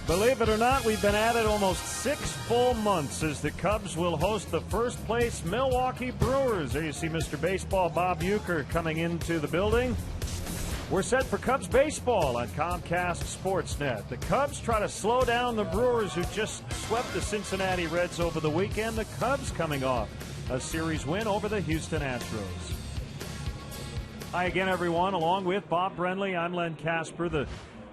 Believe it or not, we've been at it almost 6 full months as the Cubs will host the first-place Milwaukee Brewers. There you see Mr. Baseball Bob Uecker coming into the building. We're set for Cubs baseball on Comcast Sportsnet. The Cubs try to slow down the Brewers, who just swept the Cincinnati Reds over the weekend. The Cubs coming off a series win over the Houston Astros. Hi again, everyone. Along with Bob Brenly, I'm Len Casper. The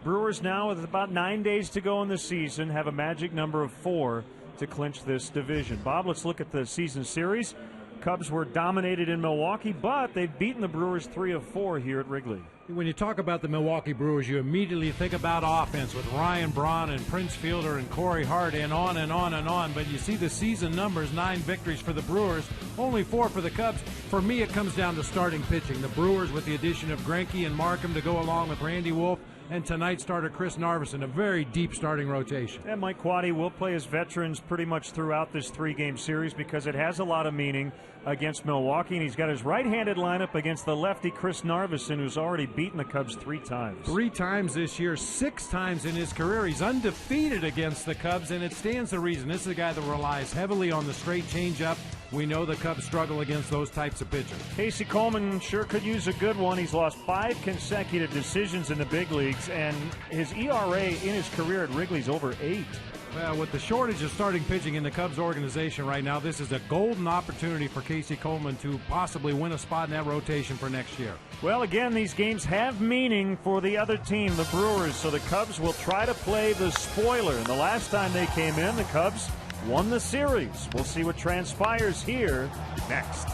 Brewers now, with about 9 days to go in the season, have a magic number of 4 to clinch this division. Bob, let's look at the season series. Cubs were dominated in Milwaukee, but they've beaten the Brewers 3 of 4 here at Wrigley. When you talk about the Milwaukee Brewers, you immediately think about offense with Ryan Braun and Prince Fielder and Corey Hart and on and on and on. But you see the season numbers, 9 victories for the Brewers, only 4 for the Cubs. For me, it comes down to starting pitching. The Brewers, with the addition of Greinke and Markham to go along with Randy Wolf, and tonight's starter Chris Narveson, a very deep starting rotation. And Mike Quade will play his veterans pretty much throughout this 3-game series because it has a lot of meaning against Milwaukee, and he's got his right-handed lineup against the lefty Chris Narveson, who's already beaten the Cubs 3 times. 3 times this year, 6 times in his career. He's undefeated against the Cubs, and it stands to reason. This is a guy that relies heavily on the straight changeup. We know the Cubs struggle against those types of pitchers. Casey Coleman sure could use a good one. He's lost 5 consecutive decisions in the big leagues, and his ERA in his career at Wrigley's over 8. Well, with the shortage of starting pitching in the Cubs organization right now, this is a golden opportunity for Casey Coleman to possibly win a spot in that rotation for next year. Well, again, these games have meaning for the other team, the Brewers, so the Cubs will try to play the spoiler. And the last time they came in, the Cubs won the series. We'll see what transpires here next.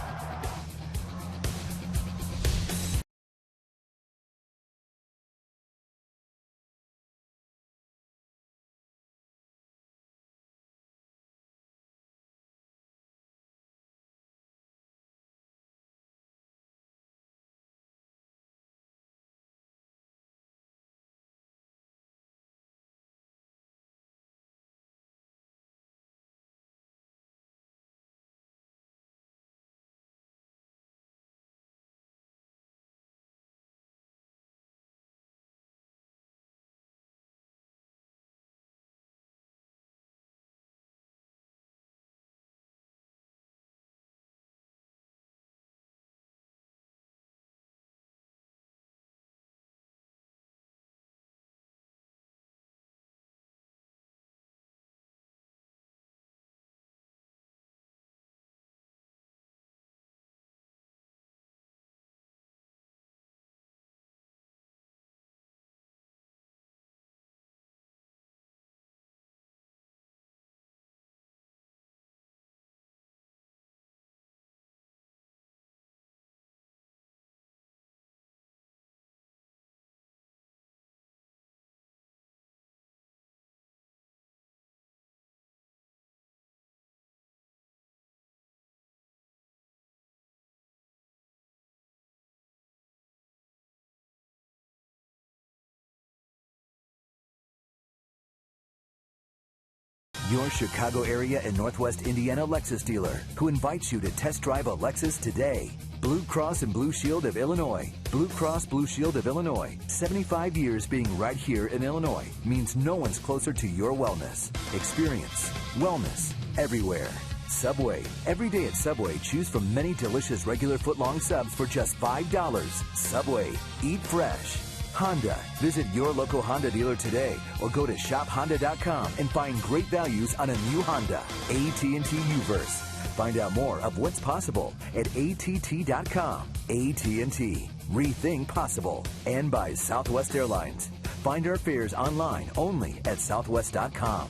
Your Chicago area and Northwest Indiana Lexus dealer, who invites you to test drive a Lexus today. Blue Cross and Blue Shield of Illinois. Blue Cross Blue Shield of Illinois. 75 years being right here in Illinois means no one's closer to your wellness. Experience wellness everywhere. Subway. Every day at Subway, choose from many delicious regular footlong subs for just $5. Subway. Eat fresh. Honda. Visit your local Honda dealer today or go to shophonda.com and find great values on a new Honda. AT&T U-verse. Find out more of what's possible at att.com. AT&T. Rethink possible. And by Southwest Airlines. Find our fares online only at southwest.com.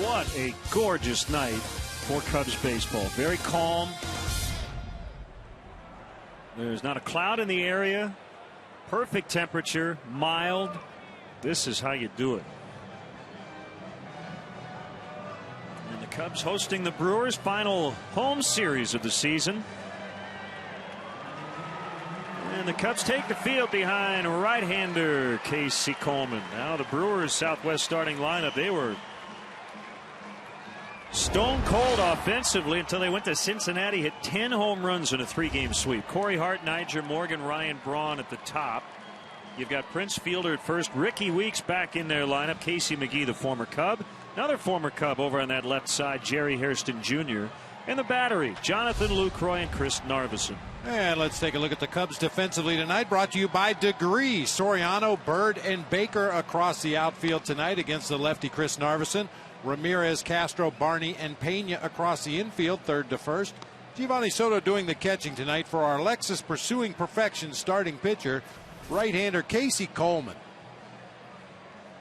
What a gorgeous night for Cubs baseball. Very calm. There's not a cloud in the area. Perfect temperature, mild. This is how you do it. And the Cubs hosting the Brewers, final home series of the season. And the Cubs take the field behind right-hander Casey Coleman. Now the Brewers Southwest starting lineup, they were stone cold offensively until they went to Cincinnati, hit 10 home runs in a 3-game sweep. Corey Hart, Nyjer Morgan, Ryan Braun at the top. You've got Prince Fielder at first. Ricky Weeks back in their lineup. Casey McGee, the former Cub. Another former Cub over on that left side, Jerry Hairston Jr. And the battery, Jonathan Lucroy and Chris Narveson. And let's take a look at the Cubs defensively tonight, brought to you by Degree. Soriano, Bird, and Baker across the outfield tonight against the lefty Chris Narveson. Ramirez, Castro, Barney, and Pena across the infield, third to first. Giovanni Soto doing the catching tonight for our Lexus pursuing perfection starting pitcher, right-hander Casey Coleman.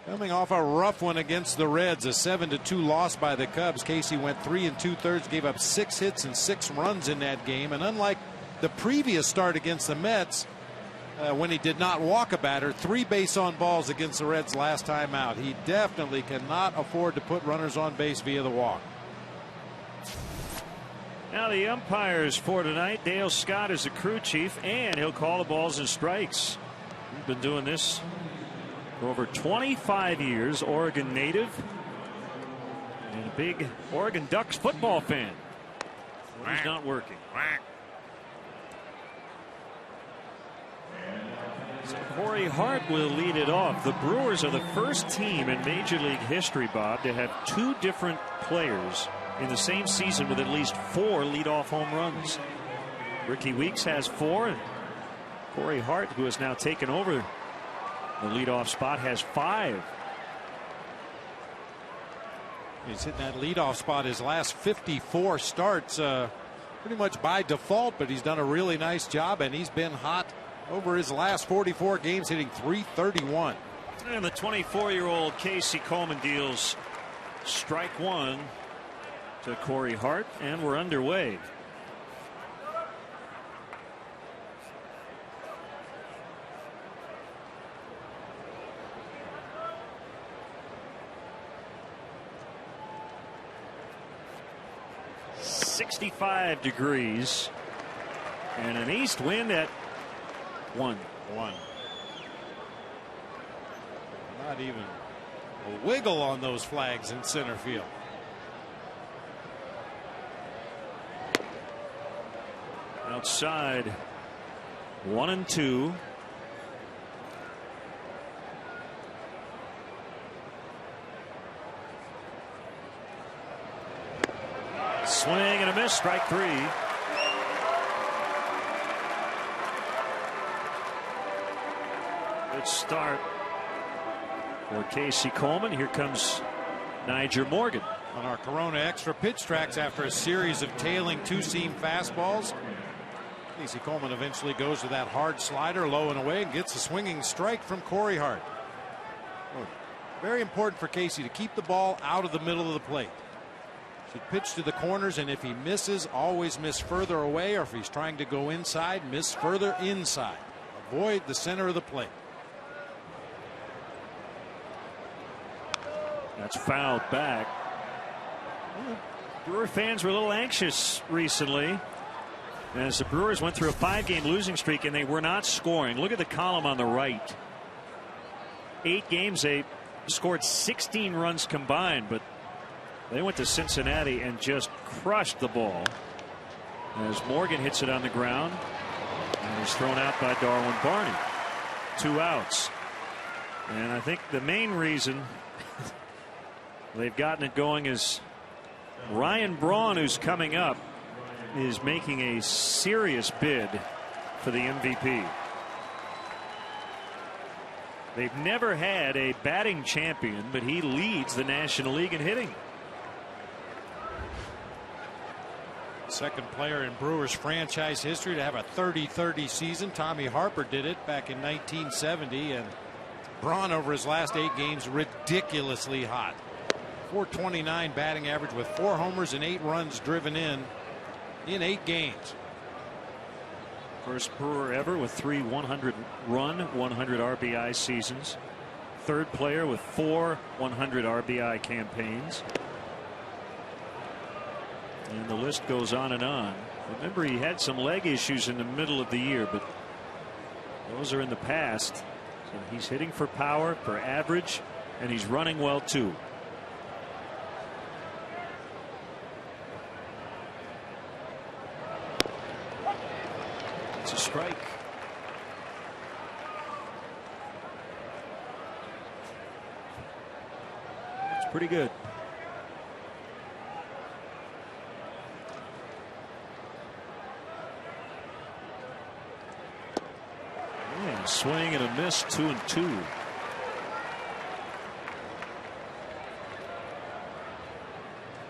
Coming off a rough one against the Reds, a 7-2 loss by the Cubs. Casey went 3 2/3, gave up 6 hits and 6 runs in that game. And unlike the previous start against the Mets, when he did not walk a batter, 3 base on balls against the Reds last time out. He definitely cannot afford to put runners on base via the walk. Now the umpires for tonight. Dale Scott is the crew chief, and he'll call the balls and strikes. He's been doing this for over 25 years. Oregon native and a big Oregon Ducks football fan. Well, he's not working. So Corey Hart will lead it off. The Brewers are the first team in Major League history, Bob, to have 2 different players in the same season with at least 4 leadoff home runs. Ricky Weeks has 4, and Corey Hart, who has now taken over the leadoff spot, has 5. He's hitting that leadoff spot his last 54 starts pretty much by default, but he's done a really nice job, and he's been hot over his last 44 games, hitting .331. And the 24-year-old Casey Coleman deals strike 1 to Corey Hart, and we're underway. .65 degrees and an east wind at 1. Not even a wiggle on those flags in center field. Outside, 1 2. Swing and a miss, strike 3. Good start for Casey Coleman. Here comes Niger Morgan. On our Corona Extra pitch tracks, after a series of tailing 2-seam fastballs, Casey Coleman eventually goes to that hard slider low and away and gets a swinging strike from Corey Hart. Very important for Casey to keep the ball out of the middle of the plate. Should pitch to the corners, and if he misses, always miss further away, or if he's trying to go inside, miss further inside. Avoid the center of the plate. That's fouled back. Brewer fans were a little anxious recently as the Brewers went through a 5-game losing streak and they were not scoring. Look at the column on the right. 8 games, they scored 16 runs combined, but they went to Cincinnati and just crushed the ball as Morgan hits it on the ground and is thrown out by Darwin Barney. 2 outs. And I think the main reason they've gotten it going is Ryan Braun, who's coming up, is making a serious bid for the MVP. They've never had a batting champion, but he leads the National League in hitting. Second player in Brewers franchise history to have a 30-30 season. Tommy Harper did it back in 1970, and Braun over his last 8 games ridiculously hot. .429 batting average with 4 homers and 8 runs driven in 8 games. First Brewer ever with 3 100-run, 100 RBI seasons. Third player with 4 100 RBI campaigns. And the list goes on and on. Remember, he had some leg issues in the middle of the year, but those are in the past. So he's hitting for power, for average, and he's running well too. It's a strike. Pretty good. And swing and a miss, 2-2.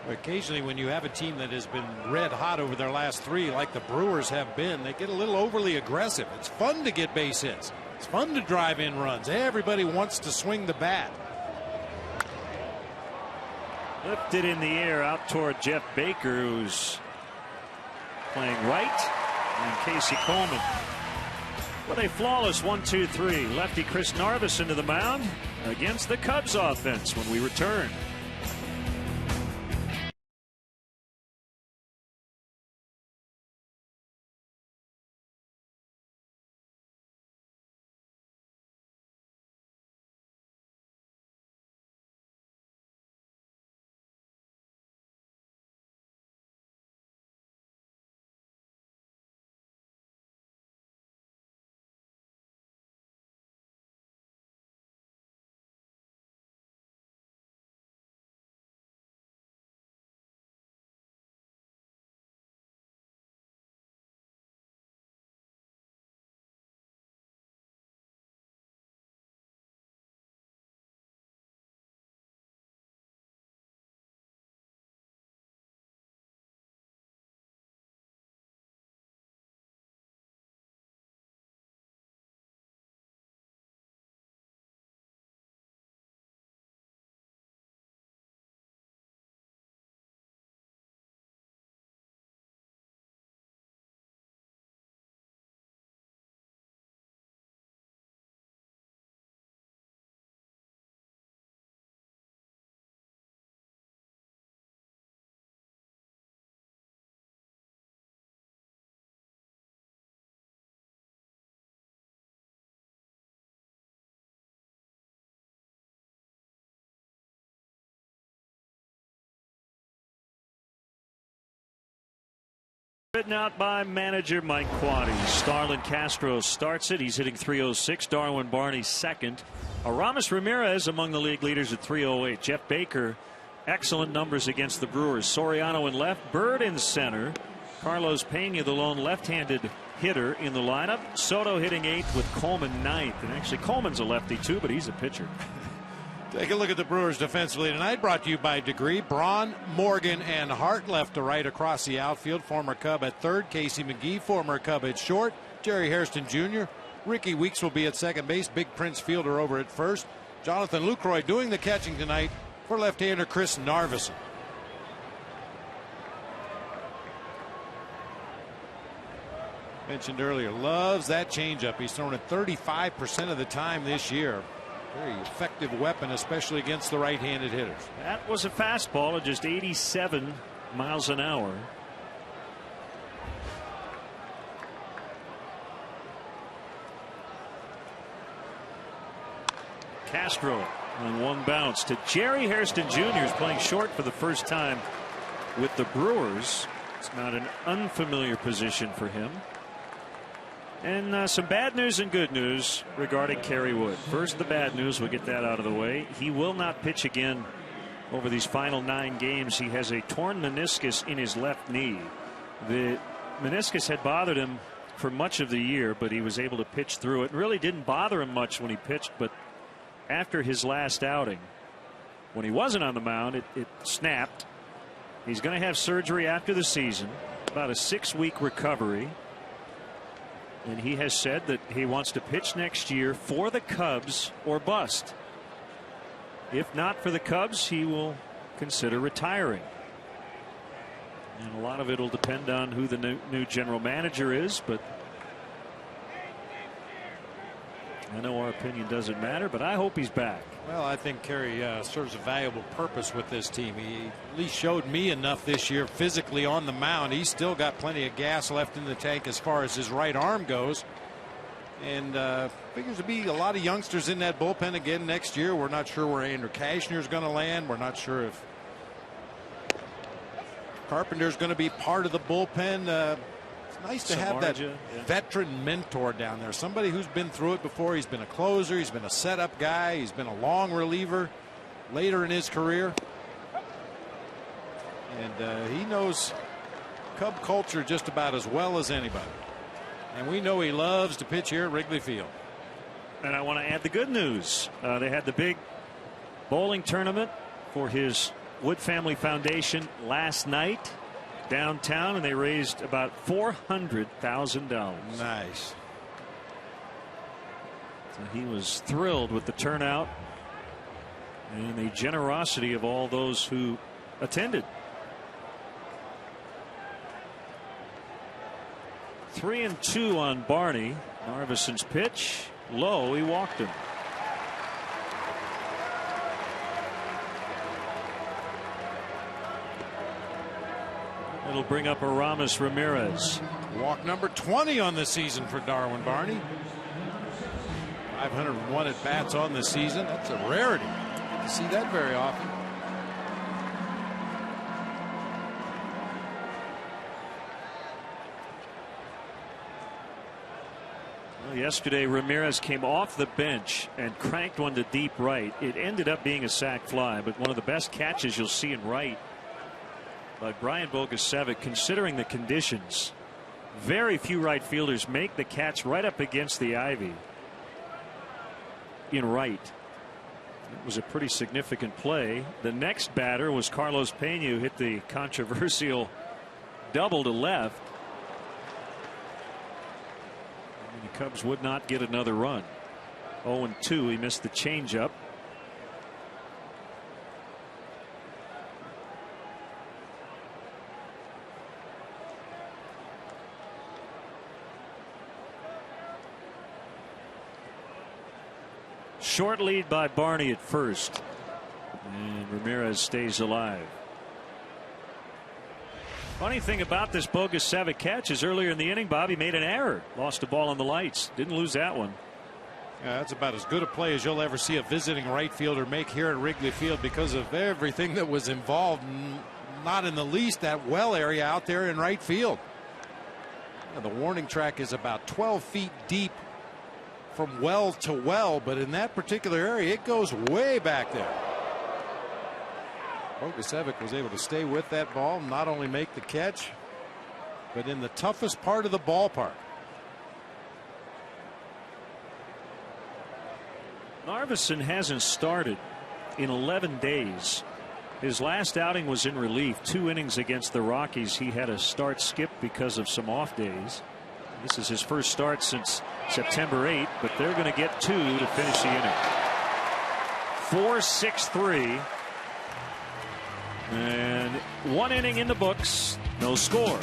Occasionally, when you have a team that has been red hot over their last 3, like the Brewers have been, they get a little overly aggressive. It's fun to get base hits. It's fun to drive in runs. Everybody wants to swing the bat. Lifted in the air out toward Jeff Baker, who's playing right, and Casey Coleman. With a flawless 1-2-3, lefty Chris Narveson to the mound against the Cubs offense when we return. Written out by manager Mike Quade. Starlin Castro starts it. He's hitting .306. Darwin Barney second. Aramis Ramirez among the league leaders at .308. Jeff Baker, excellent numbers against the Brewers. Soriano in left, Bird in center. Carlos Pena, the lone left-handed hitter in the lineup. Soto hitting 8th with Coleman 9th. And actually Coleman's a lefty too, but he's a pitcher. Take a look at the Brewers defensively tonight, brought to you by Degree. Braun, Morgan, and Hart left to right across the outfield. Former Cub at third. Casey McGee, former Cub at short. Jerry Hairston Jr. Ricky Weeks will be at second base. Big Prince Fielder over at first. Jonathan Lucroy doing the catching tonight for left-hander Chris Narveson. Mentioned earlier, loves that changeup. He's thrown it 35% of the time this year. Very effective weapon, especially against the right-handed hitters. That was a fastball at just 87 miles an hour. Castro on one bounce to Jerry Hairston Jr. who's playing short for the first time with the Brewers. It's not an unfamiliar position for him. And some bad news and good news regarding Kerry Wood. First, the bad news. We'll get that out of the way. He will not pitch again over these final 9 games. He has a torn meniscus in his left knee. The meniscus had bothered him for much of the year, but he was able to pitch through it. It really didn't bother him much when he pitched, but after his last outing, when he wasn't on the mound, it snapped. He's going to have surgery after the season, about a 6-week recovery. And he has said that he wants to pitch next year for the Cubs or bust. If not for the Cubs, he will consider retiring. And a lot of it will depend on who the new general manager is, but I know our opinion doesn't matter, but I hope he's back. Well, I think Kerry serves a valuable purpose with this team. He at least showed me enough this year physically on the mound. He's still got plenty of gas left in the tank as far as his right arm goes. And figures to be a lot of youngsters in that bullpen again next year. We're not sure where Andrew Cashner is going to land. We're not sure if Carpenter's going to be part of the bullpen. It's nice to have that veteran mentor down there, somebody who's been through it before. He's been a closer, he's been a setup guy, he's been a long reliever. later in his career. And he knows Cub culture just about as well as anybody. And we know he loves to pitch here at Wrigley Field. And I want to add the good news. They had the big bowling tournament for his Wood Family Foundation last night downtown, and they raised about $400,000. Nice. So he was thrilled with the turnout and the generosity of all those who attended. 3-2 on Barney. Narvison's pitch low. He walked him. It'll bring up Aramis Ramirez. Walk number 20 on the season for Darwin Barney. 501 at bats on the season. That's a rarity. You see that very often. Well, yesterday Ramirez came off the bench and cranked one to deep right. It ended up being a sac fly, but one of the best catches you'll see in right by Brian Bogusevic, considering the conditions. Very few right fielders make the catch right up against the ivy in right. It was a pretty significant play. The next batter was Carlos Pena, who hit the controversial double to left. And the Cubs would not get another run. 0-2. He missed the changeup. Short lead by Barney at first, and Ramirez stays alive. Funny thing about this Bogusevic catch is earlier in the inning, Bobby made an error, lost a ball on the lights, didn't lose that one. Yeah, that's about as good a play as you'll ever see a visiting right fielder make here at Wrigley Field because of everything that was involved. Not in the least that well area out there in right field. The warning track is about 12 feet deep from well to well, but in that particular area it goes way back there. Bogusevic was able to stay with that ball, not only make the catch, but in the toughest part of the ballpark. Narvison hasn't started in 11 days. His last outing was in relief, 2 innings against the Rockies. He had a start skip because of some off days. This is his first start since September 8th, but they're going to get 2 to finish the inning. 4-6-3. And 1 inning in the books, no score.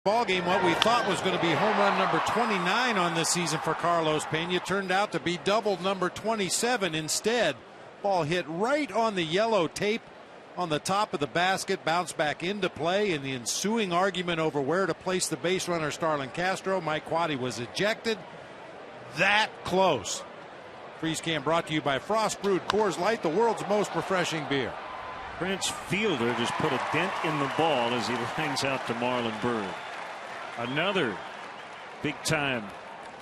ball game. What we thought was going to be home run number 29 on this season for Carlos Pena turned out to be double number 27 instead. Ball hit right on the yellow tape on the top of the basket, bounced back into play. In the ensuing argument over where to place the base runner Starlin Castro, Mike Quade was ejected. That close. Freeze Cam brought to you by Frost Brewed Coors Light, the world's most refreshing beer. Prince Fielder just put a dent in the ball as he lines out to Marlon Byrd. Another big-time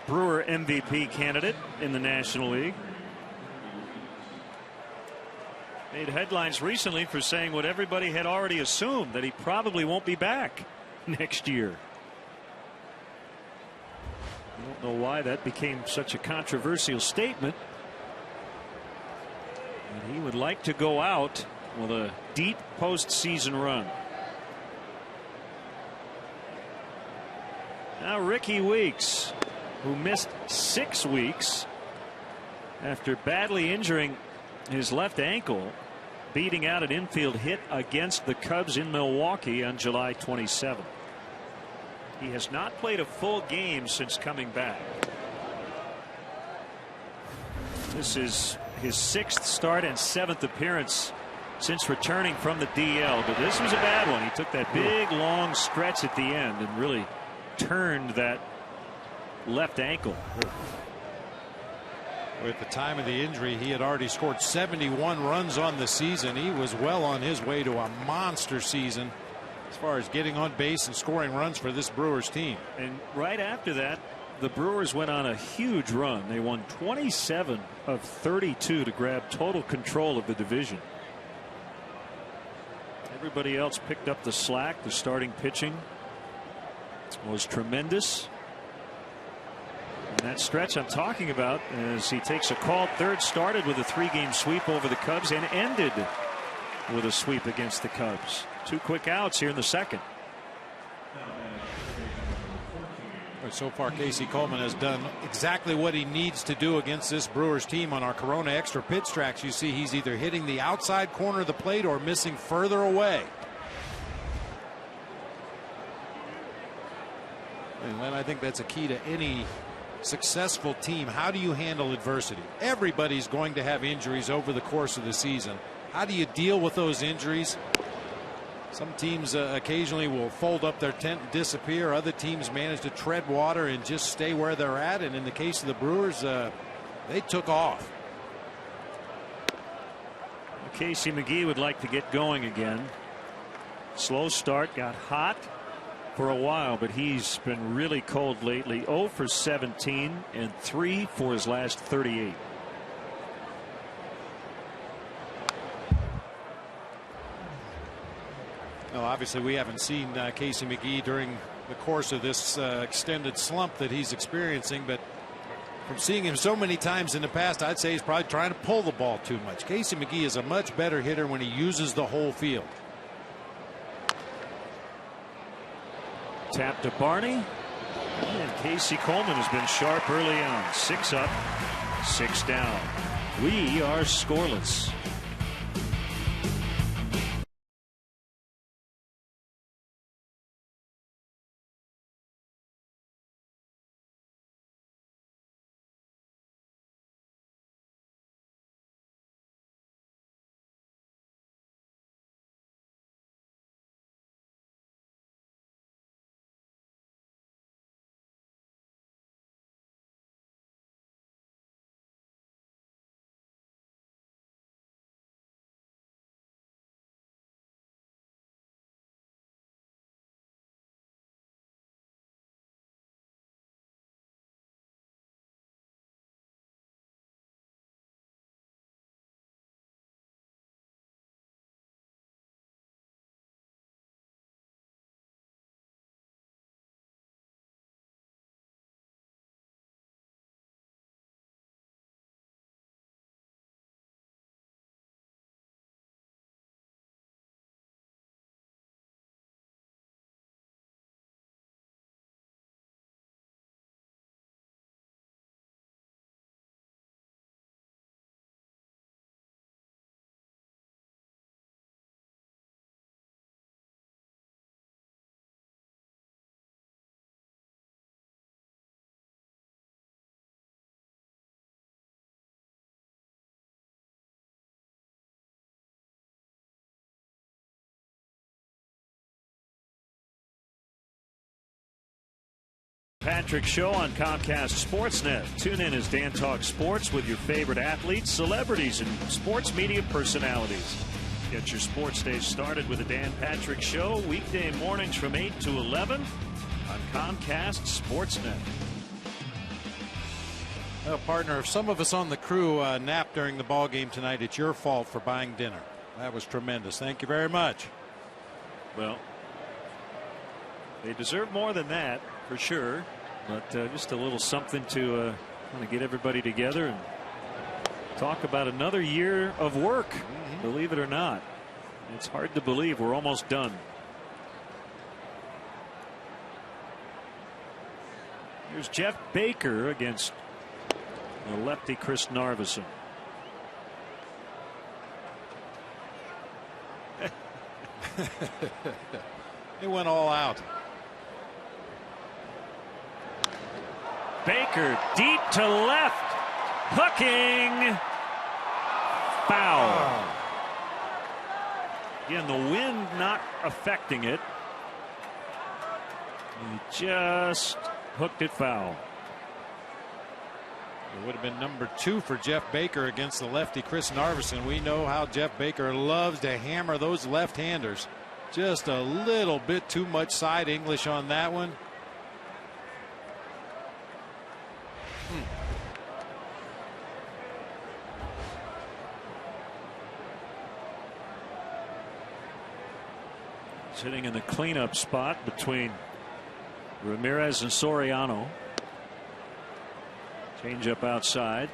Brewer MVP candidate in the National League. Made headlines recently for saying what everybody had already assumed, that he probably won't be back next year. I don't know why that became such a controversial statement. And he would like to go out with a deep postseason run. Now Ricky Weeks, who missed 6 weeks after badly injuring his left ankle, beating out an infield hit against the Cubs in Milwaukee on July 27th. He has not played a full game since coming back. This is his 6th start and 7th appearance since returning from the DL, but this was a bad one. He took that big long stretch at the end and really turned that left ankle. At the time of the injury, he had already scored 71 runs on the season. He was well on his way to a monster season as far as getting on base and scoring runs for this Brewers team. And right after that, the Brewers went on a huge run. They won 27 of 32 to grab total control of the division. Everybody else picked up the slack. The starting pitching was tremendous. And that stretch I'm talking about, as he takes a called third, started with a 3-game sweep over the Cubs and ended with a sweep against the Cubs. 2 quick outs here in the second. So far, Casey Coleman has done exactly what he needs to do against this Brewers team. On our Corona Extra pitch tracks, you see he's either hitting the outside corner of the plate or missing further away. And then I think that's a key to any successful team. How do you handle adversity? Everybody's going to have injuries over the course of the season. How do you deal with those injuries? Some teams occasionally will fold up their tent and disappear. Other teams manage to tread water and just stay where they're at. And in the case of the Brewers, they took off. Casey McGee would like to get going again. Slow start, got hot for a while, but he's been really cold lately. 0 for 17 and 3 for his last 38. Well, obviously we haven't seen Casey McGee during the course of this extended slump that he's experiencing, but from seeing him so many times in the past, I'd say he's probably trying to pull the ball too much. Casey McGee is a much better hitter when he uses the whole field. Tap to Barney, and Casey Coleman has been sharp early on. 6 up, 6 down. We are scoreless. Patrick Show on Comcast Sportsnet. Tune in as Dan talks sports with your favorite athletes, celebrities, and sports media personalities. Get your sports day started with the Dan Patrick Show weekday mornings from 8 to 11 on Comcast Sportsnet. Well, partner, if some of us on the crew napped during the ball game tonight, it's your fault for buying dinner. That was tremendous. Thank you very much. Well, they deserve more than that, for sure. But just a little something to kind of get everybody together and talk about another year of work. Believe it or not, it's hard to believe we're almost done. Here's Jeff Baker against the lefty Chris Narveson. It went all out. Baker deep to left, hooking, foul. Again, the wind not affecting it. He just hooked it foul. It would have been number 2 for Jeff Baker against the lefty Chris Narveson. We know how Jeff Baker loves to hammer those left-handers. Just a little bit too much side English on that one. Sitting in the cleanup spot between Ramirez and Soriano. Change up outside.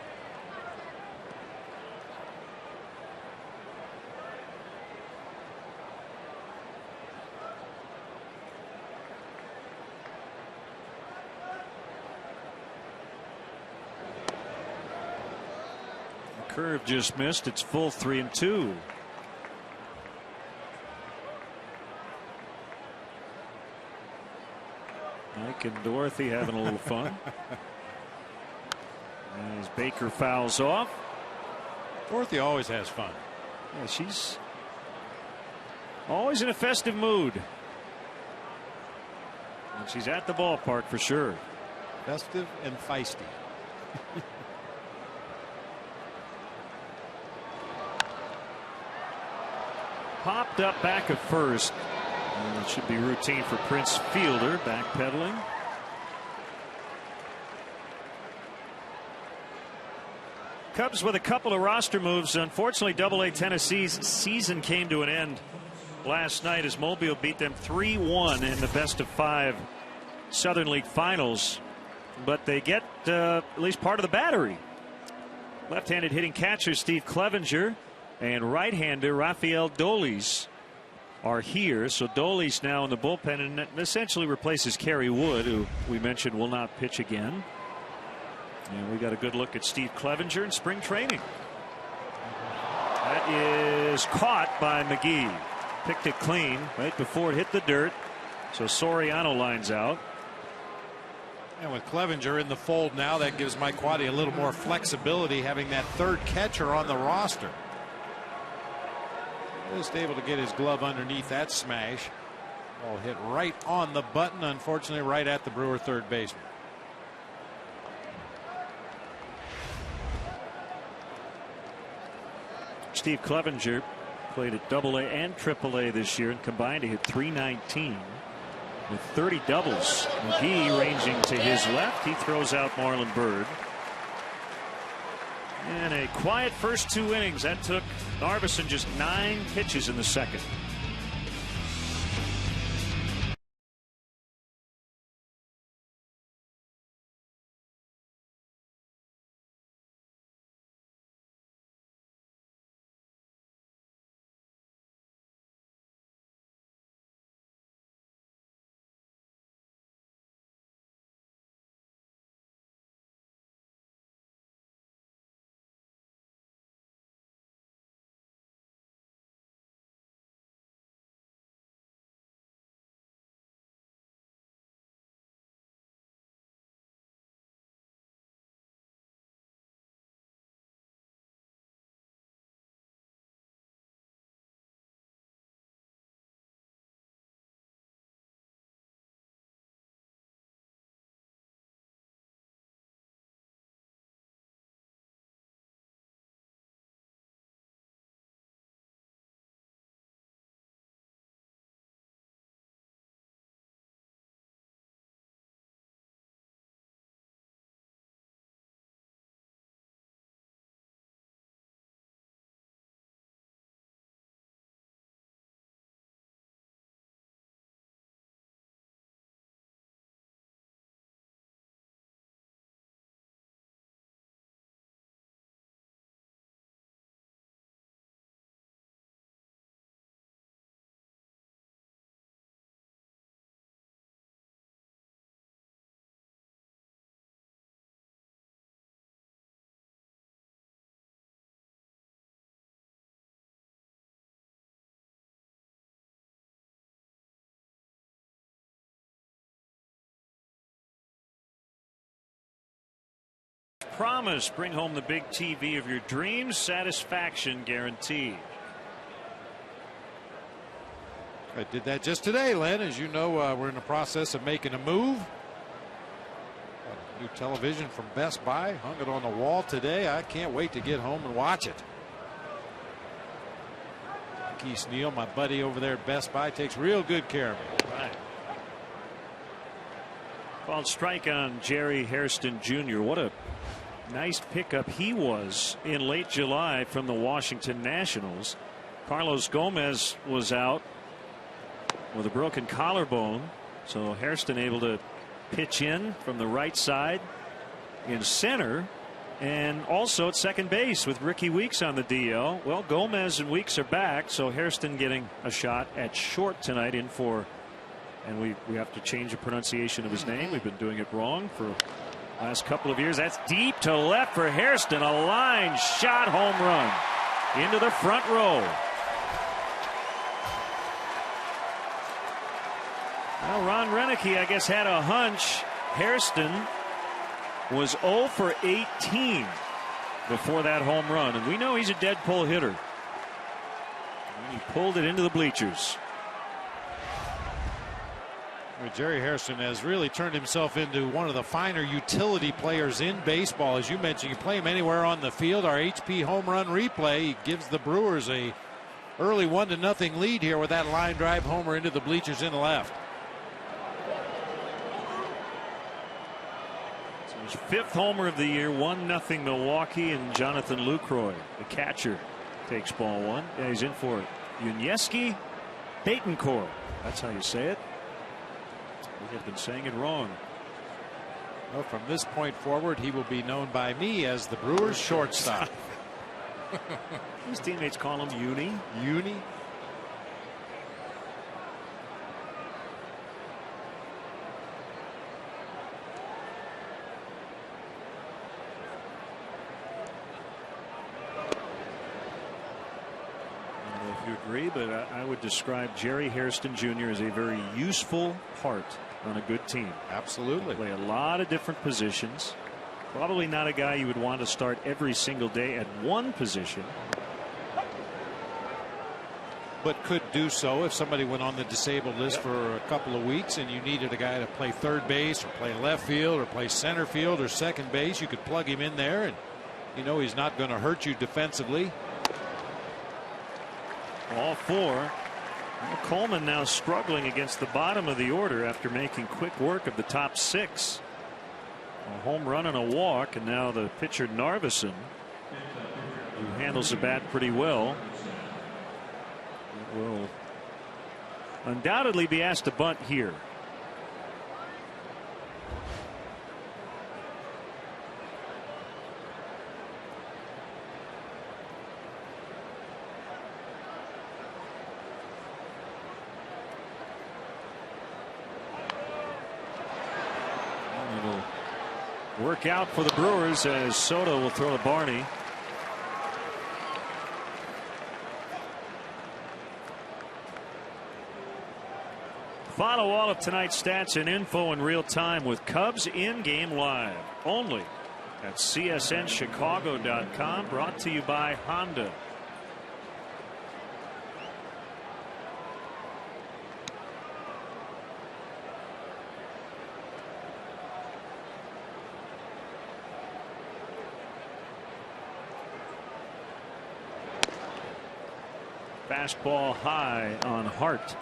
The curve just missed. It's full 3-2. Mike and Dorothy having a little fun. As Baker fouls off. Dorothy always has fun. Yeah, she's always in a festive mood. And she's at the ballpark for sure. Festive and feisty. Popped up back at first. And it should be routine for Prince Fielder, backpedaling. Cubs with a couple of roster moves. Unfortunately, Double-A Tennessee's season came to an end last night as Mobile beat them 3-1 in the best-of-5 Southern League Finals. But they get at least part of the battery. Left-handed hitting catcher Steve Clevenger and right-hander Rafael Dolis are here. So Dolis now in the bullpen and essentially replaces Kerry Wood, who we mentioned will not pitch again. And we got a good look at Steve Clevenger in spring training. That is caught by McGee. Picked it clean right before it hit the dirt. So Soriano lines out. And with Clevenger in the fold now, that gives Mike Quade a little more flexibility, having that third catcher on the roster. Just able to get his glove underneath that smash. Ball hit right on the button, unfortunately right at the Brewer third baseman. Steve Clevenger played at Double-A and Triple-A this year and combined to hit .319 with 30 doubles. McGee ranging to his left. He throws out Marlon Byrd. And a quiet first 2 innings. That took Narveson just 9 pitches in the second. promise. Bring home the big TV of your dreams. Satisfaction guaranteed. I did that just today, Len. As you know, we're in the process of making a move. Got a new television from Best Buy. Hung it on the wall today. I can't wait to get home and watch it. Keith Neal, my buddy over there at Best Buy, takes real good care of me. Right. Called strike on Jerry Hairston Jr. What a nice pickup he was in late July from the Washington Nationals. Carlos Gomez was out with a broken collarbone, so Hairston able to pitch in from the right side in center and also at second base with Ricky Weeks on the DL. Well, Gomez and Weeks are back, so Hairston getting a shot at short tonight in for, and we have to change the pronunciation of his name. We've been doing it wrong for the last couple of years. That's deep to left for Hairston. A line shot home run into the front row. Well, Ron Renicky, I guess, had a hunch. Hairston was 0 for 18 before that home run, and we know he's a dead pull hitter. And he pulled it into the bleachers. Well, Jerry Hairston has really turned himself into one of the finer utility players in baseball. As you mentioned, you play him anywhere on the field. Our HP home run replay gives the Brewers a early 1-0 lead here with that line drive homer into the bleachers in the left. His 5th homer of the year, 1-0 Milwaukee, and Jonathan Lucroy, the catcher, takes ball one. Yeah, he's in for it. Yunieski Betancourt. That's how you say it. We have been saying it wrong. Well, from this point forward, he will be known by me as the Brewers shortstop. His teammates call him Uni. Uni. Agree, but I would describe Jerry Hairston Jr. as a very useful part on a good team. Absolutely. Play a lot of different positions. Probably not a guy you would want to start every single day at one position, but could do so if somebody went on the disabled list for a couple of weeks and you needed a guy to play third base or play left field or play center field or second base. You could plug him in there, and you know he's not going to hurt you defensively. All four. Well, Coleman now struggling against the bottom of the order after making quick work of the top 6. A home run and a walk, and now the pitcher Narveson, who handles the bat pretty well, will undoubtedly be asked to bunt here. Work out for the Brewers as Soto will throw to Barney. Follow all of tonight's stats and info in real time with Cubs in-game live only at csnchicago.com. Brought to you by Honda. Fastball high on Hart.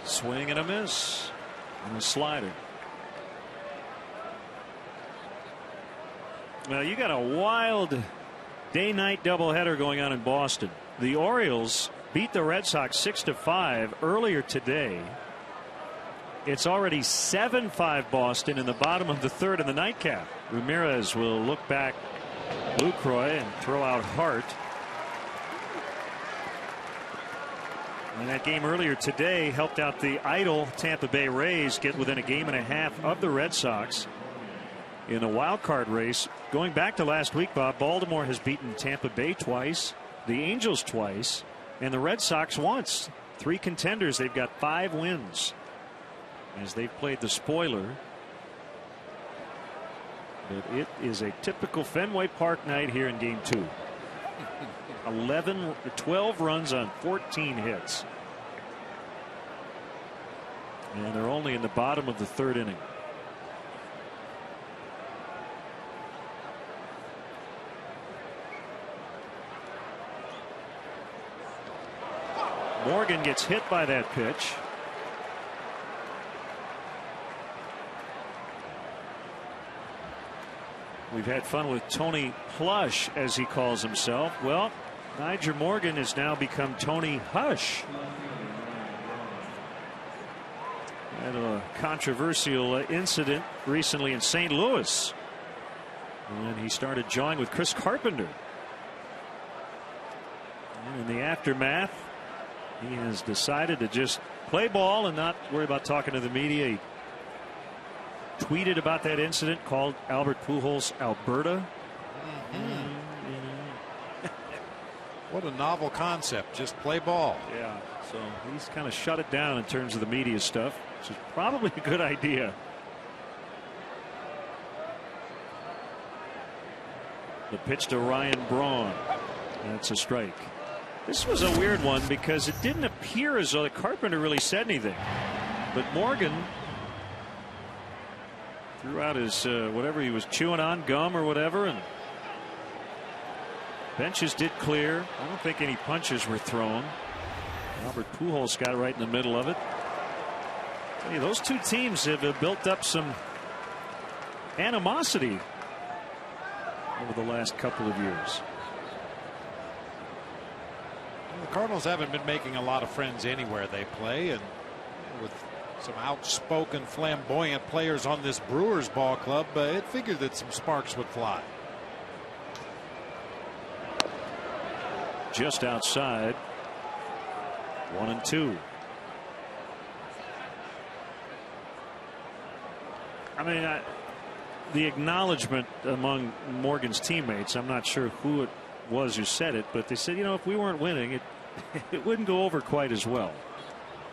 Swing and a miss. And a slider. Well, you got a wild day-night doubleheader going on in Boston. The Orioles beat the Red Sox 6-5 earlier today. It's already 7-5 Boston in the bottom of the 3rd in the nightcap. Ramirez will look back Lucroy and throw out Hart. And that game earlier today helped out the idle Tampa Bay Rays get within a game and a half of the Red Sox. in a wild card race. Going back to last week, Bob, Baltimore has beaten Tampa Bay twice, the Angels twice, and the Red Sox once. 3 contenders. They've got 5 wins as they've played the spoiler. But it is a typical Fenway Park night here in Game 2. 12 runs on 14 hits. And they're only in the bottom of the 3rd inning. Morgan gets hit by that pitch. We've had fun with Tony Plush, as he calls himself. Well, Nyjer Morgan has now become Tony Hush. Had a controversial incident recently in St. Louis when he started jawing with Chris Carpenter. And in the aftermath, he has decided to just play ball and not worry about talking to the media. He tweeted about that incident, called Albert Pujols Alberta. What a novel concept. Just play ball. Yeah, so he's kind of shut it down in terms of the media stuff, which is probably a good idea. The pitch to Ryan Braun. That's a strike. This was a weird one because it didn't appear as though the Carpenter really said anything. But Morgan threw out his whatever he was chewing on, gum or whatever, and benches did clear. I don't think any punches were thrown. Albert Pujols got right in the middle of it. Tell you, those 2 teams have built up some animosity over the last couple of years. The Cardinals haven't been making a lot of friends anywhere they play, and with some outspoken, flamboyant players on this Brewers ball club, it figured that some sparks would fly. Just outside. 1-2. I mean, the acknowledgement among Morgan's teammates, I'm not sure who it was who said it, but they said, you know, if we weren't winning, it wouldn't go over quite as well.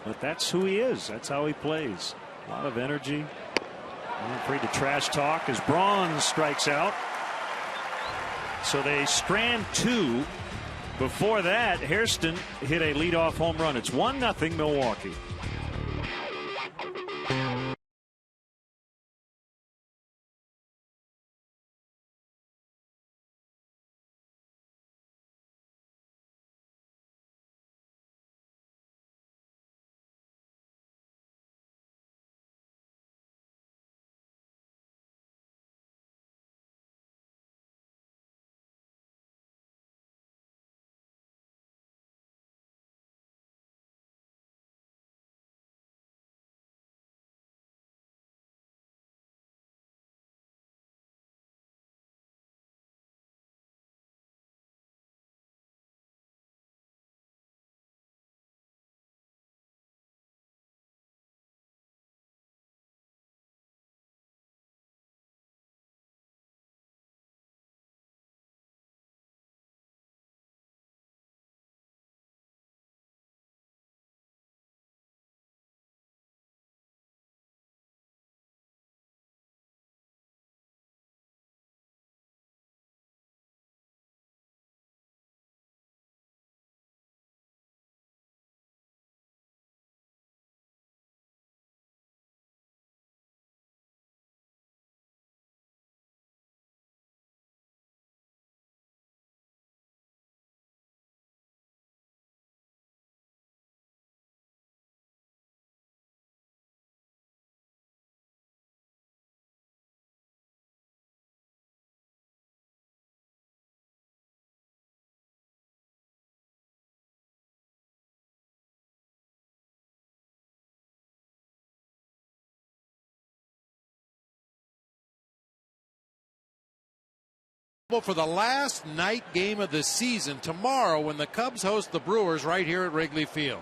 But that's who he is. That's how he plays. A lot of energy. Not afraid to trash talk as Braun strikes out. So they strand 2. Before that, Hairston hit a leadoff home run. It's 1-0 Milwaukee. For the last night game of the season tomorrow when the Cubs host the Brewers right here at Wrigley Field.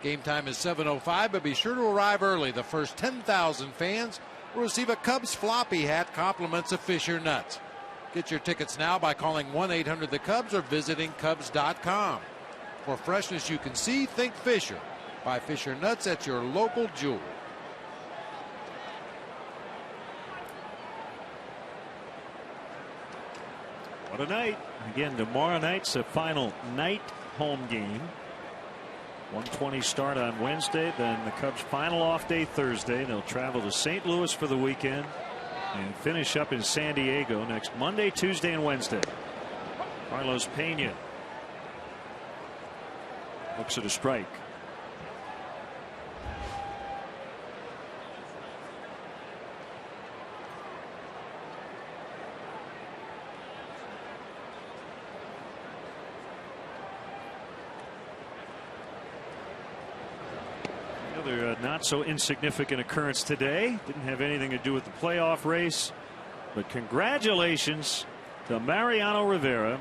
Game time is 7:05, but be sure to arrive early. The first 10,000 fans will receive a Cubs floppy hat, compliments of Fisher Nuts. Get your tickets now by calling 1-800-THE-CUBS or visiting Cubs.com. For freshness you can see, think Fisher. Buy Fisher Nuts at your local jeweler. What a night. Again, tomorrow night's a final night home game. 1:20 start on Wednesday, then the Cubs' final off day Thursday. They'll travel to St. Louis for the weekend and finish up in San Diego next Monday, Tuesday, and Wednesday. Carlos Pena looks at a strike. Another not so insignificant occurrence today. Didn't have anything to do with the playoff race, but congratulations to Mariano Rivera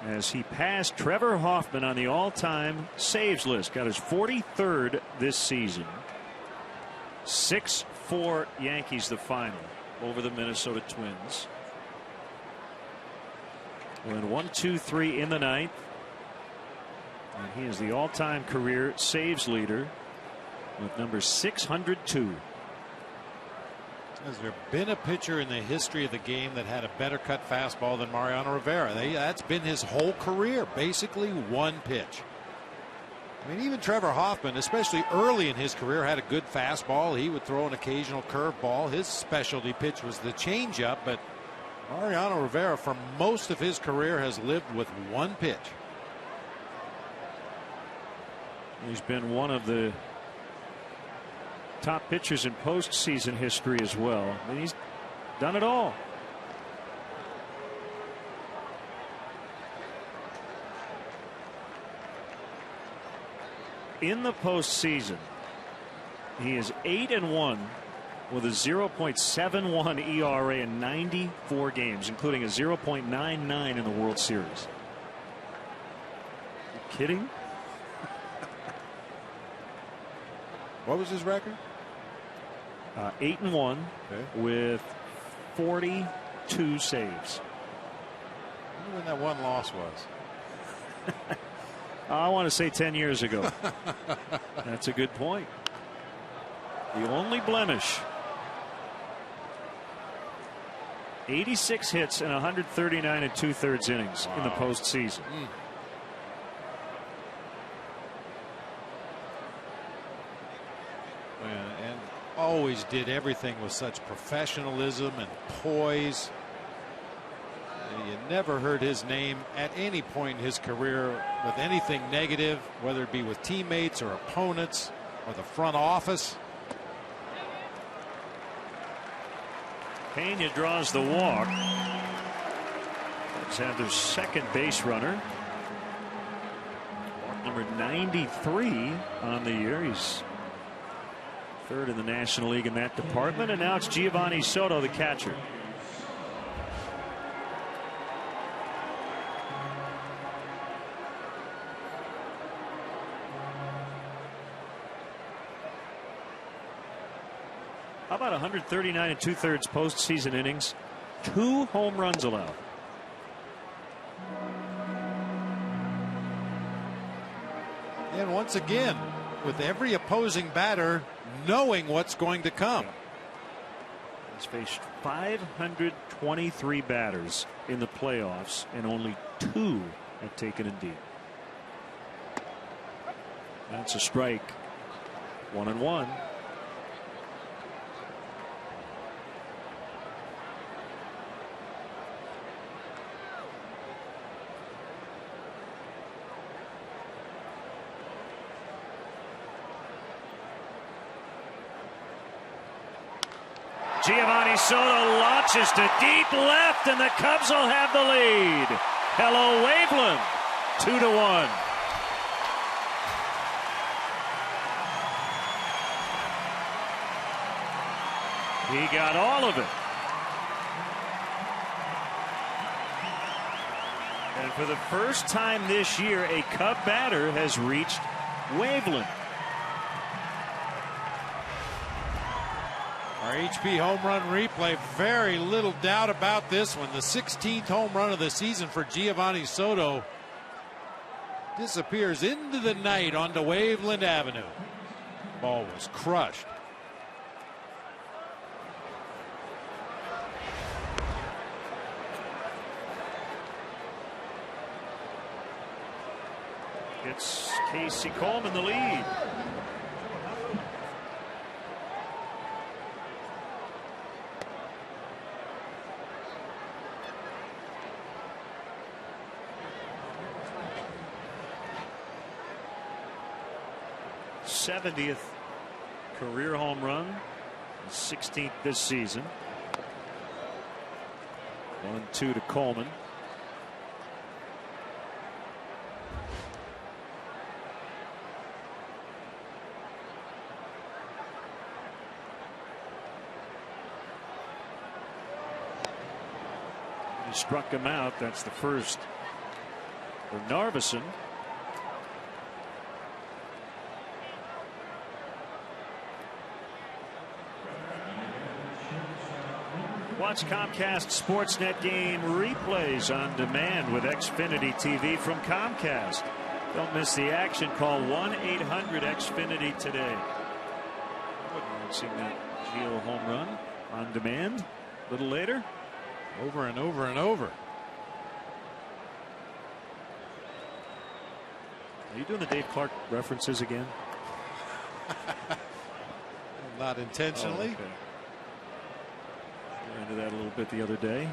as he passed Trevor Hoffman on the all-time saves list. Got his 43rd this season. 6-4 Yankees the final over the Minnesota Twins. Went 1-2-3 in the ninth. And he is the all-time career saves leader with number 602. Has there been a pitcher in the history of the game that had a better cut fastball than Mariano Rivera? That's been his whole career, basically one pitch. I mean, even Trevor Hoffman, especially early in his career, had a good fastball. He would throw an occasional curveball. His specialty pitch was the changeup, but Mariano Rivera, for most of his career, has lived with one pitch. He's been one of the top pitchers in postseason history as well. I mean, he's done it all. In the postseason, he is 8-1 with a 0.71 ERA in 94 games, including a 0.99 in the World Series. You kidding? What was his record? 8-1 with 42 saves. I wonder when that one loss was. I want to say 10 years ago. That's a good point. The only blemish. 86 hits and 139 and 2/3 innings in the postseason. And always did everything with such professionalism and poise. You never heard his name at any point in his career with anything negative, whether it be with teammates or opponents or the front office. Pena draws the walk. Let's have their second base runner. Walk number 93 on the year. He's third in the National League in that department. And now it's Giovanni Soto, the catcher. How about 139 and 2/3 postseason innings? 2 home runs allowed. And once again, with every opposing batter knowing what's going to come. He's faced 523 batters in the playoffs, and only 2 have taken a deep. That's a strike. 1-1. Giovanni Soto launches to deep left, and the Cubs will have the lead. Hello, Waveland. 2-1. He got all of it. And for the first time this year, a Cub batter has reached Waveland. Our HP home run replay, very little doubt about this one. The 16th home run of the season for Giovanni Soto disappears into the night onto Waveland Avenue. Ball was crushed. It's Casey Coleman the lead. '70th career home run, 16th this season. 1-2 to Coleman. He struck him out. That's the first for Narveson. Watch Comcast Sportsnet game replays on demand with Xfinity TV from Comcast. Don't miss the action. Call 1-800-XFINITY today. Wouldn't have seen that Gio home run on demand a little later. Over and over and over. Are you doing the Dave Clark references again? Not intentionally. Oh, okay. Got into that a little bit the other day.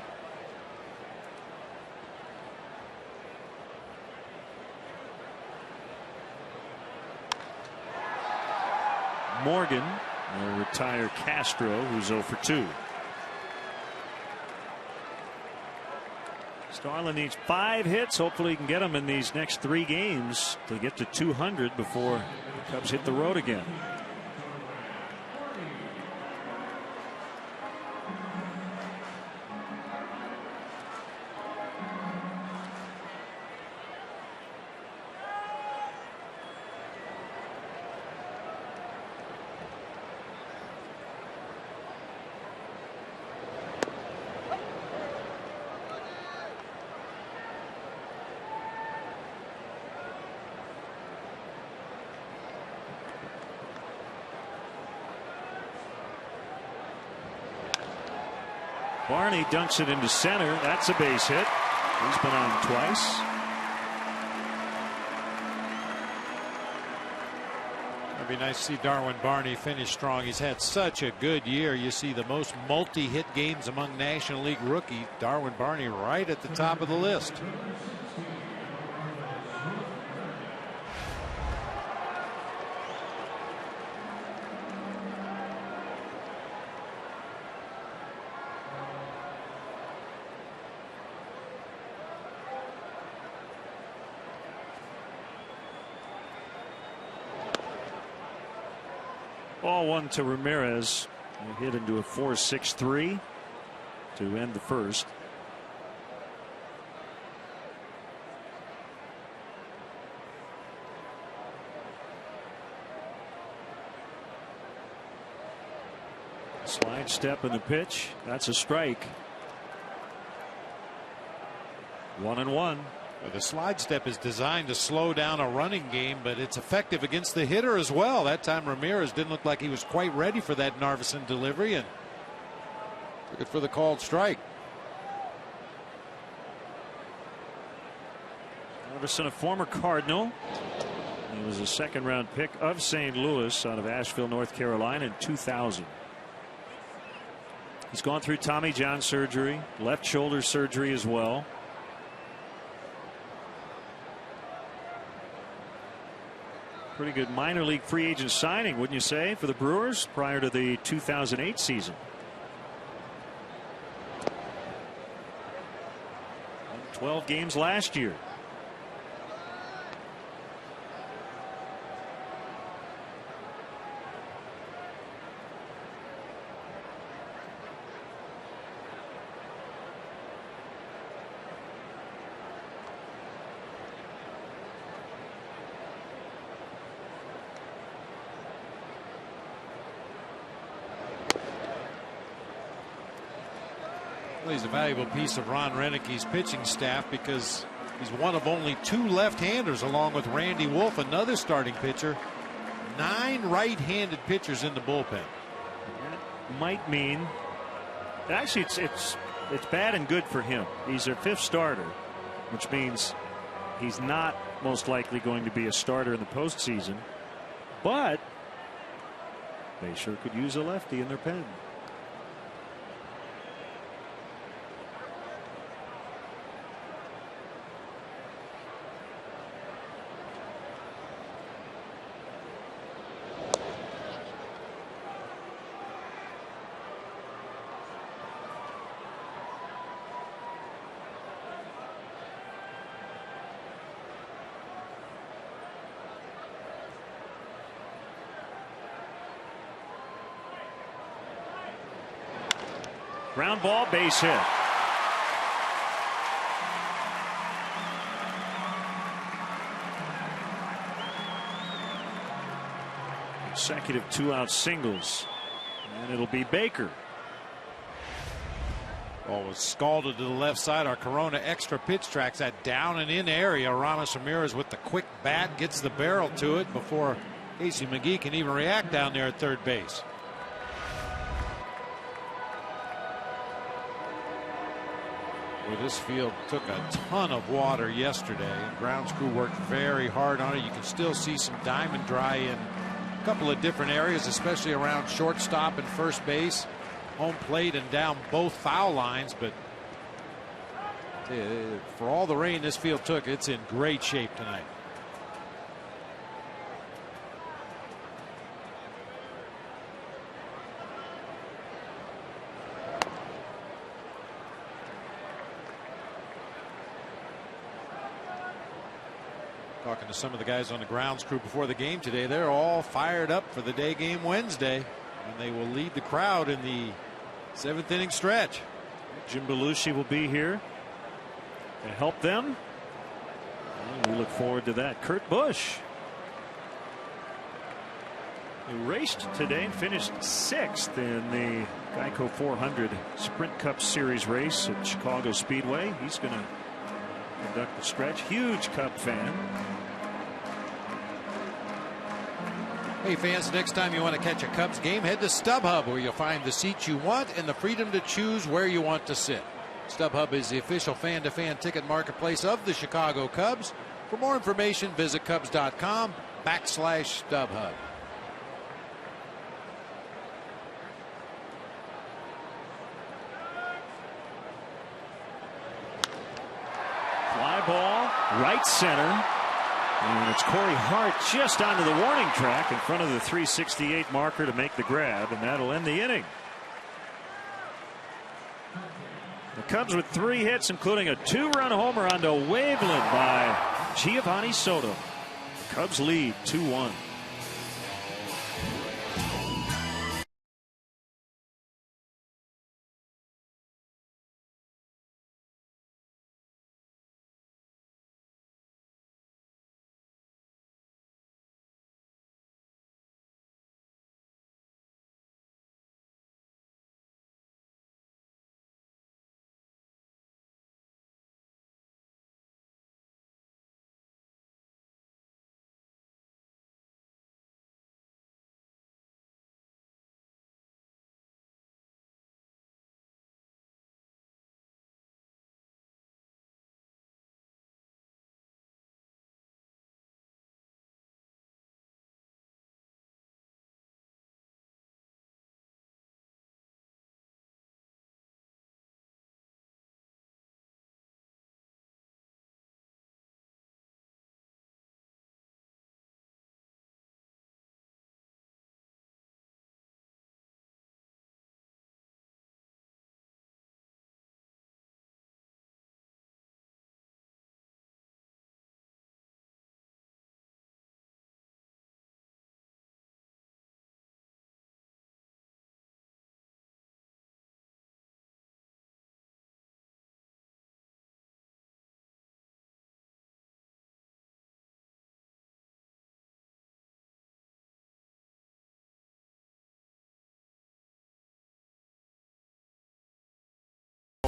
Morgan will retire Castro, who's 0 for 2. Starlin needs 5 hits. Hopefully he can get them in these next 3 games to get to 200 before the Cubs hit the road again. Barney dunks it into center. That's a base hit. He's been on twice. It'd be nice to see Darwin Barney finish strong. He's had such a good year. You see the most multi-hit games among National League rookies. Darwin Barney right at the top of the list. Ball 1 to Ramirez. He hit into a 4-6-3 to end the first. Slide step in the pitch. That's a strike. 1-1. Well, the slide step is designed to slow down a running game, but it's effective against the hitter as well. That time Ramirez didn't look like he was quite ready for that Narveson delivery and took it for the called strike. Narveson, a former Cardinal. He was a second-round pick of St. Louis out of Asheville, North Carolina in 2000. He's gone through Tommy John surgery, left shoulder surgery as well. Pretty good minor league free agent signing, wouldn't you say, for the Brewers prior to the 2008 season. 12 games last year. Well, he's a valuable piece of Ron Renicke's pitching staff because he's one of only 2 left-handers, along with Randy Wolf, another starting pitcher. 9 right-handed pitchers in the bullpen. That might mean, actually, it's bad and good for him. He's their 5th starter, which means he's not most likely going to be a starter in the postseason. But they sure could use a lefty in their pen. Ground ball, base hit. Consecutive 2-out singles, and it'll be Baker. Ball was scalded to the left side. Our Corona extra pitch tracks that down and in area. Ramos Ramirez with the quick bat gets the barrel to it before Casey McGee can even react down there at third base. Well, this field took a ton of water yesterday. Grounds crew worked very hard on it. You can still see some diamond dry in a couple of different areas, especially around shortstop and first base, home plate, and down both foul lines. But for all the rain this field took, it's in great shape tonight. Talking to some of the guys on the grounds crew before the game today, they're all fired up for the day game Wednesday, and they will lead the crowd in the 7th inning stretch. Jim Belushi will be here to help them, and we look forward to that. Kurt Busch, he raced today and finished 6th in the Geico 400 Sprint Cup Series race at Chicago Speedway. He's going to conduct the stretch. Huge Cub fan. Hey fans, next time you want to catch a Cubs game, head to StubHub, where you'll find the seats you want and the freedom to choose where you want to sit. StubHub is the official fan-to-fan ticket marketplace of the Chicago Cubs. For more information, visit Cubs.com/StubHub. Fly ball, right center. And it's Corey Hart just onto the warning track in front of the 368 marker to make the grab, and that'll end the inning. The Cubs with 3 hits, including a 2-run homer onto Waveland by Giovanni Soto. The Cubs lead 2-1.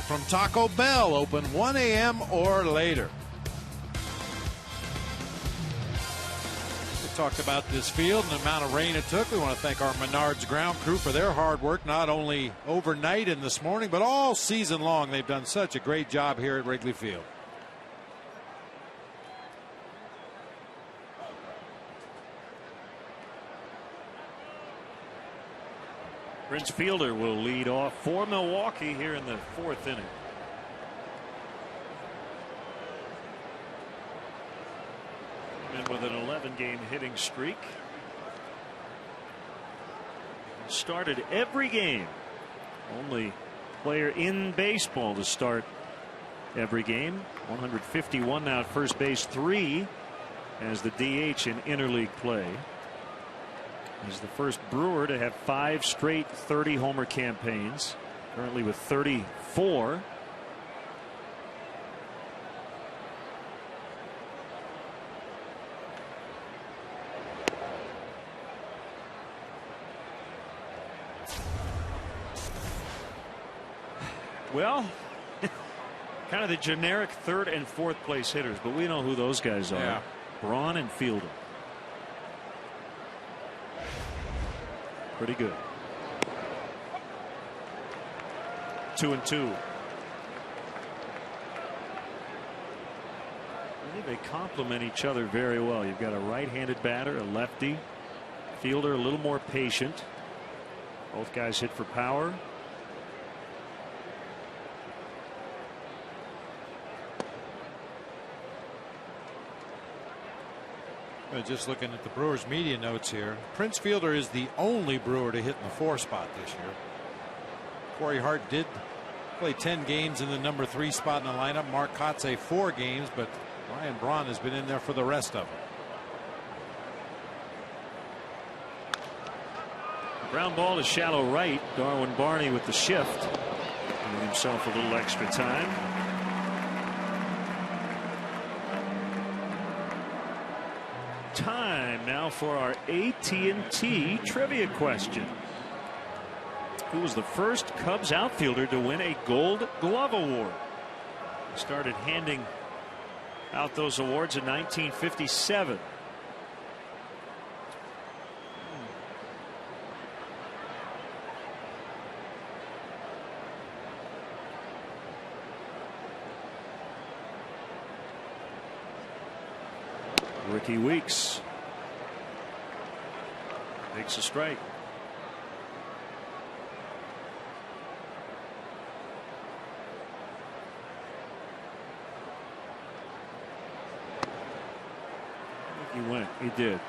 From Taco Bell, open 1 a.m. or later. We talked about this field and the amount of rain it took. We want to thank our Menards ground crew for their hard work, not only overnight and this morning, but all season long. They've done such a great job here at Wrigley Field. Prince Fielder will lead off for Milwaukee here in the 4th inning. And with an 11-game hitting streak. Started every game. Only player in baseball to start every game. 151 now at first base, 3 as the DH in interleague play. He's the first Brewer to have 5 straight 30-homer campaigns, currently with 34. Well, kind of the generic 3rd and 4th place hitters, but we know who those guys are. Yeah. Braun and Fielder. Pretty good. 2-2. I think they complement each other very well. You've got a right-handed batter, a lefty. Fielder a little more patient. Both guys hit for power. Just looking at the Brewers media notes here, Prince Fielder is the only Brewer to hit in the 4 spot this year. Corey Hart did play 10 games in the number 3 spot in the lineup. Mark Kotze 4 games, but Ryan Braun has been in there for the rest of them. Ground ball to shallow right. Darwin Barney with the shift. Giving himself a little extra time. Time now for our AT&T trivia question. Who was the first Cubs outfielder to win a Gold Glove award? Started handing out those awards in 1957. Ricky Weeks takes a strike. I think he went. He did.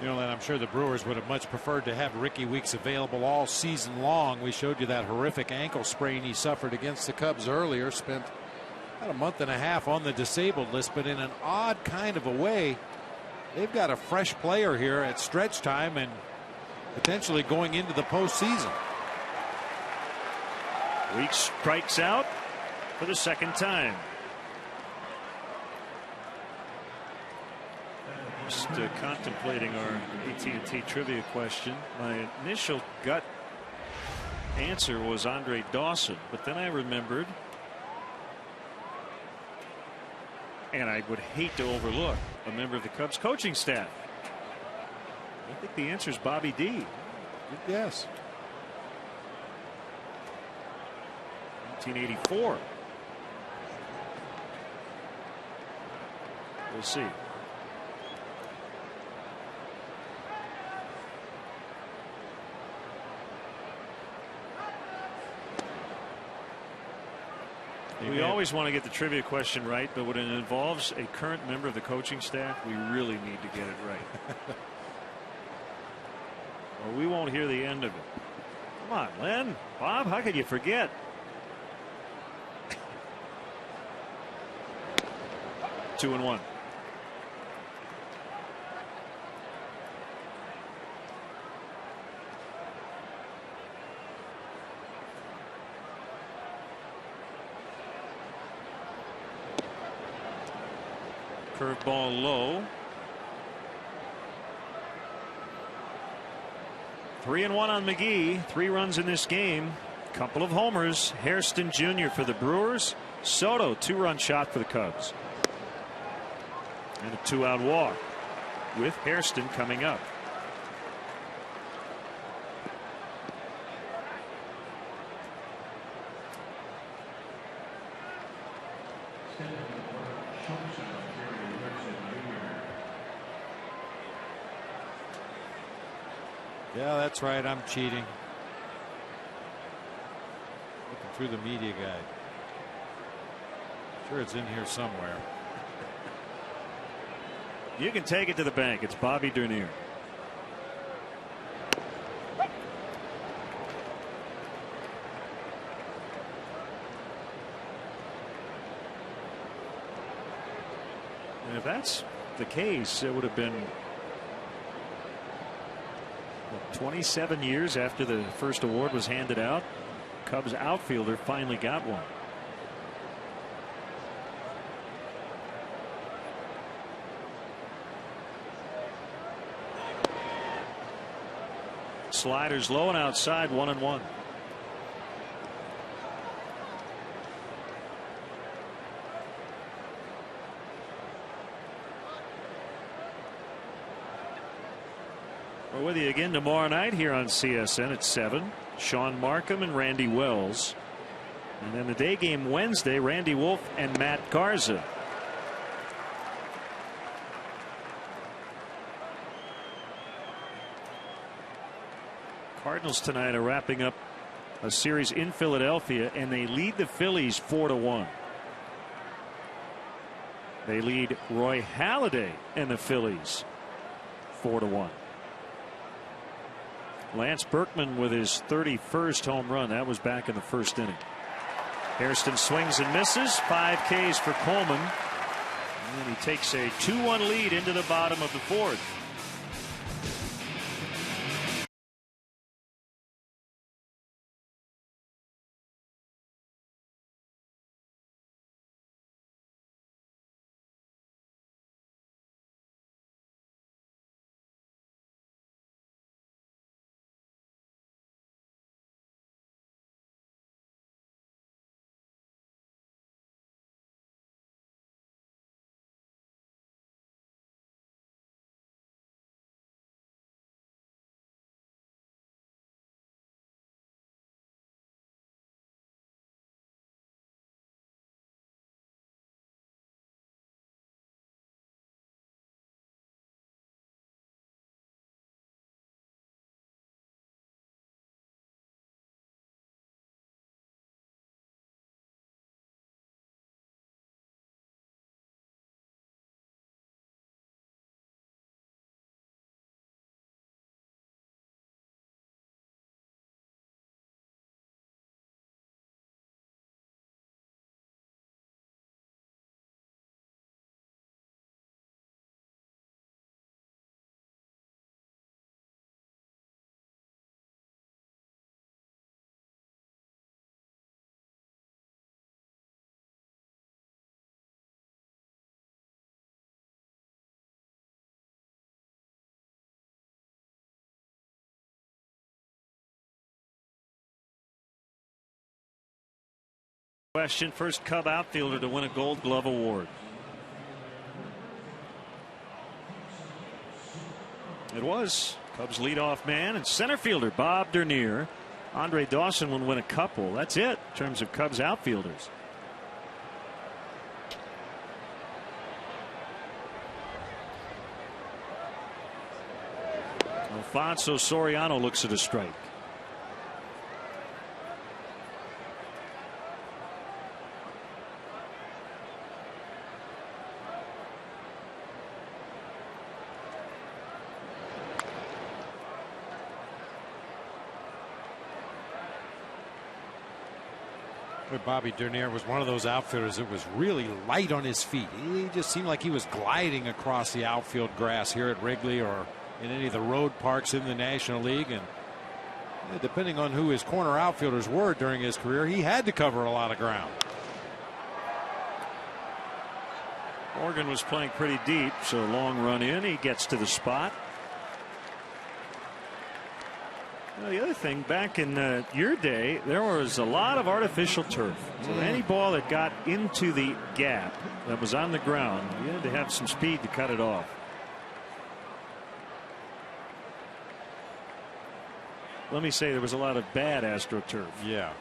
You know, and I'm sure the Brewers would have much preferred to have Ricky Weeks available all season long. We showed you that horrific ankle sprain he suffered against the Cubs earlier. Spent about a month and a half on the disabled list, but in an odd kind of a way, they've got a fresh player here at stretch time and potentially going into the postseason. Weeks strikes out for the 2nd time. Just contemplating our AT&T trivia question. My initial gut answer was Andre Dawson, but then I remembered, and I would hate to overlook, a member of the Cubs coaching staff. I think the answer is Bobby D. Good guess. 1984. We'll see. We always want to get the trivia question right, but when it involves a current member of the coaching staff, we really need to get it right. Or we won't hear the end of it. Come on, Len. Bob, how could you forget? Two and one. Curveball low. 3-1 on McGee. 3 runs in this game. Couple of homers. Hairston Jr. for the Brewers. Soto 2-run shot for the Cubs. And a 2-out walk with Hairston coming up. Yeah, that's right. I'm cheating. Looking through the media guide. Sure, it's in here somewhere. You can take it to the bank. It's Bobby Dernier. And if that's the case, it would have been 27 years after the first award was handed out. Cubs outfielder finally got one. Sliders low and outside, 1-1. We're with you again tomorrow night here on CSN at 7. Sean Markham and Randy Wells. And then the day game Wednesday, Randy Wolf and Matt Garza. Cardinals tonight are wrapping up a series in Philadelphia, and they lead the Phillies 4-1. They lead Roy Halladay and the Phillies 4-1. Lance Berkman with his 31st home run. That was back in the first inning. Hairston swings and misses. 5 Ks for Coleman. And he takes a 2-1 lead into the bottom of the 4th. Question: first Cub outfielder to win a Gold Glove award. It was Cubs leadoff man and center fielder Bob Dernier. Andre Dawson would win a couple. That's it in terms of Cubs outfielders. Alfonso Soriano looks at a strike. Bobby Dernier was one of those outfielders that was really light on his feet. He just seemed like he was gliding across the outfield grass here at Wrigley or in any of the road parks in the National League. And depending on who his corner outfielders were during his career, he had to cover a lot of ground. Morgan was playing pretty deep, so long run in. He gets to the spot. Well, the other thing, back in your day, there was a lot of artificial turf. So any ball that got into the gap that was on the ground, you had to have some speed to cut it off. Let me say there was a lot of bad AstroTurf. Yeah.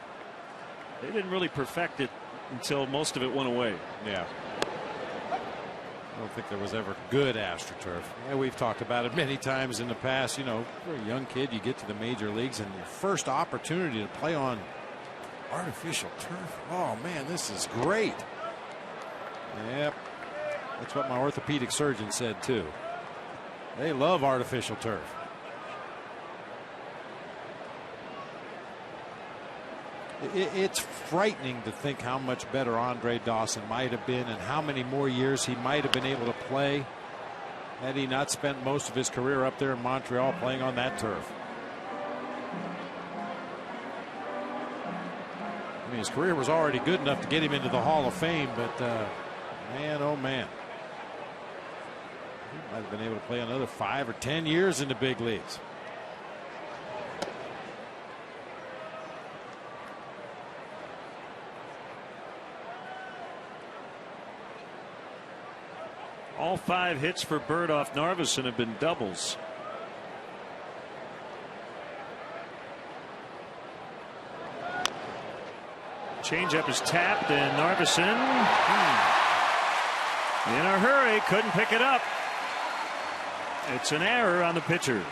They didn't really perfect it until most of it went away. Yeah. I don't think there was ever good AstroTurf. Yeah, we've talked about it many times in the past. You know, for a young kid, you get to the major leagues and your first opportunity to play on artificial turf. Oh, man, this is great. Yep. That's what my orthopedic surgeon said, too. They love artificial turf. It's frightening to think how much better Andre Dawson might have been and how many more years he might have been able to play had he not spent most of his career up there in Montreal playing on that turf. I mean, his career was already good enough to get him into the Hall of Fame, but man, oh man, he might have been able to play another 5 or 10 years in the big leagues. All 5 hits for Bird off Narveson have been doubles. Changeup is tapped, and Narveson in a hurry couldn't pick it up. It's an error on the pitcher.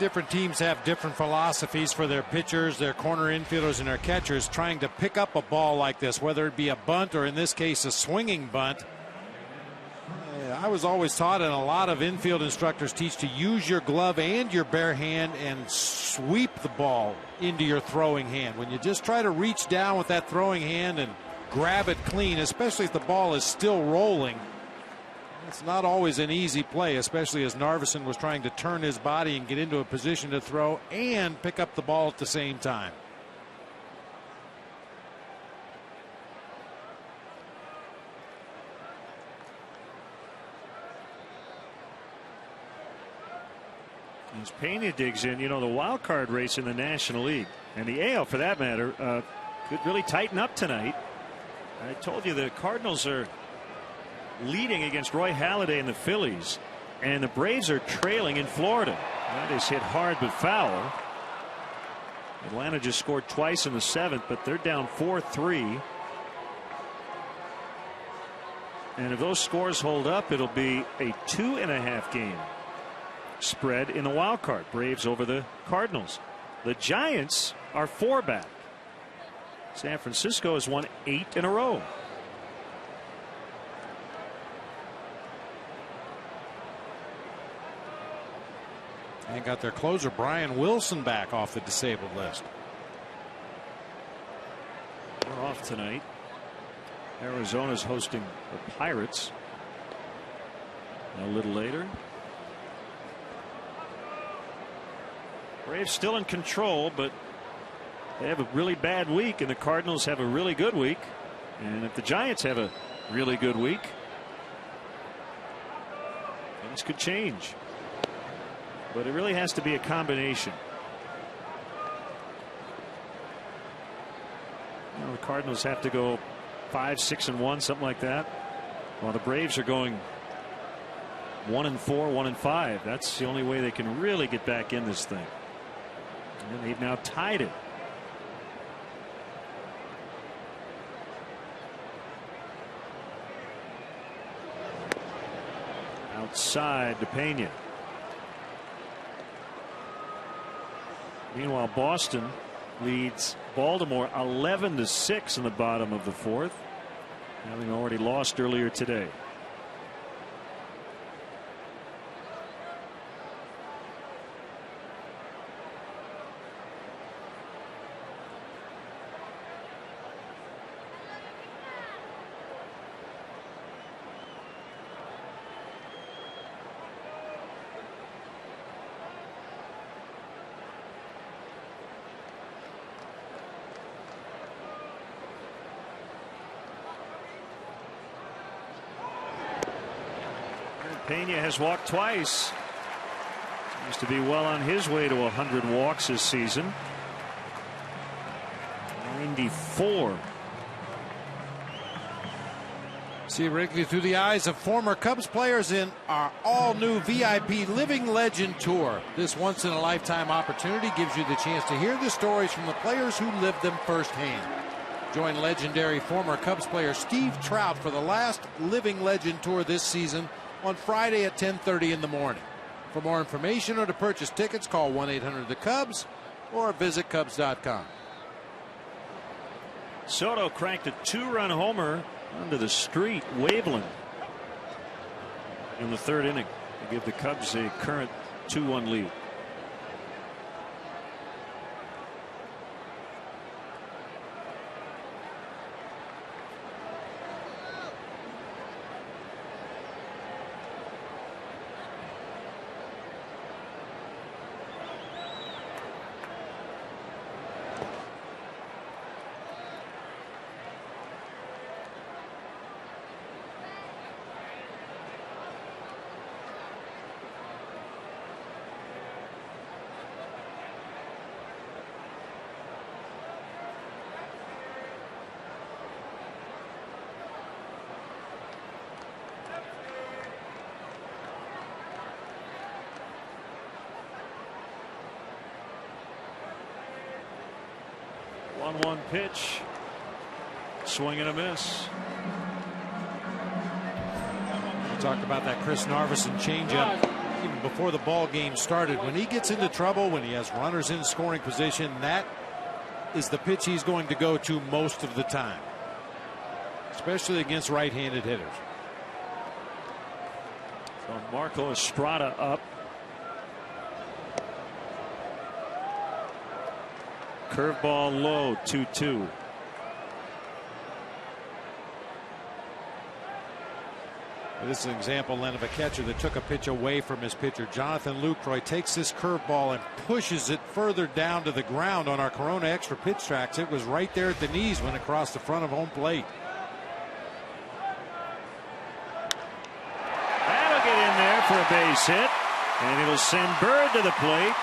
Different teams have different philosophies for their pitchers, their corner infielders, and their catchers trying to pick up a ball like this, whether it be a bunt or in this case a swinging bunt. I was always taught, and a lot of infield instructors teach, to use your glove and your bare hand and sweep the ball into your throwing hand. When you just try to reach down with that throwing hand and grab it clean, especially if the ball is still rolling, it's not always an easy play, especially as Narveson was trying to turn his body and get into a position to throw and pick up the ball at the same time. As Pena digs in, you know, the wild card race in the National League and the AL for that matter could really tighten up tonight. I told you the Cardinals are leading against Roy Halladay and the Phillies, and the Braves are trailing in Florida. That is hit hard but foul. Atlanta just scored twice in the 7th, but they're down 4-3. And if those scores hold up, it'll be a 2.5 game spread in the wild card. Braves over the Cardinals. The Giants are 4 back. San Francisco has won 8 in a row. And got their closer Brian Wilson back off the disabled list. We're off tonight. Arizona's hosting the Pirates a little later. Braves still in control, but they have a really bad week, and the Cardinals have a really good week. And if the Giants have a really good week, things could change. But it really has to be a combination. You know, the Cardinals have to go 5-6-1, something like that, while the Braves are going 1-4, 1-5. That's the only way they can really get back in this thing. And they've now tied it. Outside to Pena. Meanwhile, Boston leads Baltimore 11-6 in the bottom of the 4th, having already lost earlier today. Pena has walked twice. Seems to be well on his way to 100 walks this season. 94. See Wrigley through the eyes of former Cubs players in our all-new VIP Living Legend Tour. This once-in-a-lifetime opportunity gives you the chance to hear the stories from the players who lived them firsthand. Join legendary former Cubs player Steve Trout for the last Living Legend Tour this season on Friday at 10:30 in the morning. For more information or to purchase tickets, call 1-800-THE-CUBS or visit Cubs.com. Soto cranked a 2-run homer onto the street, Waveland, in the 3rd inning to give the Cubs a current 2-1 lead. One pitch, swing and a miss. We talked about that Chris Narveson changeup even before the ball game started. When he gets into trouble, when he has runners in scoring position, that is the pitch he's going to go to most of the time, especially against right-handed hitters. So Marco Estrada up. Curveball low, 2-2. This is an example then of a catcher that took a pitch away from his pitcher. Jonathan Lucroy takes this curveball and pushes it further down to the ground on our Corona Extra pitch tracks. It was right there at the knees when it crossed the front of home plate. That'll get in there for a base hit, and it'll send Bird to the plate.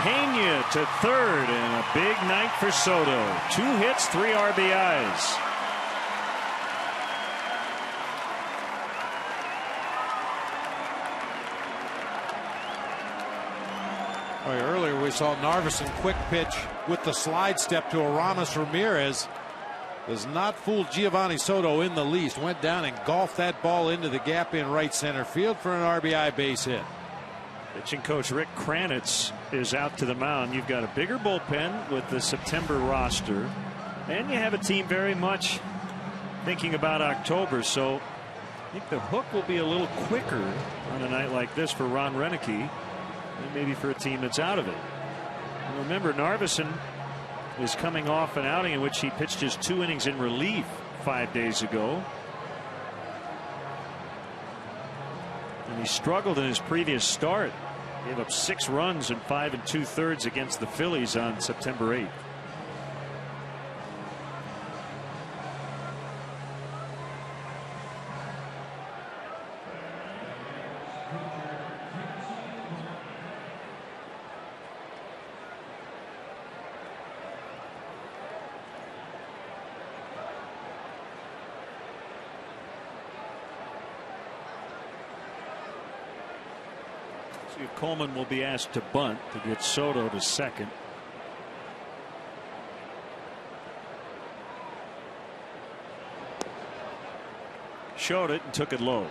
Pena to 3rd, and a big night for Soto. 2 hits, 3 RBIs. Earlier we saw Narveson quick pitch with the slide step to Aramis Ramirez. Does not fool Giovanni Soto in the least. Went down and golfed that ball into the gap in right center field for an RBI base hit. Pitching coach Rick Kranitz is out to the mound. You've got a bigger bullpen with the September roster, and you have a team very much thinking about October. So I think the hook will be a little quicker on a night like this for Ron Renicky, and maybe for a team that's out of it. And remember, Narveson is coming off an outing in which he pitched his 2 innings in relief 5 days ago. And he struggled in his previous start. Gave up 6 runs in 5 2/3 against the Phillies on September 8th. Coleman will be asked to bunt to get Soto to second. Showed it and took it low.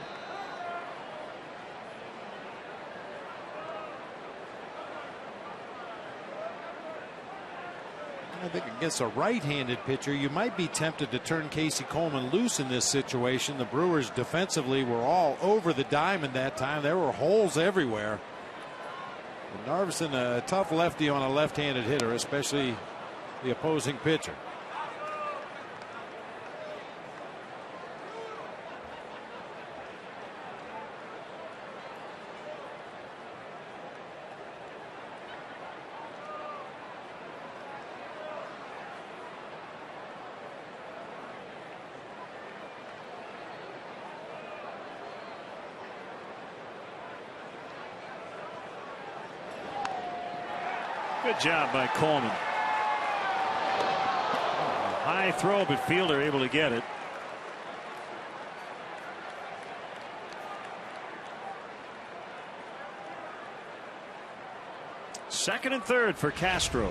I think against a right-handed pitcher, you might be tempted to turn Casey Coleman loose in this situation. The Brewers defensively were all over the diamond that time. There were holes everywhere. Narveson, a tough lefty on a left-handed hitter, especially the opposing pitcher. Good job by Coleman. High throw, but fielder able to get it. Second and third for Castro.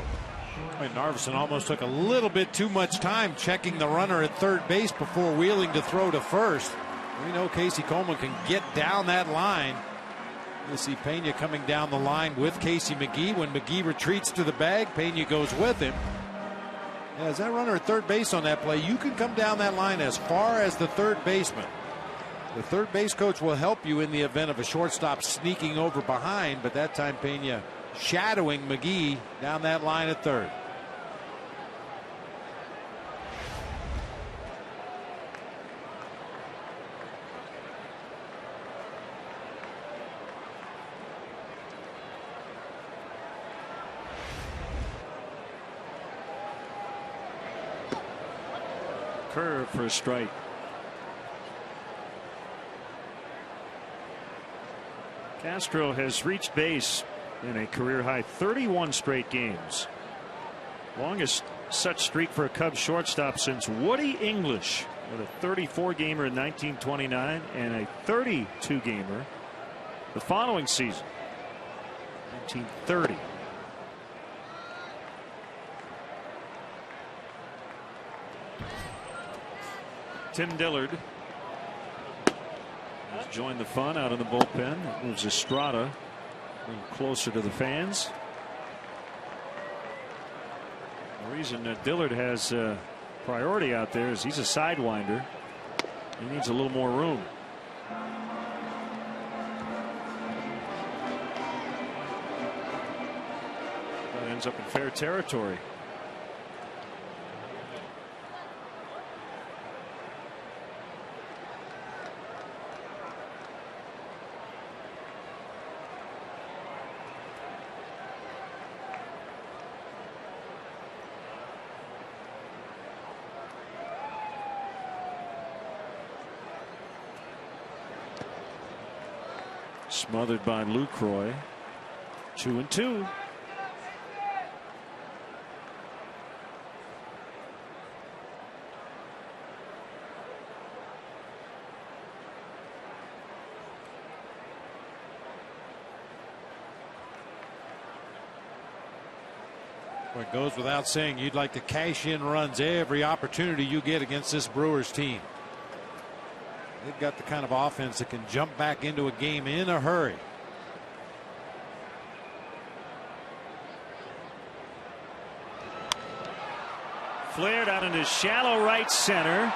Narveson almost took a little bit too much time checking the runner at third base before wheeling to throw to first. We know Casey Coleman can get down that line. You see Pena coming down the line with Casey McGee. When McGee retreats to the bag, Pena goes with him. As that runner at third base on that play, you can come down that line as far as the third baseman. The third base coach will help you in the event of a shortstop sneaking over behind, but that time Pena shadowing McGee down that line at third. Curve for a strike. Castro has reached base in a career high 31 straight games. Longest such streak for a Cubs shortstop since Woody English with a 34 gamer in 1929 and a 32 gamer the following season, 1930. Tim Dillard has joined the fun out in the bullpen. It moves Estrada a little closer to the fans. The reason Dillard has priority out there is he's a sidewinder. He needs a little more room. That ends up in fair territory. Smothered by Lucroy. 2-2. Well, it goes without saying you'd like to cash in runs every opportunity you get against this Brewers team. They've got the kind of offense that can jump back into a game in a hurry. Flared out into shallow right center.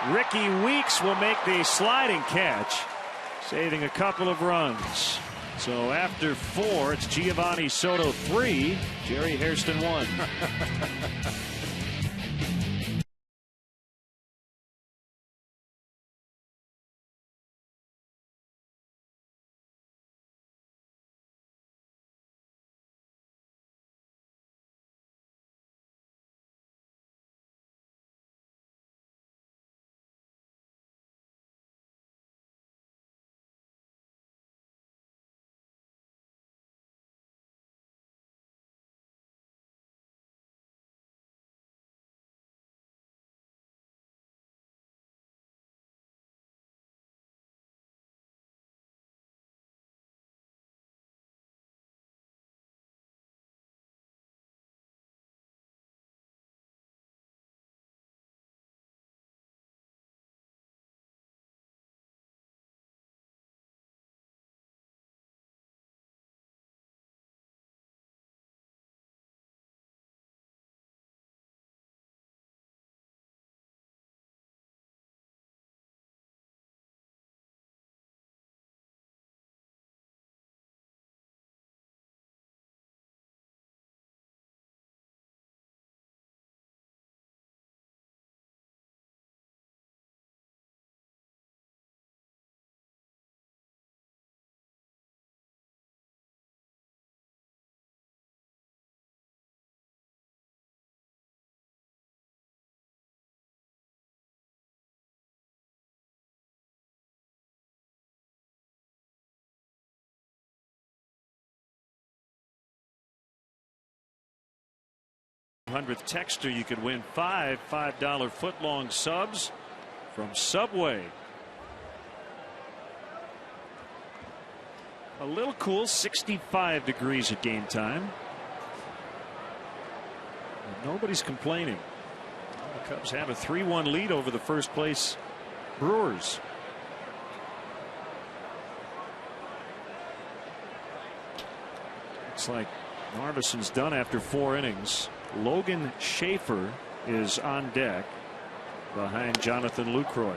Ricky Weeks will make the sliding catch, saving a couple of runs. So after 4, it's Giovanni Soto 3, Jerry Hairston 1. 100th texter, you could win $5 footlong subs from Subway. A little cool, 65 degrees at game time. And nobody's complaining. The Cubs have a 3-1 lead over the first place Brewers. Looks like Narvison's done after 4 innings. Logan Schaefer is on deck behind Jonathan Lucroy.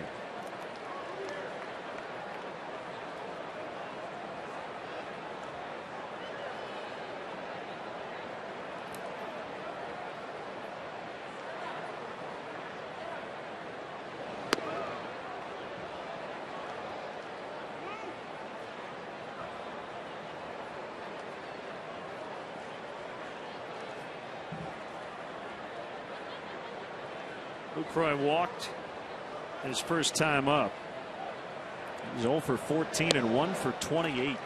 Lucroy walked his first time up. He's 0 for 14 and 1 for 28.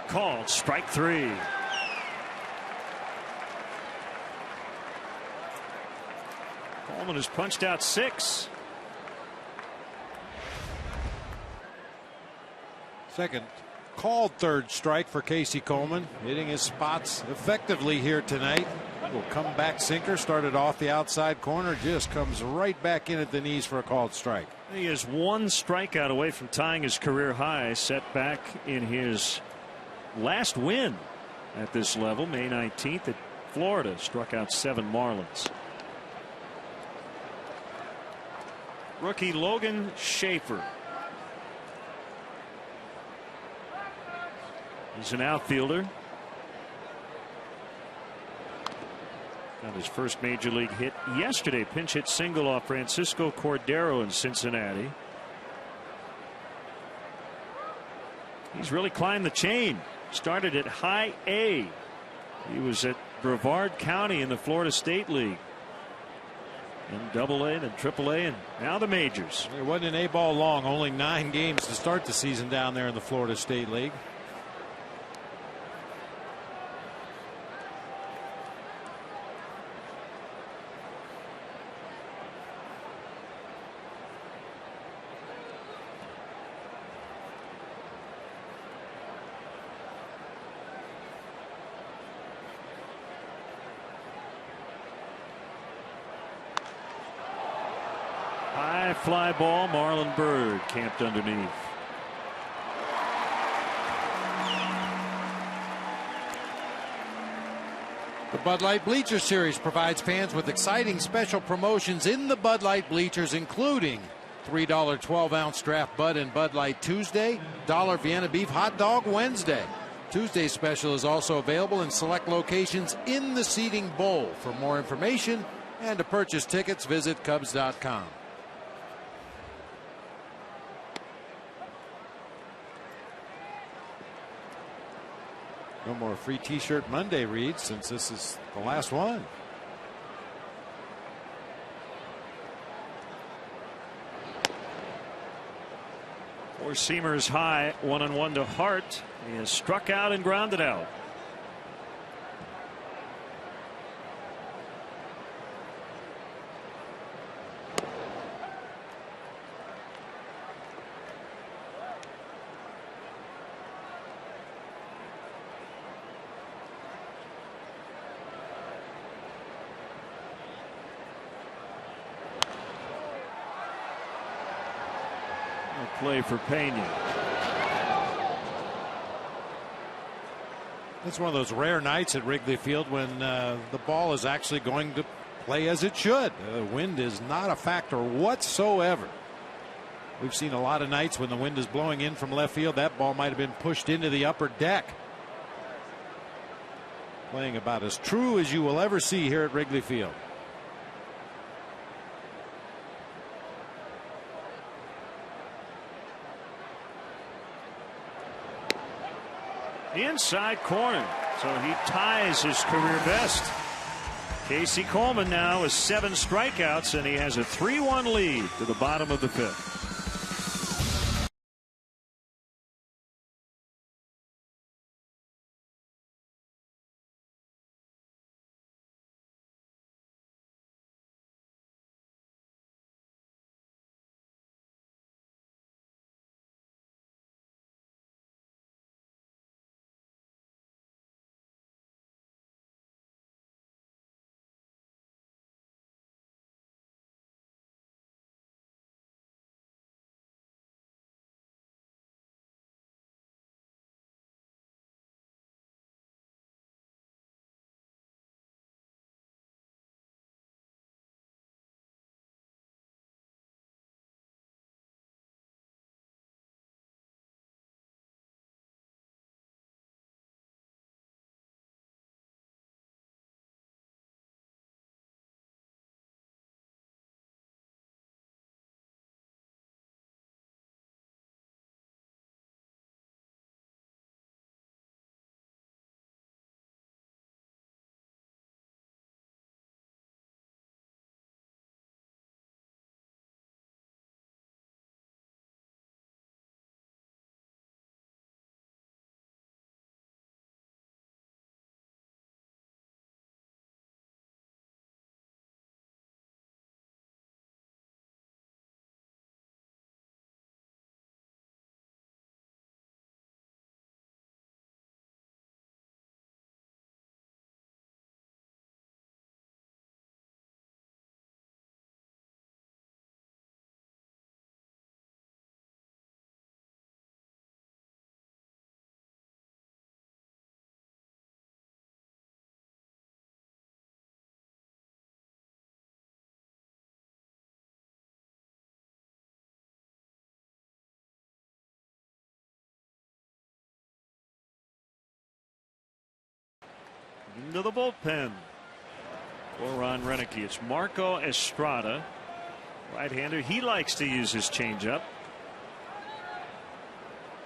Called strike 3. Coleman has punched out 6. Second called third strike for Casey Coleman, hitting his spots effectively here tonight. Will come back sinker, started off the outside corner, just comes right back in at the knees for a called strike. He is 1 strikeout away from tying his career high, set back in his last win at this level, May 19th at Florida. Struck out 7 Marlins. Rookie Logan Schaefer. He's an outfielder. Got his first major league hit yesterday. Pinch hit single off Francisco Cordero in Cincinnati. He's really climbed the chain. Started at high A. He was at Brevard County in the Florida State League. And AA, then AAA, and now the majors. It wasn't an A ball long. Only 9 games to start the season down there in the Florida State League. High fly ball. Marlon Byrd camped underneath. The Bud Light Bleacher Series provides fans with exciting special promotions in the Bud Light bleachers, including $3 12-ounce draft Bud and Bud Light Tuesday, $1 Vienna Beef Hot Dog Wednesday. Tuesday's special is also available in select locations in the seating bowl. For more information and to purchase tickets, visit Cubs.com. No more free T-shirt Monday reads since this is the last one. Four seamers high, 1-1 to Hart. He has struck out and grounded out. Play for Pena. It's one of those rare nights at Wrigley Field when the ball is actually going to play as it should. The wind is not a factor whatsoever. We've seen a lot of nights when the wind is blowing in from left field, that ball might have been pushed into the upper deck. Playing about as true as you will ever see here at Wrigley Field. inside corner. So he ties his career best. Casey Coleman now has 7 strikeouts, and he has a 3-1 lead to the bottom of the 5th. Into the bullpen for Ron Renicky. It's Marco Estrada, right-hander. He likes to use his changeup.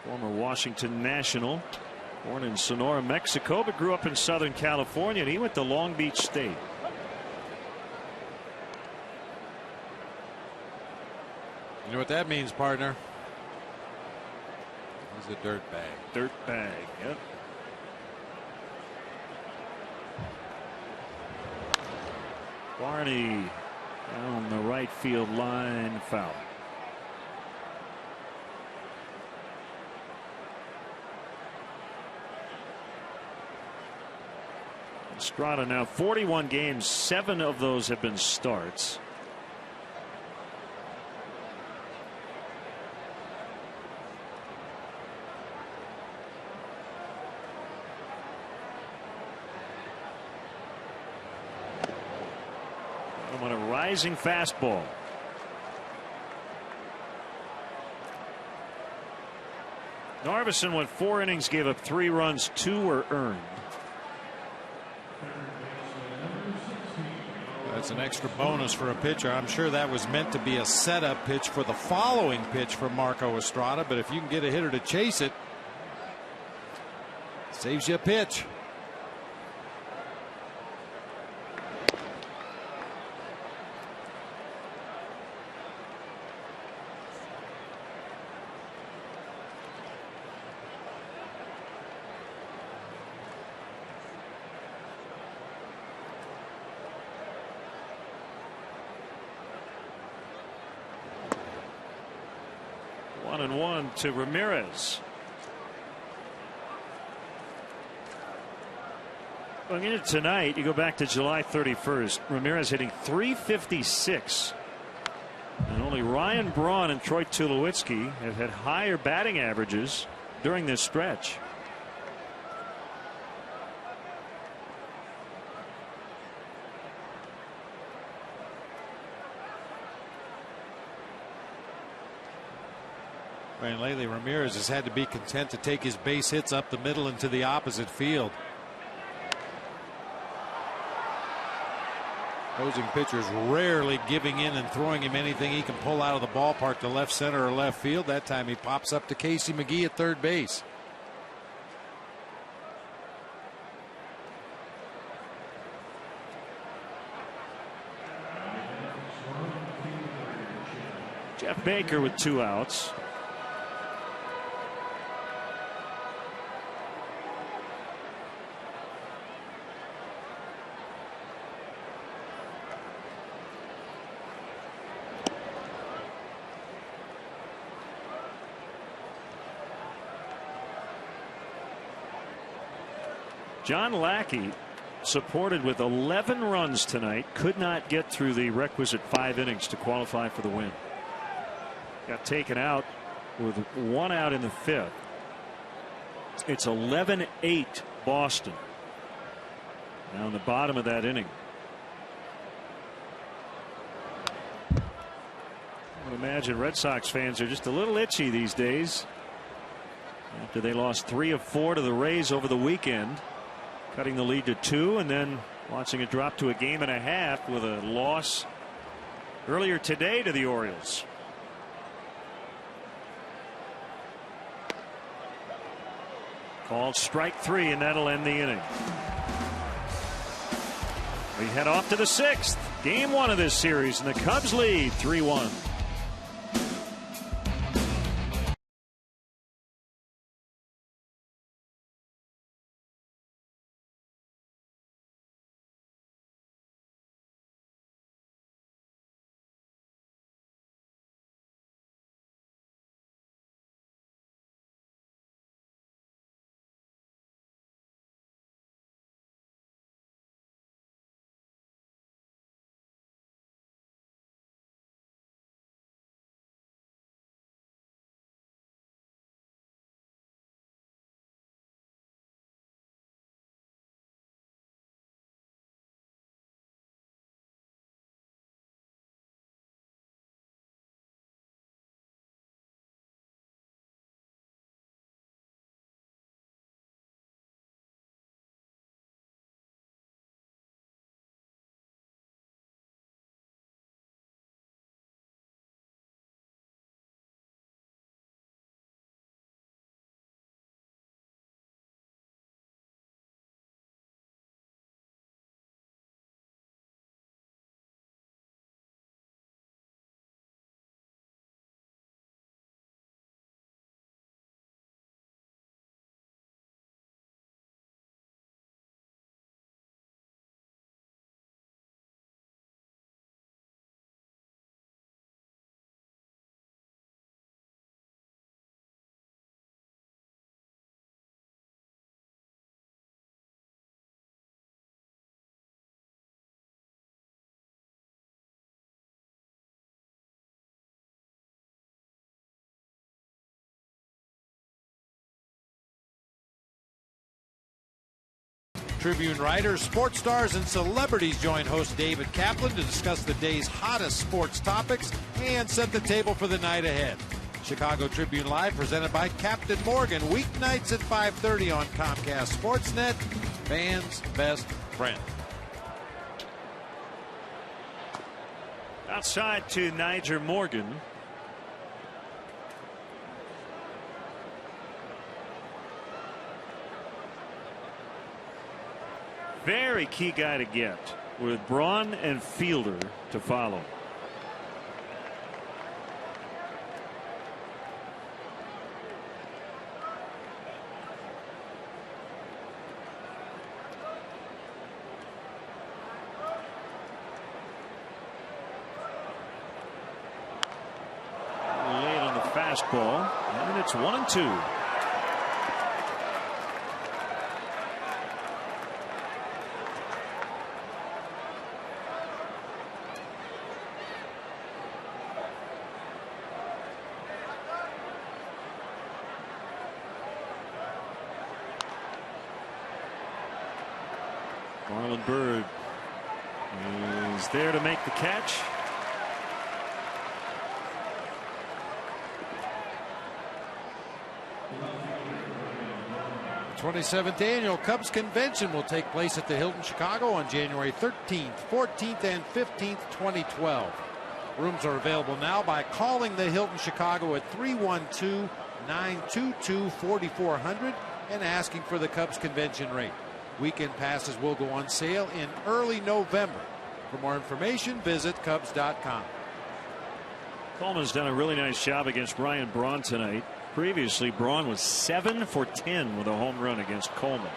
Former Washington National, born in Sonora, Mexico, but grew up in Southern California, and he went to Long Beach State. You know what that means, partner? He's a dirt bag. Dirt bag, yep. Barney down the right field line, foul. Estrada now 41 games, 7 of those have been starts. On a rising fastball. Narveson went 4 innings, gave up 3 runs, 2 were earned. That's an extra bonus for a pitcher. I'm sure that was meant to be a setup pitch for the following pitch for Marco Estrada, but if you can get a hitter to chase it, saves you a pitch. And 1 to Ramirez. Going into tonight, you go back to July 31st. Ramirez hitting .356. And only Ryan Braun and Troy Tulowitzki have had higher batting averages during this stretch. And lately, Ramirez has had to be content to take his base hits up the middle into the opposite field. Opposing pitchers rarely giving in and throwing him anything he can pull out of the ballpark to left center or left field. That time he pops up to Casey McGee at third base. Jeff Baker with 2 outs. John Lackey, supported with 11 runs tonight, could not get through the requisite 5 innings to qualify for the win. Got taken out with 1 out in the 5th. It's 11-8 Boston. Now in the bottom of that inning. I would imagine Red Sox fans are just a little itchy these days after they lost 3 of 4 to the Rays over the weekend, cutting the lead to 2, and then watching it drop to a 1.5 with a loss earlier today to the Orioles. Called strike 3, and that'll end the inning. We head off to the 6th, game 1 of this series, and the Cubs lead 3-1. Tribune writers, sports stars, and celebrities join host David Kaplan to discuss the day's hottest sports topics and set the table for the night ahead. Chicago Tribune Live, presented by Captain Morgan, weeknights at 5:30 on Comcast Sportsnet, fans' best friend. Outside to Niger Morgan. Very key guy to get, with Braun and Fielder to follow. Late on the fastball, and it's 1-2. Marlon Byrd is there to make the catch. The 27th annual Cubs convention will take place at the Hilton Chicago on January 13th, 14th, and 15th, 2012. Rooms are available now by calling the Hilton Chicago at 312-922-4400 and asking for the Cubs convention rate. Weekend passes will go on sale in early November. For more information, visit Cubs.com. Coleman's done a really nice job against Ryan Braun tonight. Previously, Braun was 7 for 10 with a home run against Coleman.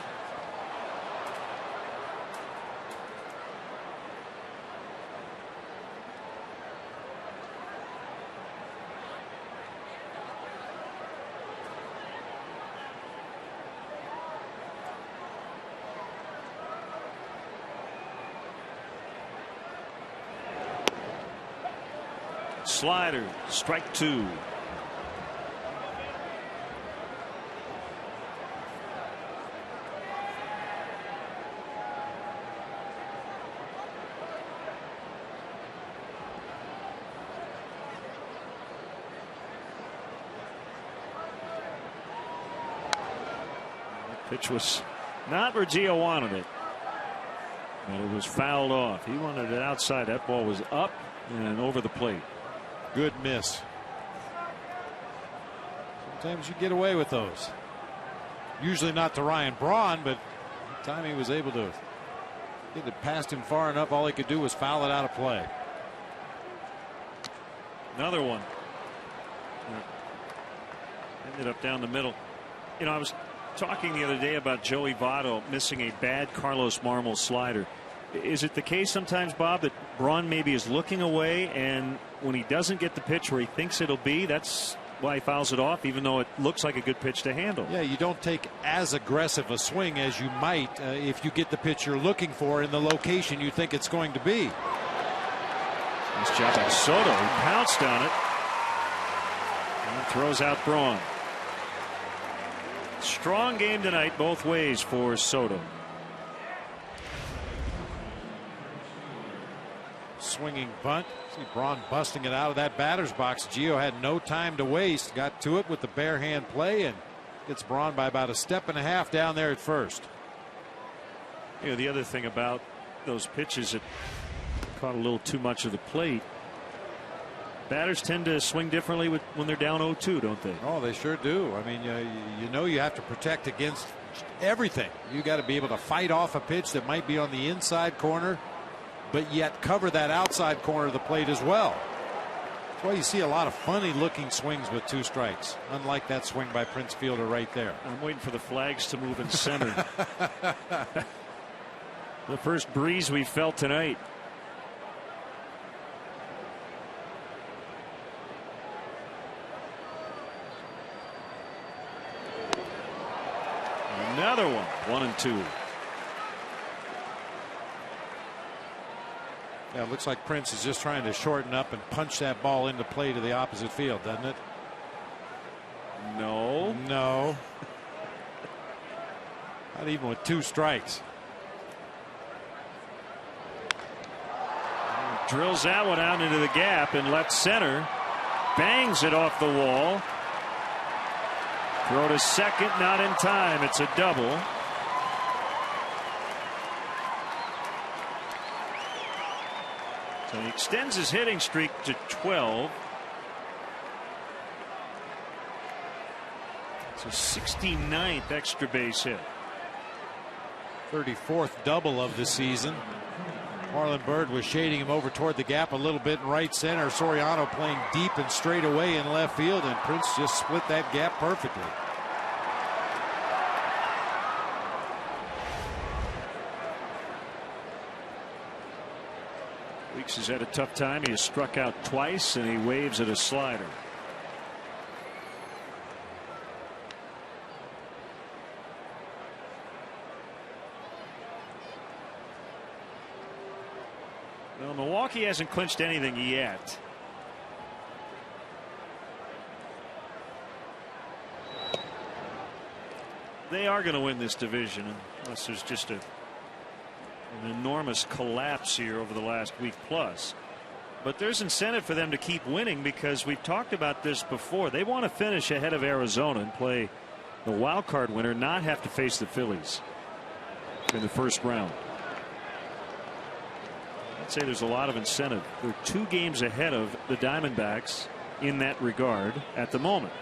Slider, strike 2. Pitch was not where Gio wanted it, but it was fouled off. He wanted it outside. That ball was up and over the plate. Good miss. Sometimes you get away with those. Usually not to Ryan Braun, but the time he was able to get it past him far enough, all he could do was foul it out of play. Another one. Ended up down the middle. You know, I was talking the other day about Joey Votto missing a bad Carlos Marmol slider. Is it the case sometimes, Bob, that Braun maybe is looking away, and when he doesn't get the pitch where he thinks it'll be, that's why he fouls it off, even though it looks like a good pitch to handle? Yeah, you don't take as aggressive a swing as you might if you get the pitch you're looking for in the location you think it's going to be. Nice job by Soto. He pounced on it and throws out Braun. Strong game tonight both ways for Soto. Swinging bunt. See Braun busting it out of that batter's box. Gio had no time to waste. Got to it with the bare hand play and gets Braun by about a step and a half down there at first. You know, the other thing about those pitches that caught a little too much of the plate, batters tend to swing differently when they're down 0-2, don't they? Oh, they sure do. I mean, you know you have to protect against everything. You got to be able to fight off a pitch that might be on the inside corner, but yet cover that outside corner of the plate as well. That's why you see a lot of funny looking swings with 2 strikes, unlike that swing by Prince Fielder right there. I'm waiting for the flags to move in center. The first breeze we felt tonight. Another one. 1-2. Yeah, it looks like Prince is just trying to shorten up and punch that ball into play to the opposite field, doesn't it? No. No. Not even with 2 strikes. Drills that one out into the gap in left center. Bangs it off the wall. Throw to second, not in time. It's a double. So he extends his hitting streak to 12. It's a 69th extra base hit. 34th double of the season. Marlon Byrd was shading him over toward the gap a little bit in right center. Soriano playing deep and straight away in left field, and Prince just split that gap perfectly. Weeks has had a tough time. He has struck out twice, and he waves at a slider. Well, Milwaukee hasn't clinched anything yet. They are going to win this division unless there's just an enormous collapse here over the last week plus. But there's incentive for them to keep winning because we've talked about this before. They want to finish ahead of Arizona and play the wild card winner, not have to face the Phillies in the first round. I'd say there's a lot of incentive. They're 2 games ahead of the Diamondbacks in that regard at the moment.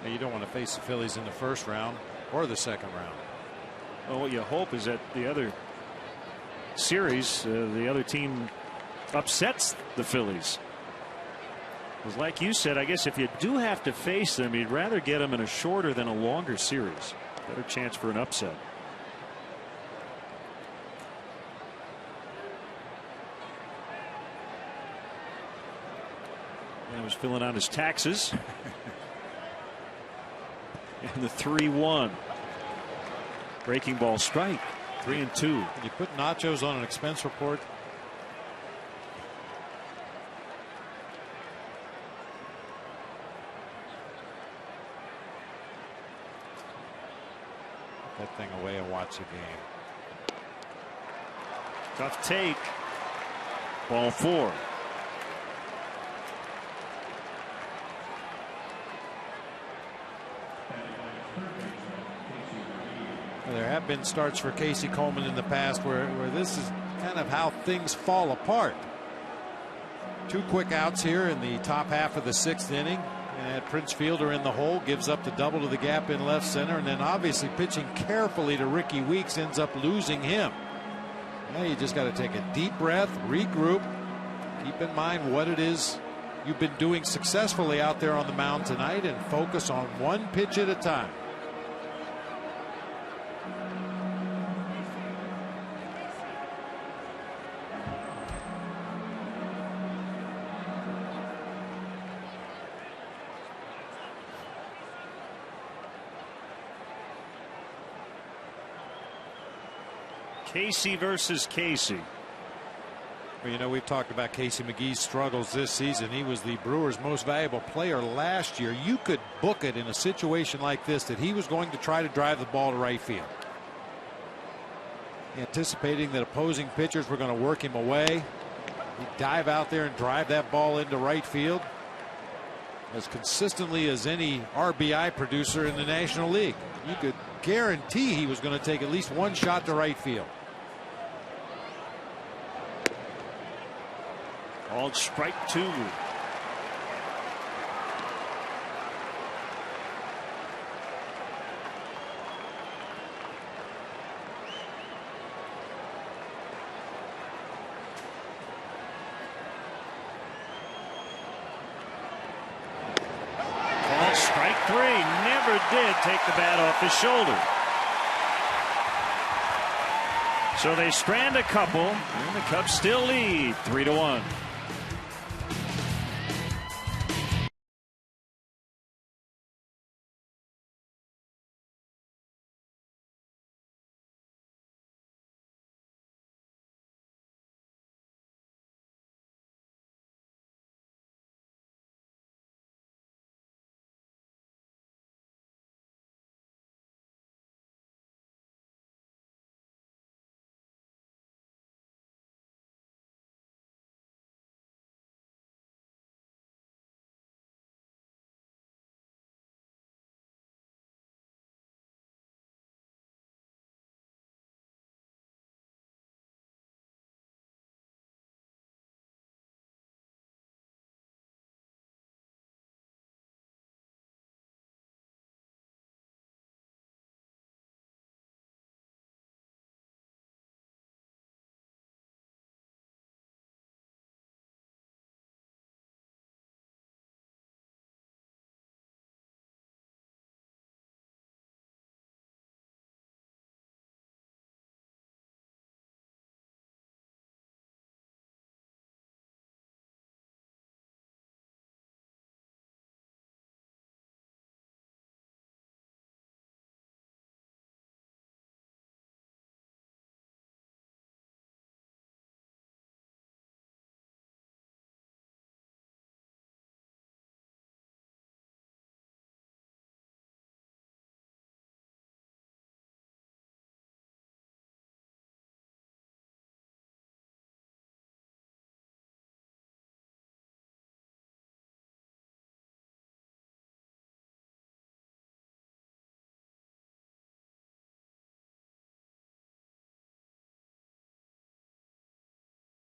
Now, you don't want to face the Phillies in the first round or the second round. Well, what you hope is that the other series, the other team upsets the Phillies. Because like you said, I guess if you do have to face them, you'd rather get them in a shorter than a longer series. Better chance for an upset. He was filling out his taxes. And the 3-1. Breaking ball strike. 3-2. You put nachos on an expense report. Put that thing away and watch the game. Tough take. Ball 4. There have been starts for Casey Coleman in the past where this is kind of how things fall apart. 2 quick outs here in the top half of the 6th inning. And Prince Fielder in the hole gives up the double to the gap in left center. And then obviously pitching carefully to Ricky Weeks ends up losing him. Now you just got to take a deep breath, regroup, keep in mind what it is you've been doing successfully out there on the mound tonight and focus on one pitch at a time. Casey versus Casey. Well, you know, we've talked about Casey McGee's struggles this season. He was the Brewers' most valuable player last year. You could book it in a situation like this that he was going to try to drive the ball to right field. Anticipating that opposing pitchers were going to work him away. He'd dive out there and drive that ball into right field as consistently as any RBI producer in the National League. You could guarantee he was going to take at least one shot to right field. Called strike 2. Called strike 3. Never did take the bat off his shoulder. So they strand a couple, and the Cubs still lead 3-1.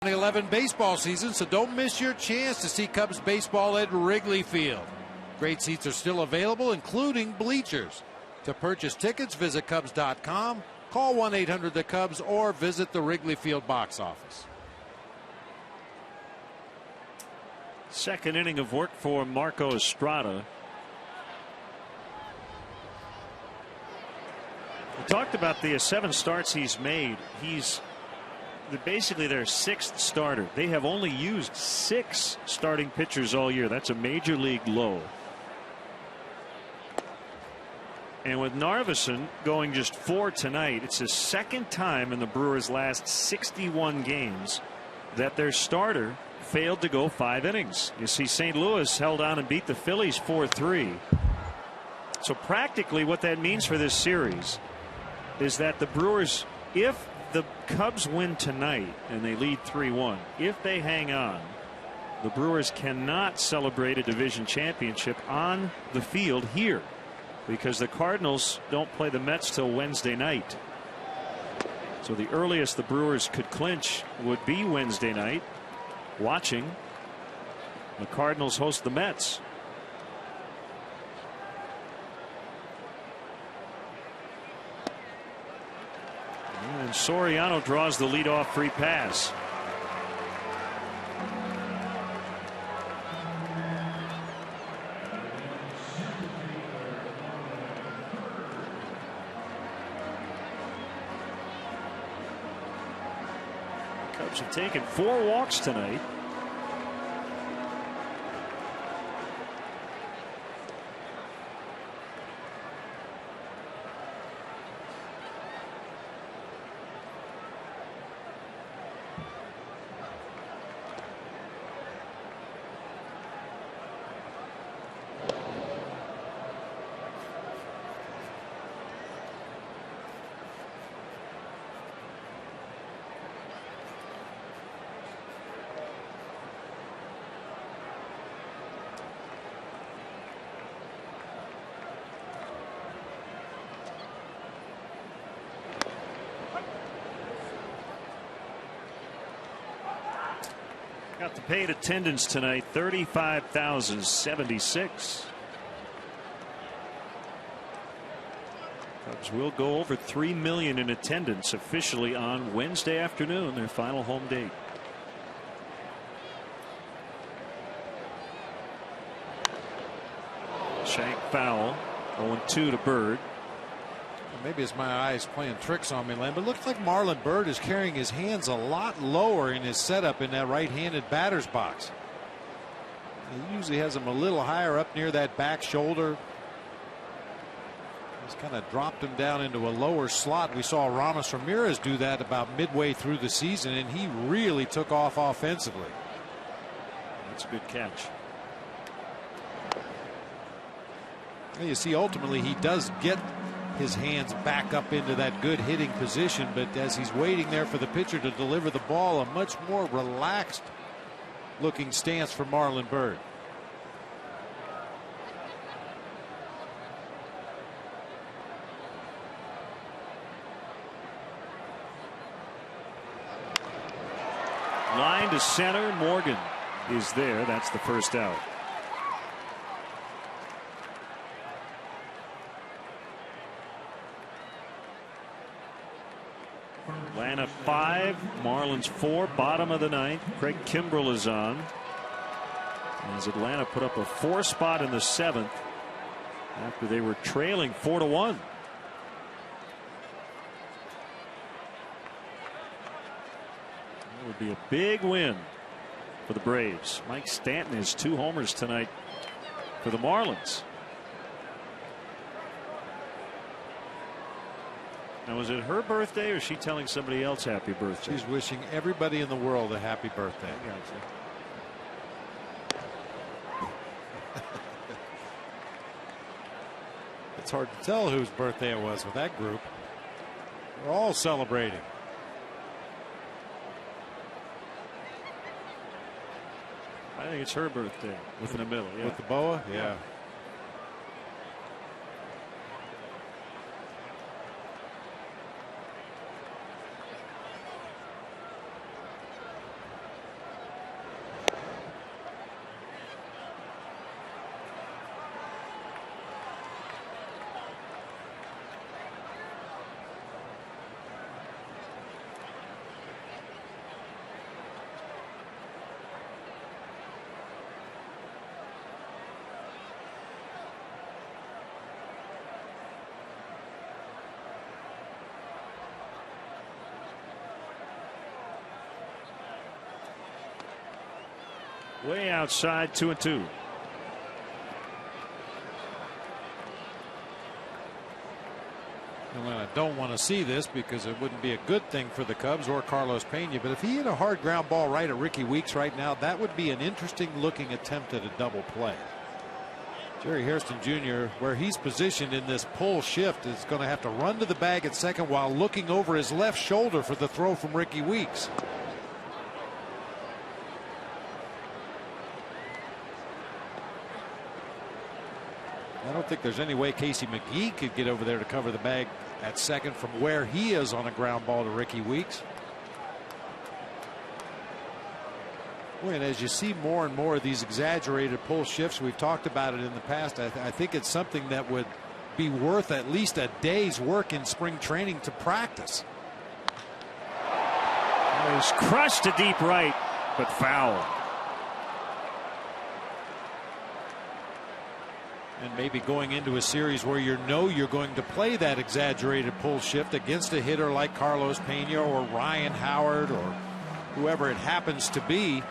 The 2011 baseball season, so don't miss your chance to see Cubs baseball at Wrigley Field. Great seats are still available, including bleachers. To purchase tickets, visit Cubs.com Call 1-800-THE-CUBS or visit the Wrigley Field box office. Second inning of work for Marco Estrada. We talked about the 7 starts he's made. He's basically their 6th starter. They have only used 6 starting pitchers all year. That's a major league low. And with Narveson going just 4 tonight, it's the 2nd time in the Brewers' last 61 games that their starter failed to go 5 innings. You see, St. Louis held on and beat the Phillies 4-3. So practically what that means for this series is that the Brewers, if the Cubs win tonight and they lead 3-1, if they hang on, the Brewers cannot celebrate a division championship on the field here, because the Cardinals don't play the Mets till Wednesday night. So the earliest the Brewers could clinch would be Wednesday night, watching the Cardinals host the Mets. And Soriano draws the leadoff free pass. Cubs have taken 4 walks tonight. Got the paid attendance tonight, 35,076. Cubs will go over 3 million in attendance officially on Wednesday afternoon, their final home date. Shank foul, 0-2 to Bird. Maybe it's my eyes playing tricks on me, Len, but it looks like Marlon Byrd is carrying his hands a lot lower in his setup in that right-handed batter's box. He usually has them a little higher up near that back shoulder. He's kind of dropped him down into a lower slot. We saw Ramos Ramirez do that about midway through the season, and he really took off offensively. That's a good catch. You see, ultimately he does get his hands back up into that good hitting position, but as he's waiting there for the pitcher to deliver the ball, a much more relaxed looking stance for Marlon Byrd. Line to center. Morgan is there. That's the first out. Atlanta 5, Marlins 4, bottom of the 9th. Craig Kimbrell is on as Atlanta put up a 4 spot in the 7th after they were trailing 4-1. That would be a big win for the Braves. Mike Stanton has 2 homers tonight for the Marlins. Now, was it her birthday or is she telling somebody else happy birthday? She's wishing everybody in the world a happy birthday. It's hard to tell whose birthday it was with that group. We're all celebrating. I think it's her birthday. In the middle, yeah. With the boa? Yeah. Way outside, 2-2. And I don't want to see this because it wouldn't be a good thing for the Cubs or Carlos Pena, but if he hit a hard ground ball right at Ricky Weeks right now, that would be an interesting looking attempt at a double play. Jerry Hairston Jr., where he's positioned in this pull shift, is going to have to run to the bag at second while looking over his left shoulder for the throw from Ricky Weeks. I don't think there's any way Casey McGee could get over there to cover the bag at second from where he is on a ground ball to Ricky Weeks. Boy, and as you see more and more of these exaggerated pull shifts, we've talked about it in the past, I think it's something that would be worth at least a day's work in spring training to practice. He's crushed to deep right, but foul. And maybe going into a series where you know you're going to play that exaggerated pull shift against a hitter like Carlos Pena or Ryan Howard or whoever it happens to be,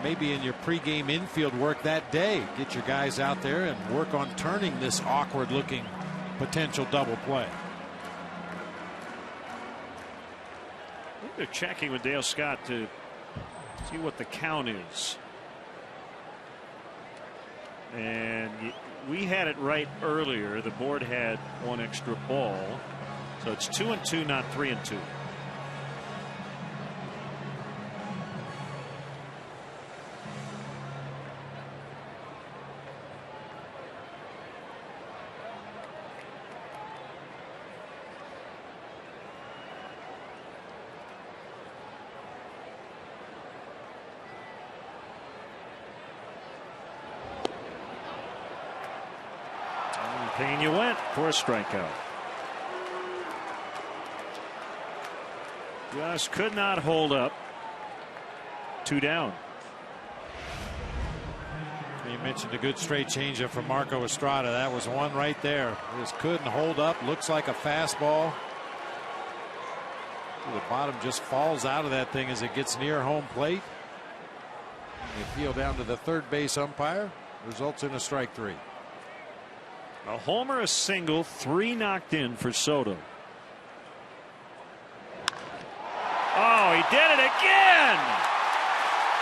maybe in your pregame infield work that day, get your guys out there and work on turning this awkward looking potential double play. They're checking with Dale Scott to see what the count is. And we had it right earlier. The board had one extra ball. So it's 2-2, not 3-2. Pena went for a strikeout. Just could not hold up. 2 down. You mentioned a good straight changeup from Marco Estrada. That was one right there. Just couldn't hold up. Looks like a fastball. The bottom just falls out of that thing as it gets near home plate. The appeal down to the third base umpire results in a strike 3. A homer, a single, 3 knocked in for Soto. Oh, he did it again!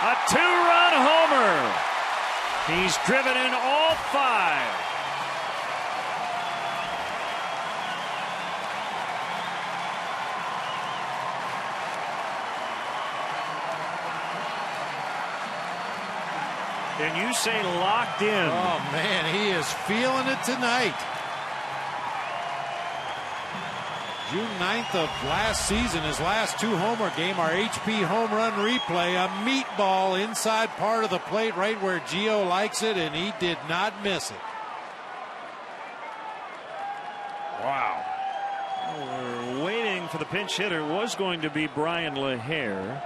A 2-run homer. He's driven in all 5. And you say locked in. Oh, man, he is feeling it tonight. June 9th of last season, his last 2 homer game, our HP home run replay, a meatball inside part of the plate right where Gio likes it, and he did not miss it. Wow. We're waiting for the pinch hitter. It was going to be Brian LaHare.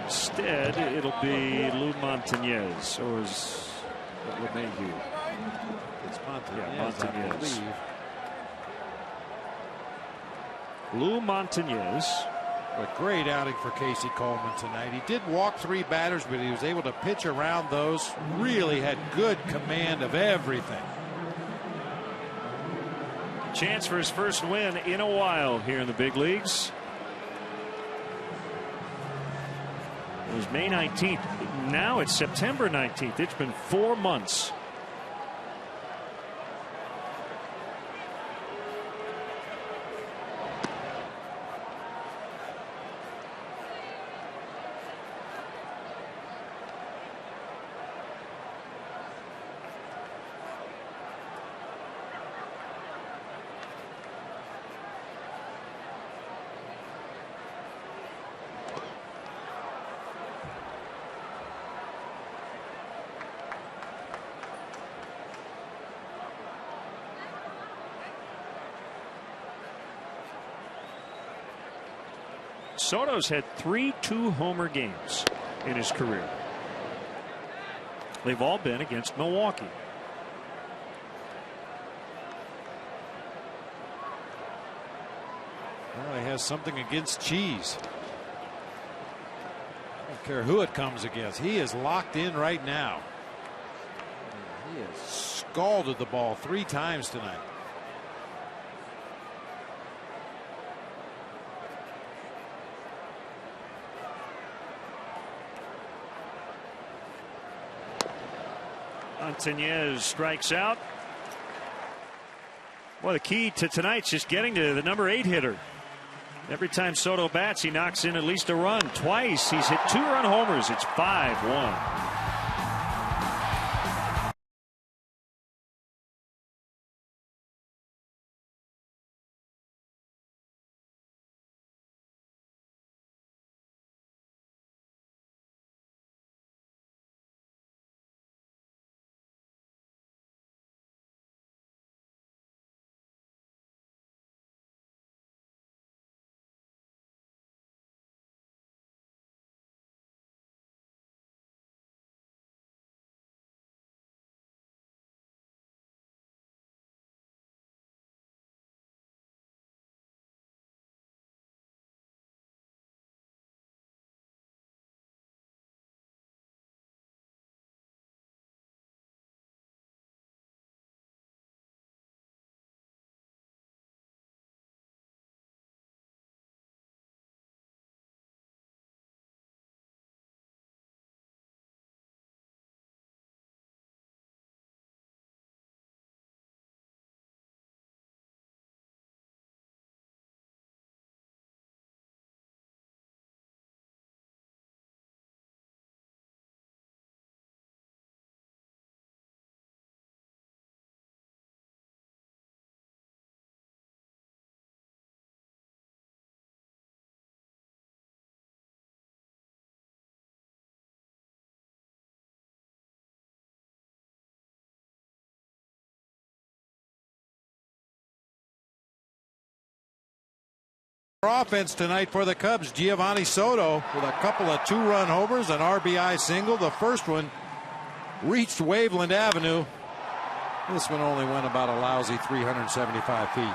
Instead, it'll be Lou Montañez, or is it LeMahieu? It's Montañez. Yeah, Montañez. Lou Montañez. A great outing for Casey Coleman tonight. He did walk 3 batters, but he was able to pitch around those. Really had good command of everything. Chance for his first win in a while here in the big leagues. It was May 19th. Now it's September 19th. It's been 4 months. Soto's had 3 two-homer games in his career. They've all been against Milwaukee. Well, he has something against cheese. care who it comes against. He is locked in right now. He has scalded the ball 3 times tonight. Montañez strikes out. Well, the key to tonight's just getting to the number 8 hitter. Every time Soto bats, he knocks in at least a run. Twice he's hit 2-run homers. It's 5-1. Offense tonight for the Cubs. Giovanni Soto with a couple of 2-run homers, an RBI single. The first one reached Waveland Avenue. This one only went about a lousy 375 feet.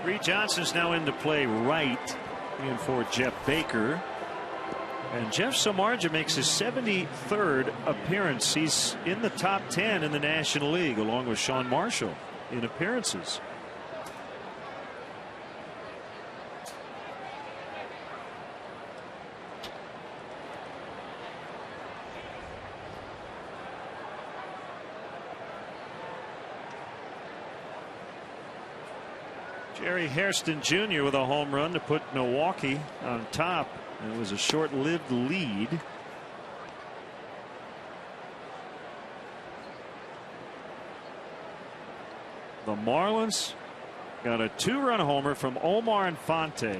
Reed Johnson's now into play right in for Jeff Baker. And Jeff Samardzija makes his 73rd appearance. He's in the top 10 in the National League, along with Sean Marshall in appearances. Jerry Hairston Jr. with a home run to put Milwaukee on top. It was a short-lived lead. The Marlins got a 2-run homer from Omar Infante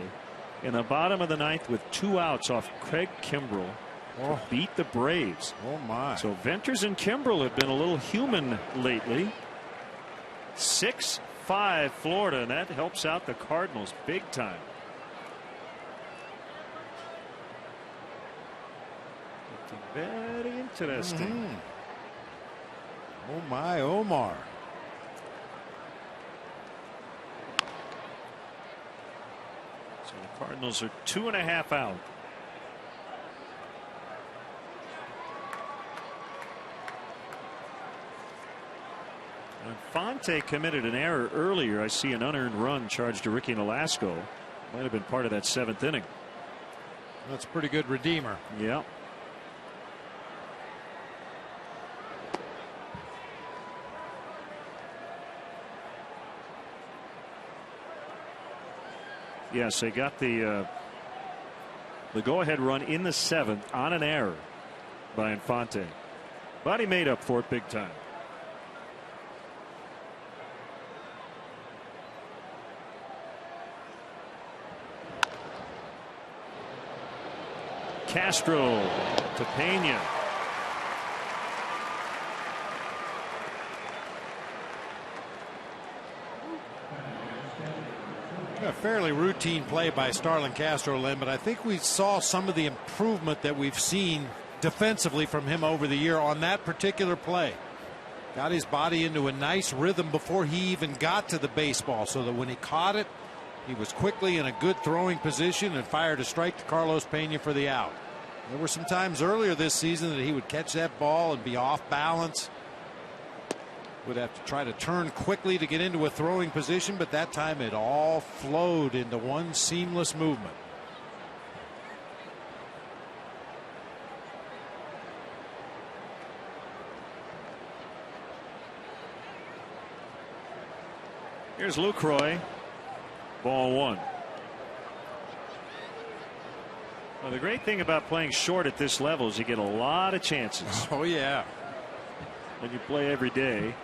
in the bottom of the 9th with 2 outs off Craig Kimbrell to beat the Braves. Oh my. So Venters and Kimbrell have been a little human lately. 6-5 Florida, and that helps out the Cardinals big time. Very interesting. Oh my, Omar. So the Cardinals are 2.5 out. Infante committed an error earlier. I see an unearned run charged to Ricky Nolasco. Might have been part of that 7th inning. That's a pretty good redeemer. Yeah. Yes, they got the go-ahead run in the 7th on an error by Infante, but he made up for it big time. Castro to Pena. A fairly routine play by Starlin Castro, Lynn, but I think we saw some of the improvement that we've seen defensively from him over the year on that particular play. Got his body into a nice rhythm before he even got to the baseball, so that when he caught it, He was quickly in a good throwing position and fired a strike to Carlos Pena for the out. There were some times earlier this season that he would catch that ball and be off balance. Would have to try to turn quickly to get into a throwing position, but that time it all flowed into one seamless movement. Here's Lucroy. Ball one. Well, the great thing about playing short at this level is you get a lot of chances. Oh, yeah. And you play every day,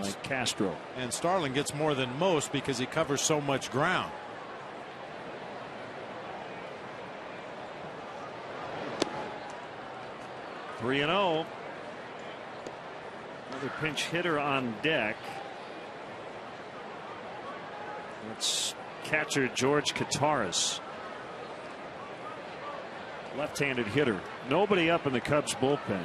like Castro. And Starling gets more than most because he covers so much ground. – 3-0. Another pinch hitter on deck. It's catcher George Kataris. Left-handed hitter. Nobody up in the Cubs bullpen.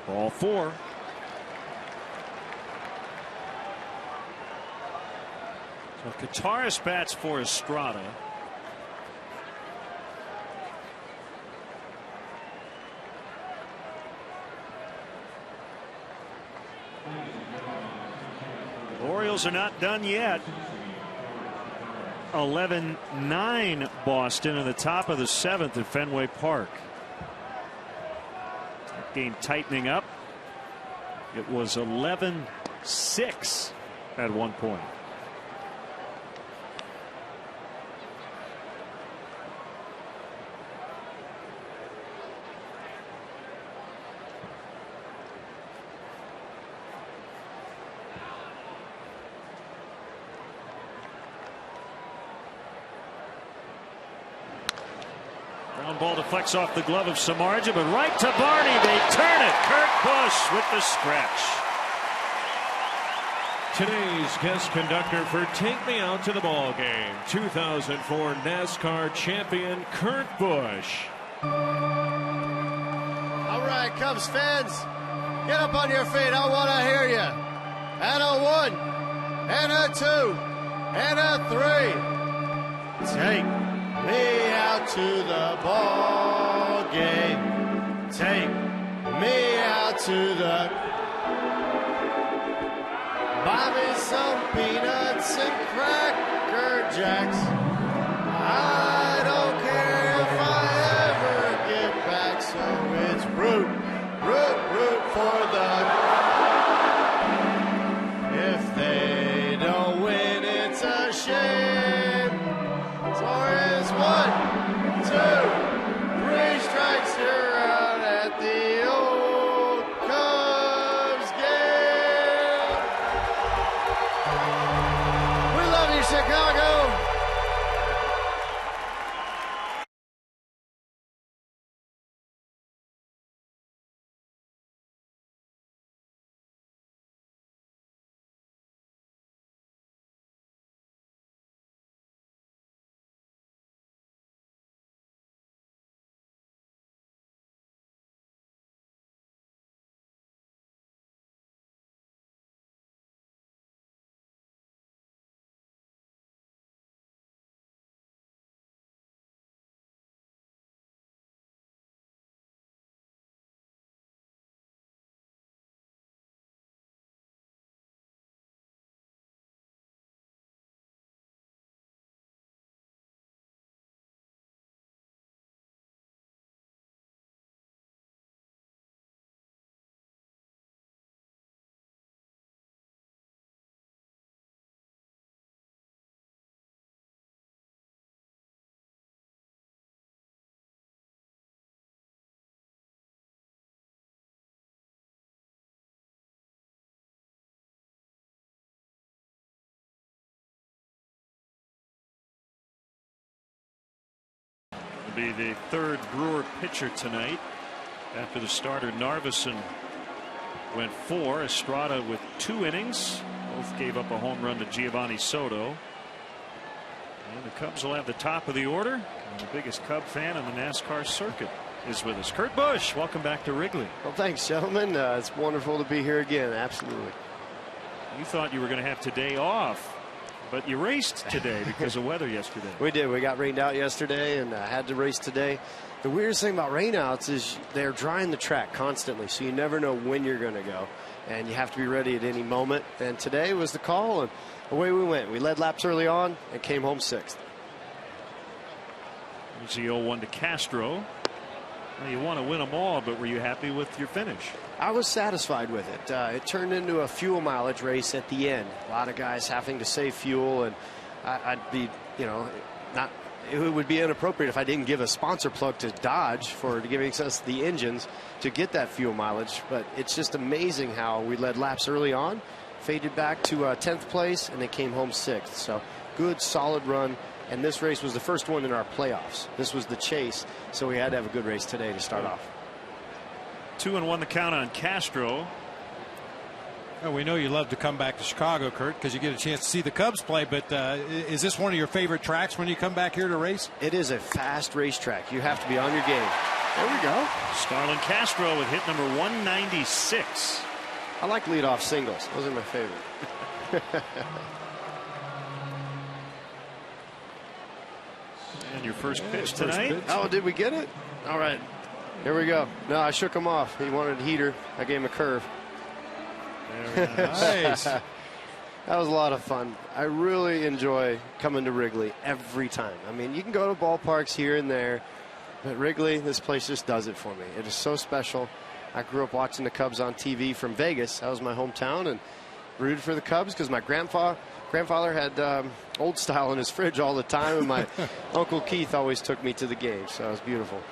Ball four. So Kataris bats for Estrada. The Orioles are not done yet. 11-9 Boston in the top of the seventh at Fenway Park. Game tightening up. It was 11-6 at one point. Ground ball deflects off the glove of Samardzija, but right to Barney. They turn it. Kurt Busch with the stretch. Today's guest conductor for Take Me Out to the Ball Game, 2004 NASCAR champion Kurt Busch. All right, Cubs fans, get up on your feet. I want to hear you. And a one, and a two, and a three. Take me out to the ball game. Take me out to the. Buy me some peanuts and Cracker Jacks. I don't care if I ever get back, so it's root, root, root for the. If they don't win, it's a shame. Torres, 1, 2, 3 strikes, you're out at the old Cubs game. We love you, Chicago. Be the third Brewer pitcher tonight. After the starter, Narveson went 4. Estrada with 2 innings. Both gave up a home run to Giovanni Soto. And the Cubs will have the top of the order. And the biggest Cub fan on the NASCAR circuit. is with us. Kurt Busch, welcome back to Wrigley. Well, thanks, gentlemen. It's wonderful to be here again. Absolutely. You thought you were going to have today off, but you raced today because of weather yesterday. We did. We got rained out yesterday and had to race today. The weirdest thing about rainouts is they're drying the track constantly, so you never know when you're going to go, and you have to be ready at any moment. And today was the call, and away we went. We led laps early on and came home 6th. Here's the 0-1 to Castro. Well, you want to win them all, but were you happy with your finish? I was satisfied with it. It turned into a fuel mileage race at the end. A lot of guys having to save fuel, and I'd be, not. It would be inappropriate if I didn't give a sponsor plug to Dodge for giving us the engines to get that fuel mileage. But it's just amazing how we led laps early on, faded back to 10th place, and then came home 6th. So good, solid run. And this race was the first one in our playoffs. This was the chase, so we had to have a good race today to start off. 2-1 the count on Castro. Well, we know you love to come back to Chicago, Kurt, because you get a chance to see the Cubs play. But is this one of your favorite tracks when you come back here to race? It is a fast racetrack. You have to be on your game. There we go. Starlin Castro with hit number 196. I like leadoff singles. Those are my favorite. And your first pitch tonight. Oh, did we get it? All right. Here we go. No, I shook him off. He wanted a heater. I gave him a curve. Nice. That was a lot of fun. I really enjoy coming to Wrigley every time. I mean, you can go to ballparks here and there, but Wrigley, this place just does it for me. It is so special. I grew up watching the Cubs on TV from Vegas. That was my hometown, and rooted for the Cubs because my grandfather had old style in his fridge all the time, and my Uncle Keith always took me to the game, so it was beautiful.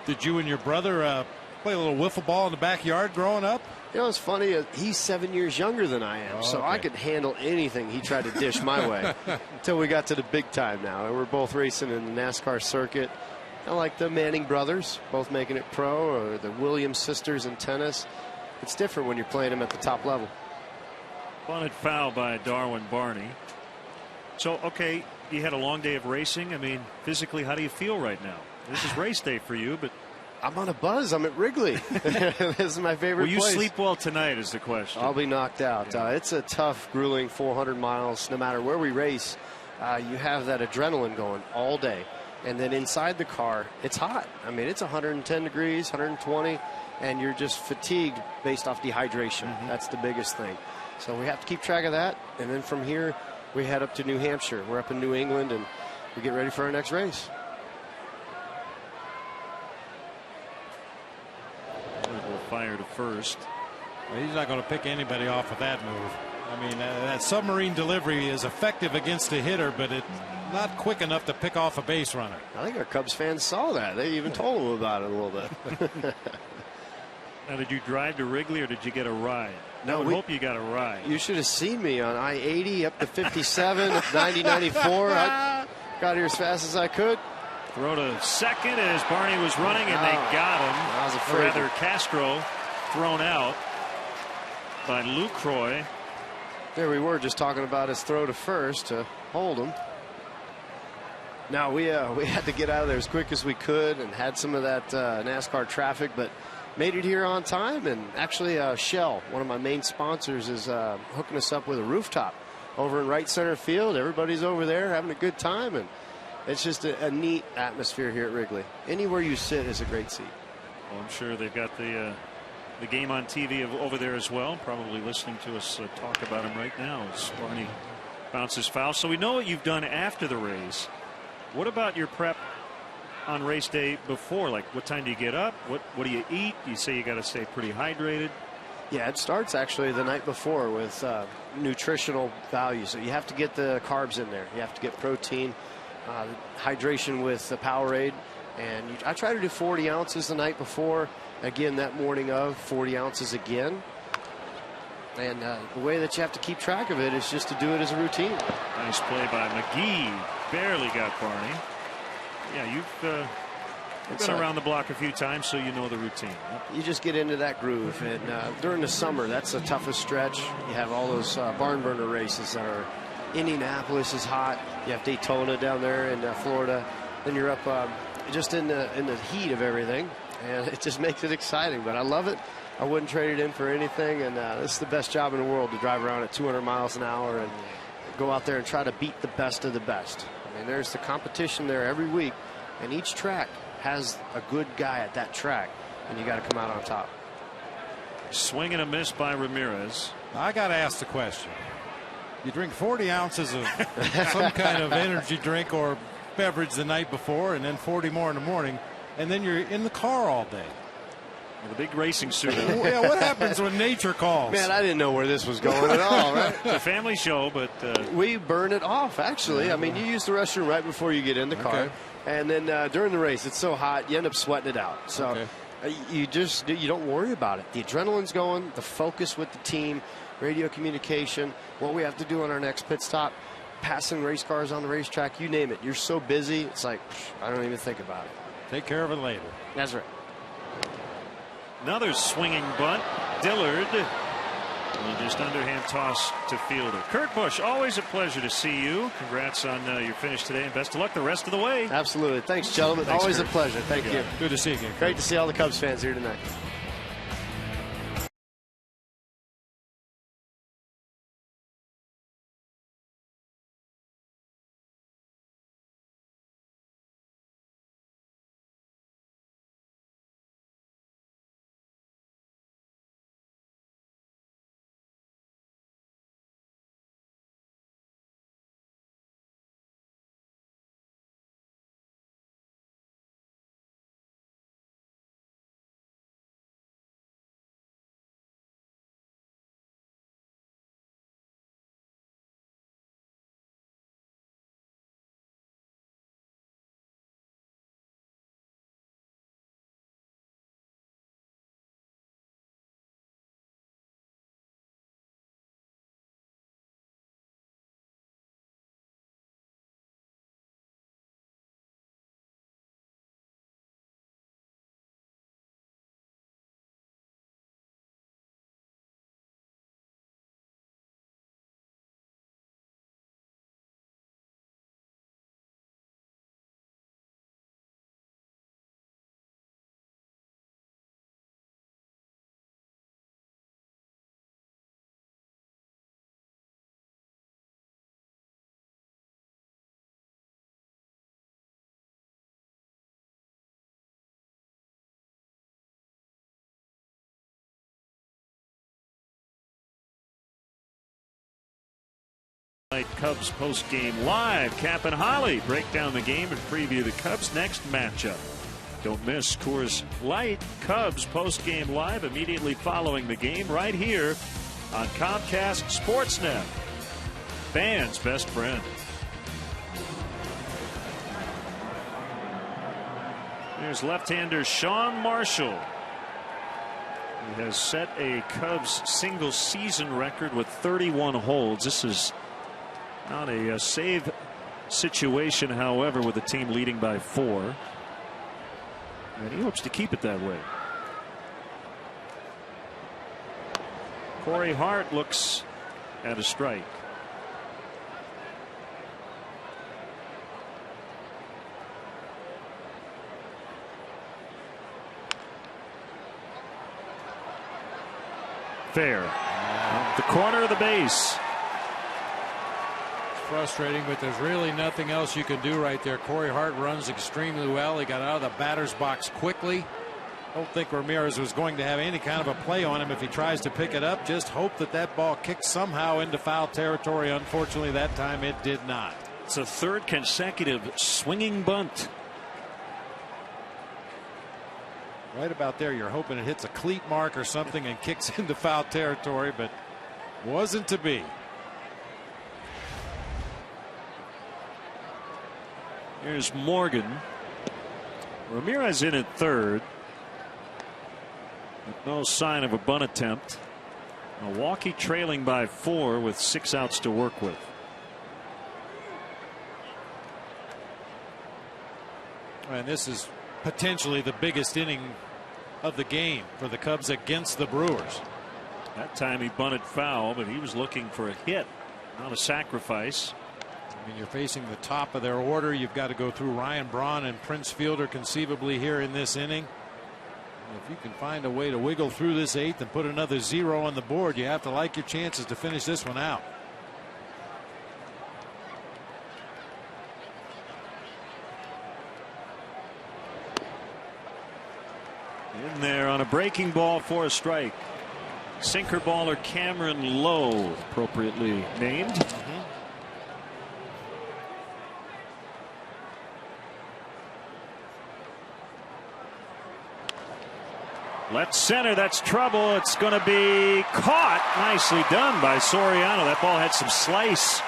Did you and your brother play a little wiffle ball in the backyard growing up? You know, it's funny. He's 7 years younger than I am, so I could handle anything he tried to dish my way until we got to the big time now. And we're both racing in the NASCAR circuit. I like the Manning brothers, both making it pro, or the Williams sisters in tennis. It's different when you're playing them at the top level. Bunted foul by Darwin Barney. So, okay, you had a long day of racing. I mean, physically, how do you feel right now? This is race day for you, but I'm on a buzz. I'm at Wrigley. This is my favorite will you place. sleep well tonight is the question. I'll be knocked out. Yeah. It's a tough, grueling 400 miles. No matter where we race, you have that adrenaline going all day. And then inside the car, it's hot. I mean, it's 110 degrees, 120, and you're just fatigued based off dehydration. That's the biggest thing. So we have to keep track of that. And then from here, we head up to New Hampshire. We're up in New England, and we get ready for our next race. Will fire to first. Well, he's not going to pick anybody off with that move. I mean, that submarine delivery is effective against a hitter, but it's not quick enough to pick off a base runner. I think our Cubs fans saw that. They even told him about it a little bit. Now, did you drive to Wrigley or did you get a ride? No, I would hope you got a ride. You should have seen me on I-80 up to 57, 90, 94. I got here as fast as I could. Throw to second as Barney was running, and they got him. I was afraid. Or rather, Castro thrown out by Lucroy. There we were just talking about his throw to first to hold him. Now we had to get out of there as quick as we could and had some of that NASCAR traffic, but made it here on time. And actually, Shell, one of my main sponsors, is hooking us up with a rooftop over in right center field. Everybody's over there having a good time, and it's just a neat atmosphere here at Wrigley. Anywhere you sit is a great seat. Well, I'm sure they've got the game on TV over there as well. Probably listening to us talk about him right now as Barney bounces foul. So we know what you've done after the race. What about your prep on race day before? Like, what time do you get up? What do you eat? You say you got to stay pretty hydrated. Yeah, it starts actually the night before with nutritional value. So you have to get the carbs in there. You have to get protein, hydration with the Powerade. And I try to do 40 ounces the night before. Again, that morning of 40 ounces again. And the way that you have to keep track of it is just to do it as a routine. Nice play by McGee. Barely got Barney. Yeah, you've been around the block a few times, so you know the routine. You just get into that groove. And during the summer, that's the toughest stretch. You have all those barn burner races that are. Indianapolis is hot. You have Daytona down there in Florida. Then you're up just in the heat of everything, and it just makes it exciting. But I love it. I wouldn't trade it in for anything, and this is the best job in the world, to drive around at 200 miles an hour and go out there and try to beat the best of the best. I mean, there's the competition there every week, and each track has a good guy at that track, and you got to come out on top. Swing and a miss by Ramirez. I got to ask the question. You drink 40 ounces of some kind of energy drink or beverage the night before, and then 40 more in the morning, and then you're in the car all day. With a big racing suit. Yeah, what happens when nature calls? Man, I didn't know where this was going at all, right? It's a family show, but we burn it off, actually. I mean, you use the restroom right before you get in the car, and then during the race, it's so hot, you end up sweating it out. So you don't worry about it. The adrenaline's going, the focus with the team, radio communication, what we have to do on our next pit stop, passing race cars on the racetrack, you name it. You're so busy, it's like, I don't even think about it. Take care of it later. That's right. Another swinging bunt. Dillard. And just underhand toss to fielder. Kurt Busch, always a pleasure to see you. Congrats on your finish today, and best of luck the rest of the way. Absolutely. Thanks, gentlemen. Thanks, always Kurt. A pleasure. Thank you. Good to see you again. Great to see all the Cubs fans here tonight. Cubs post-game live. Cap and Holly break down the game and preview the Cubs' next matchup. Don't miss Coors Light Cubs post-game live immediately following the game right here on Comcast Sportsnet. Fans' best friend. There's left-hander Sean Marshall. He has set a Cubs single season record with 31 holds. This is not a save situation, however, with the team leading by 4. And he hopes to keep it that way. Corey Hart looks at a strike. Fair. The corner of the base. Frustrating, but there's really nothing else you can do right there. Corey Hart runs extremely well. He got out of the batter's box quickly. Don't think Ramirez was going to have any kind of a play on him if he tries to pick it up. Just hope that that ball kicks somehow into foul territory. Unfortunately, that time it did not. It's a third consecutive swinging bunt. Right about there, you're hoping it hits a cleat mark or something and kicks into foul territory, but wasn't to be. Here's Morgan. Ramirez in at third. With no sign of a bunt attempt. Milwaukee trailing by 4 with 6 outs to work with. And this is potentially the biggest inning of the game for the Cubs against the Brewers. That time he bunted foul, but he was looking for a hit, not a sacrifice. I mean, you're facing the top of their order. You've got to go through Ryan Braun and Prince Fielder conceivably here in this inning. And if you can find a way to wiggle through this eighth and put another 0 on the board, you have to like your chances to finish this one out. In there on a breaking ball for a strike. Sinker baller Cameron Lowe, appropriately named. Left center, that's trouble. It's going to be caught. Nicely done by Soriano. That ball had some slice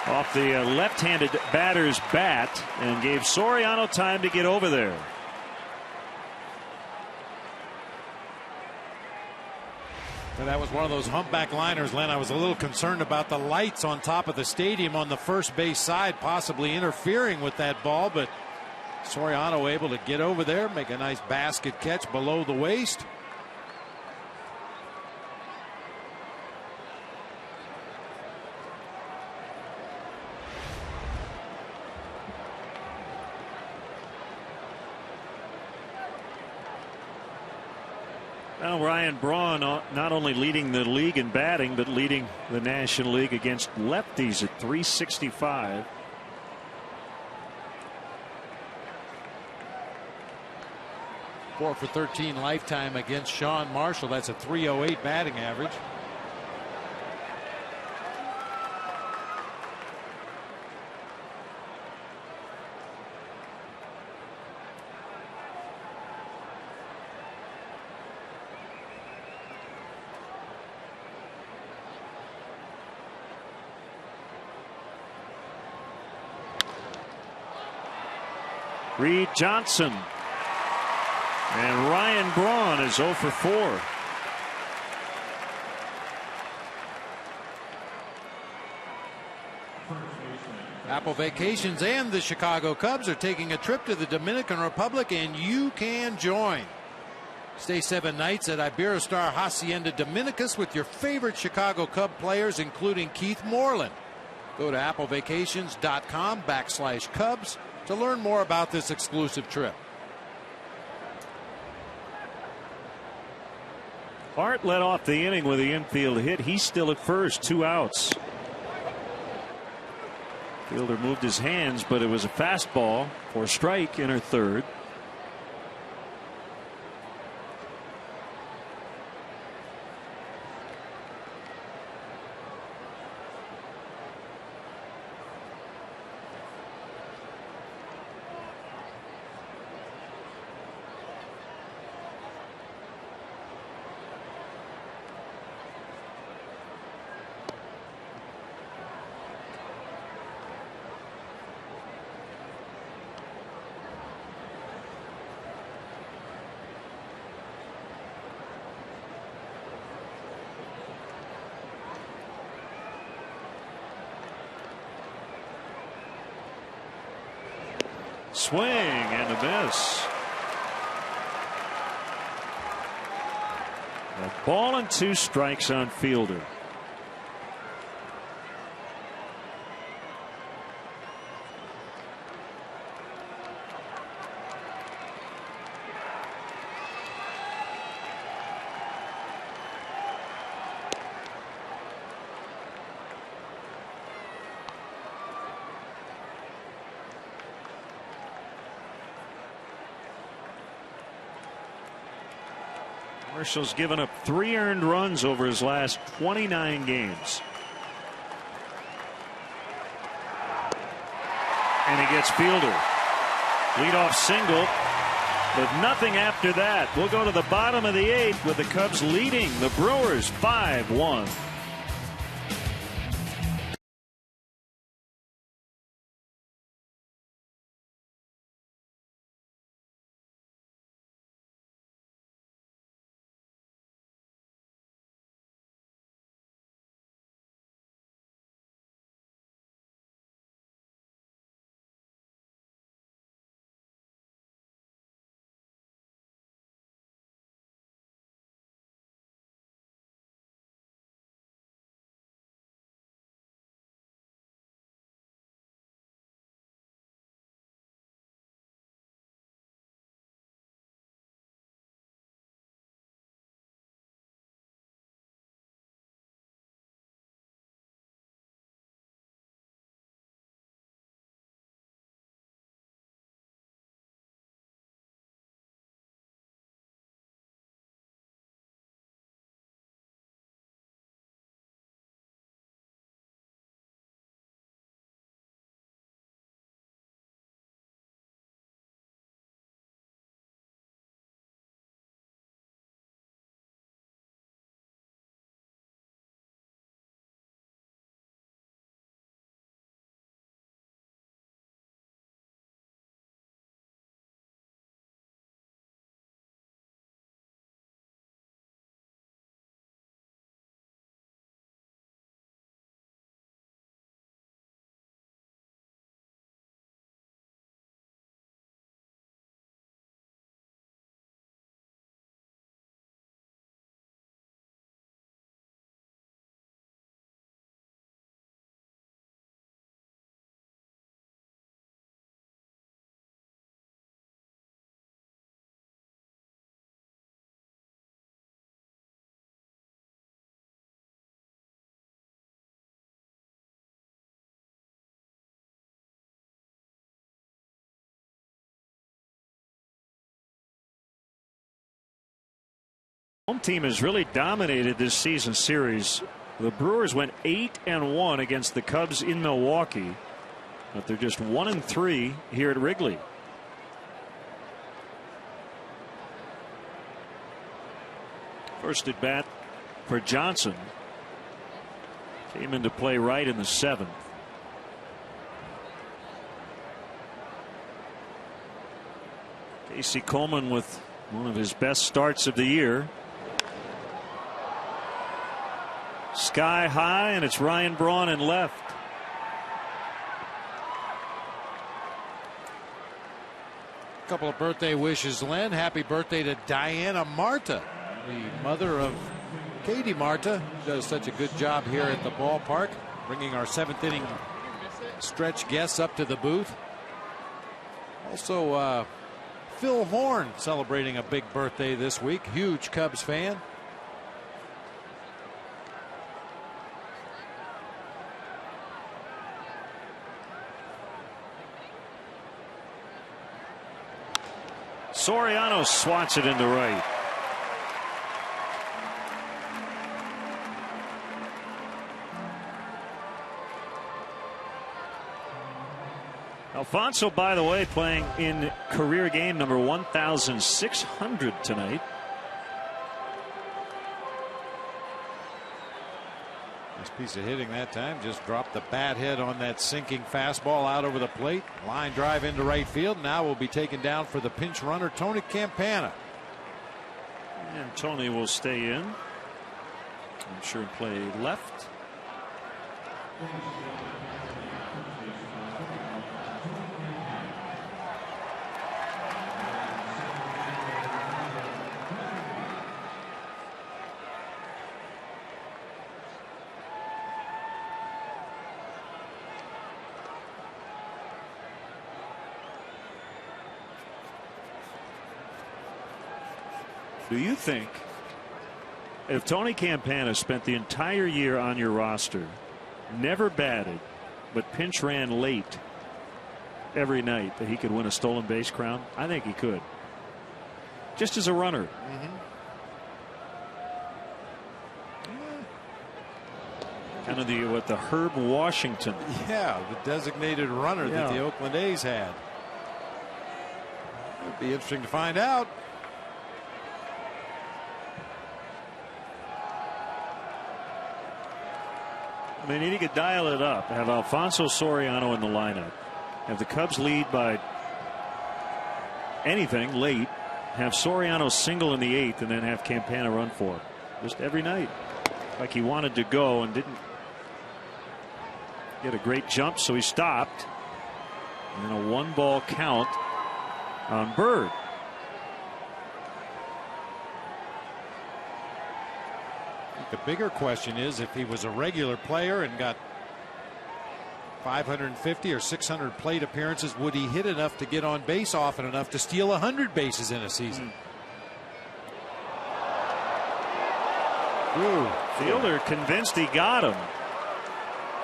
off the left-handed batter's bat and gave Soriano time to get over there. Well, that was one of those humpback liners, Len. I was a little concerned about the lights on top of the stadium on the first base side possibly interfering with that ball, but Soriano able to get over there, make a nice basket catch below the waist. Now Ryan Braun not only leading the league in batting, but leading the National League against lefties at .365. Four for 13 lifetime against Sean Marshall. That's a .308 batting average. Reed Johnson. And Ryan Braun is 0 for 4. Apple Vacations and the Chicago Cubs are taking a trip to the Dominican Republic, and you can join. Stay 7 nights at Iberostar Hacienda Dominicus with your favorite Chicago Cub players, including Keith Moreland. Go to applevacations.com/Cubs to learn more about this exclusive trip. Hart led off the inning with the infield hit. He's still at first, 2 outs. Fielder moved his hands, but it was a fastball for a strike in her third. Swing and a miss. A ball and 2 strikes on Fielder. Marshall's given up 3 earned runs over his last 29 games. And he gets Fielder. Leadoff single, but nothing after that. We'll go to the bottom of the 8th with the Cubs leading the Brewers 5-1. Home team has really dominated this season series. The Brewers went 8-1 against the Cubs in Milwaukee, but they're just 1-3 here at Wrigley. First at bat for Johnson. Came into play right in the 7th. Casey Coleman with one of his best starts of the year. Sky high, and it's Ryan Braun in left. A couple of birthday wishes, Len. Happy birthday to Diana Marta, the mother of Katie Marta, who does such a good job here at the ballpark, bringing our 7th inning stretch guests up to the booth. Also, Phil Horn celebrating a big birthday this week. Huge Cubs fan. Soriano swats it into right. Alfonso, by the way, playing in career game number 1,600 tonight. Nice piece of hitting that time. Just dropped the bat head on that sinking fastball out over the plate. Line drive into right field. Now will be taken down for the pinch runner, Tony Campana. And Tony will stay in. I'm sure play left. Do you think if Tony Campana spent the entire year on your roster, never batted, but pinch ran late every night, that he could win a stolen base crown? I think he could. Just as a runner. Kind of the Herb Washington. Yeah, the designated runner that the Oakland A's had. It'd be interesting to find out. I mean, he could dial it up. Have Alfonso Soriano in the lineup. Have the Cubs lead by anything late. Have Soriano single in the 8th, and then have Campana run for it. Just every night. Like he wanted to go and didn't get a great jump, so he stopped. And a 1-ball count on Bird. The bigger question is, if he was a regular player and got 550 or 600 plate appearances, would he hit enough to get on base often enough to steal 100 bases in a season? Fielder convinced he got him,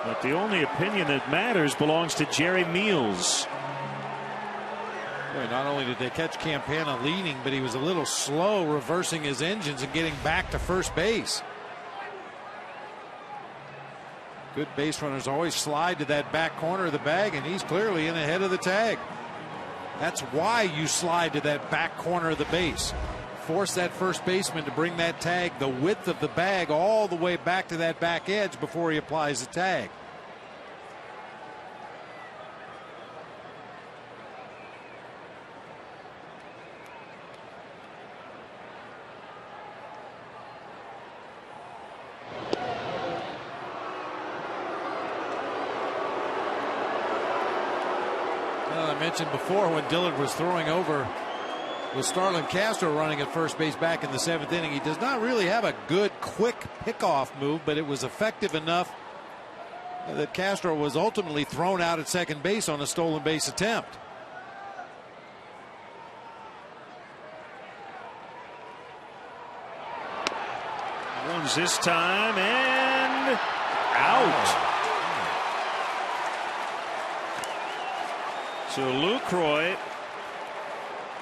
but the only opinion that matters belongs to Jerry Meals. Boy, not only did they catch Campana leading, but he was a little slow reversing his engines and getting back to first base. Good base runners always slide to that back corner of the bag, and he's clearly in ahead of the tag. That's why you slide to that back corner of the base. Force that first baseman to bring that tag the width of the bag all the way back to that back edge before he applies the tag. I mentioned before, when Dillard was throwing over with Starlin Castro running at first base back in the 7th inning, he does not really have a good quick pickoff move, but it was effective enough that Castro was ultimately thrown out at second base on a stolen base attempt. Runs this time and out. So Lucroy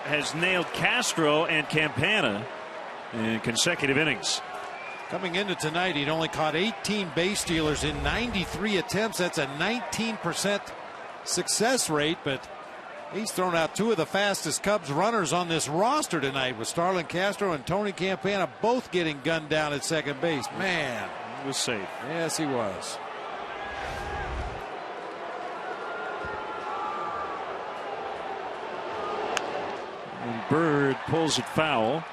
has nailed Castro and Campana. in consecutive innings. Coming into tonight, he'd only caught 18 base stealers in 93 attempts. That's a 19% success rate, but he's thrown out two of the fastest Cubs runners on this roster tonight, with Starlin Castro and Tony Campana both getting gunned down at second base. Man, he was safe. Yes, he was. And Bird pulls it foul.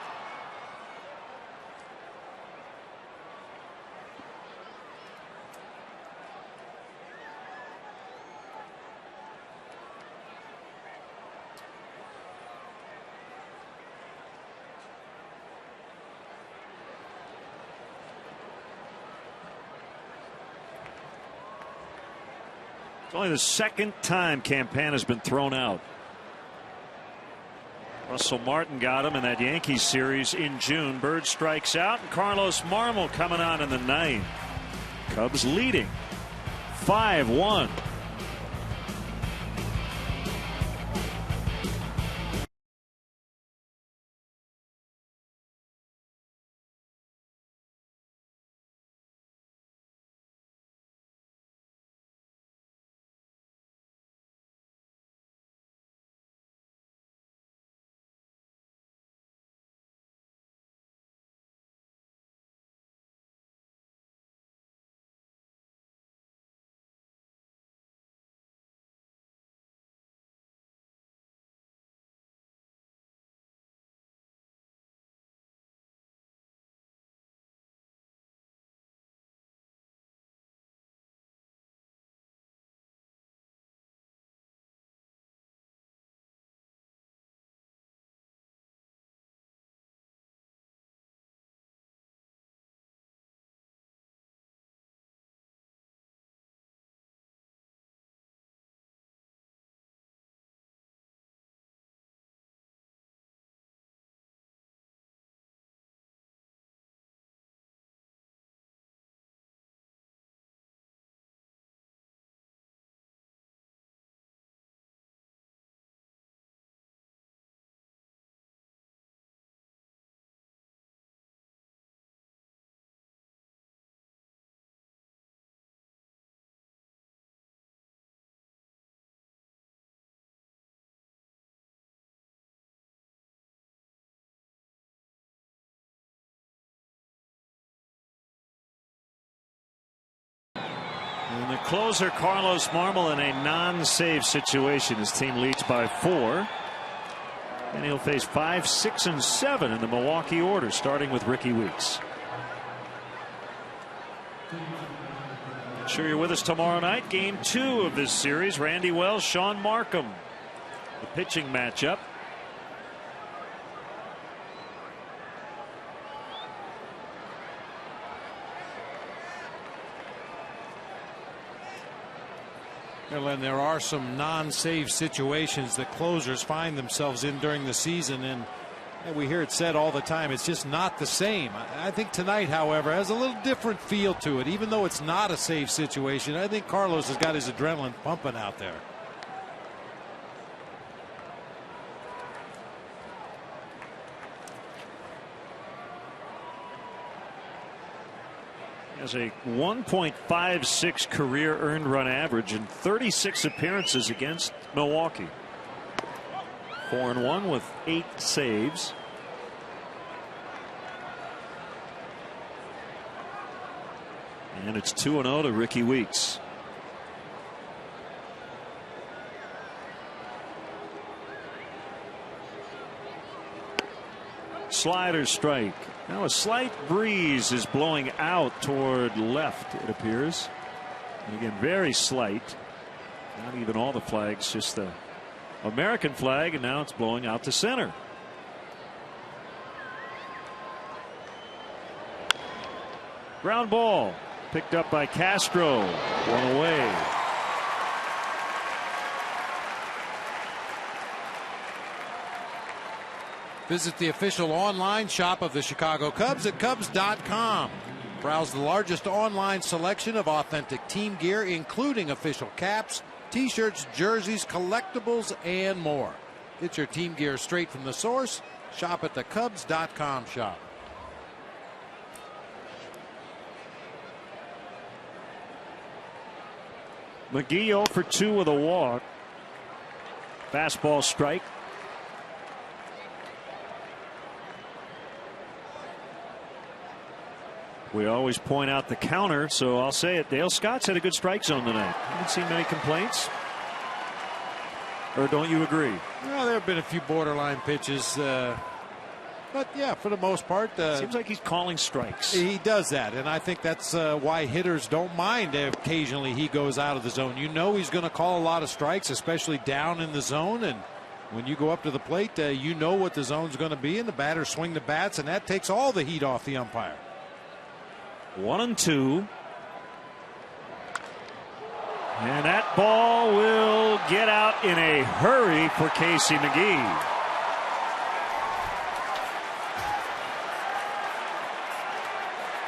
It's only the second time Campana's been thrown out. Russell Martin got him in that Yankees series in June. Bird strikes out, and Carlos Marmol coming on in the ninth. Cubs leading 5-1. And the closer, Carlos Marmol, in a non-save situation. His team leads by 4. And he'll face 5, 6, and 7 in the Milwaukee order, starting with Ricky Weeks. Sure, you're with us tomorrow night. Game 2 of this series. Randy Wells, Sean Markham. The pitching matchup. And there are some non-save situations that closers find themselves in during the season, and we hear it said all the time, it's just not the same. I think tonight, however, has a little different feel to it. Even though it's not a save situation, I think Carlos has got his adrenaline pumping out there. Has a 1.56 career earned run average in 36 appearances against Milwaukee. 4-1 with 8 saves. And it's 2-0 to Ricky Weeks. Slider strike. Now a slight breeze is blowing out toward left, it appears. And again, very slight. Not even all the flags, just the American flag, and now it's blowing out to center. Ground ball picked up by Castro. One away. Visit the official online shop of the Chicago Cubs at Cubs.com. Browse the largest online selection of authentic team gear, including official caps, t-shirts, jerseys, collectibles, and more. Get your team gear straight from the source. Shop at the Cubs.com shop. McGee 0 for 2 with a walk. Fastball strike. We always point out the counter, so I'll say it. Dale Scott's had a good strike zone tonight. I haven't seen many complaints. Or don't you agree? Well, there have been a few borderline pitches. But yeah, for the most part. Seems like he's calling strikes. He does that, and I think that's why hitters don't mind if occasionally he goes out of the zone. You know he's going to call a lot of strikes, especially down in the zone. And when you go up to the plate, you know what the zone's going to be, and the batters swing the bats, and that takes all the heat off the umpire. 1-2. And that ball will get out in a hurry for Casey McGee.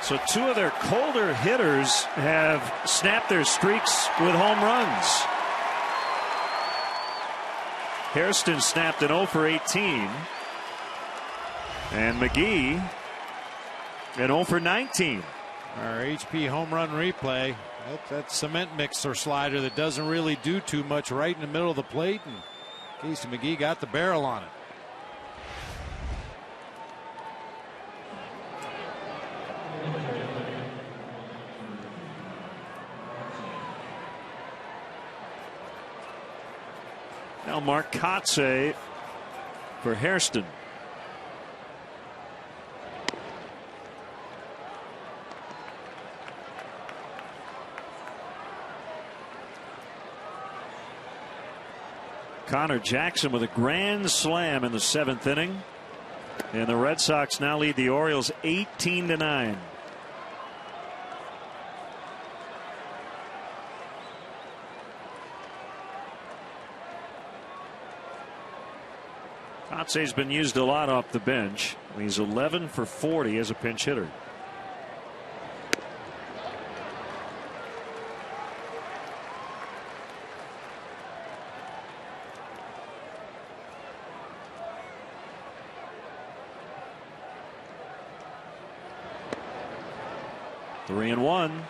So two of their colder hitters have snapped their streaks with home runs. Hairston snapped an 0 for 18. And McGee an 0 for 19. Our HP home run replay. That cement mixer slider that doesn't really do too much right in the middle of the plate. And Casey McGee got the barrel on it. Now Mark Kotze for Hairston. Connor Jackson with a grand slam in the 7th inning. And the Red Sox now lead the Orioles 18-9. Kotze's been used a lot off the bench. He's 11 for 40 as a pinch hitter. Three and one.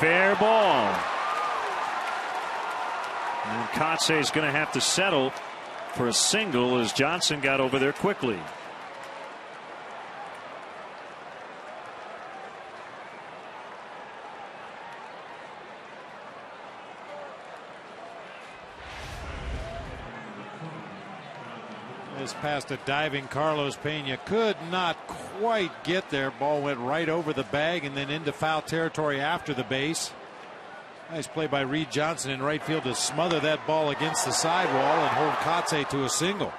Fair ball. And Kotze is going to have to settle for a single as Johnson got over there quickly. Past a diving Carlos Pena, could not quite get there. Ball went right over the bag and then into foul territory after the base. Nice play by Reed Johnson in right field to smother that ball against the sidewall and hold Kotze to a single.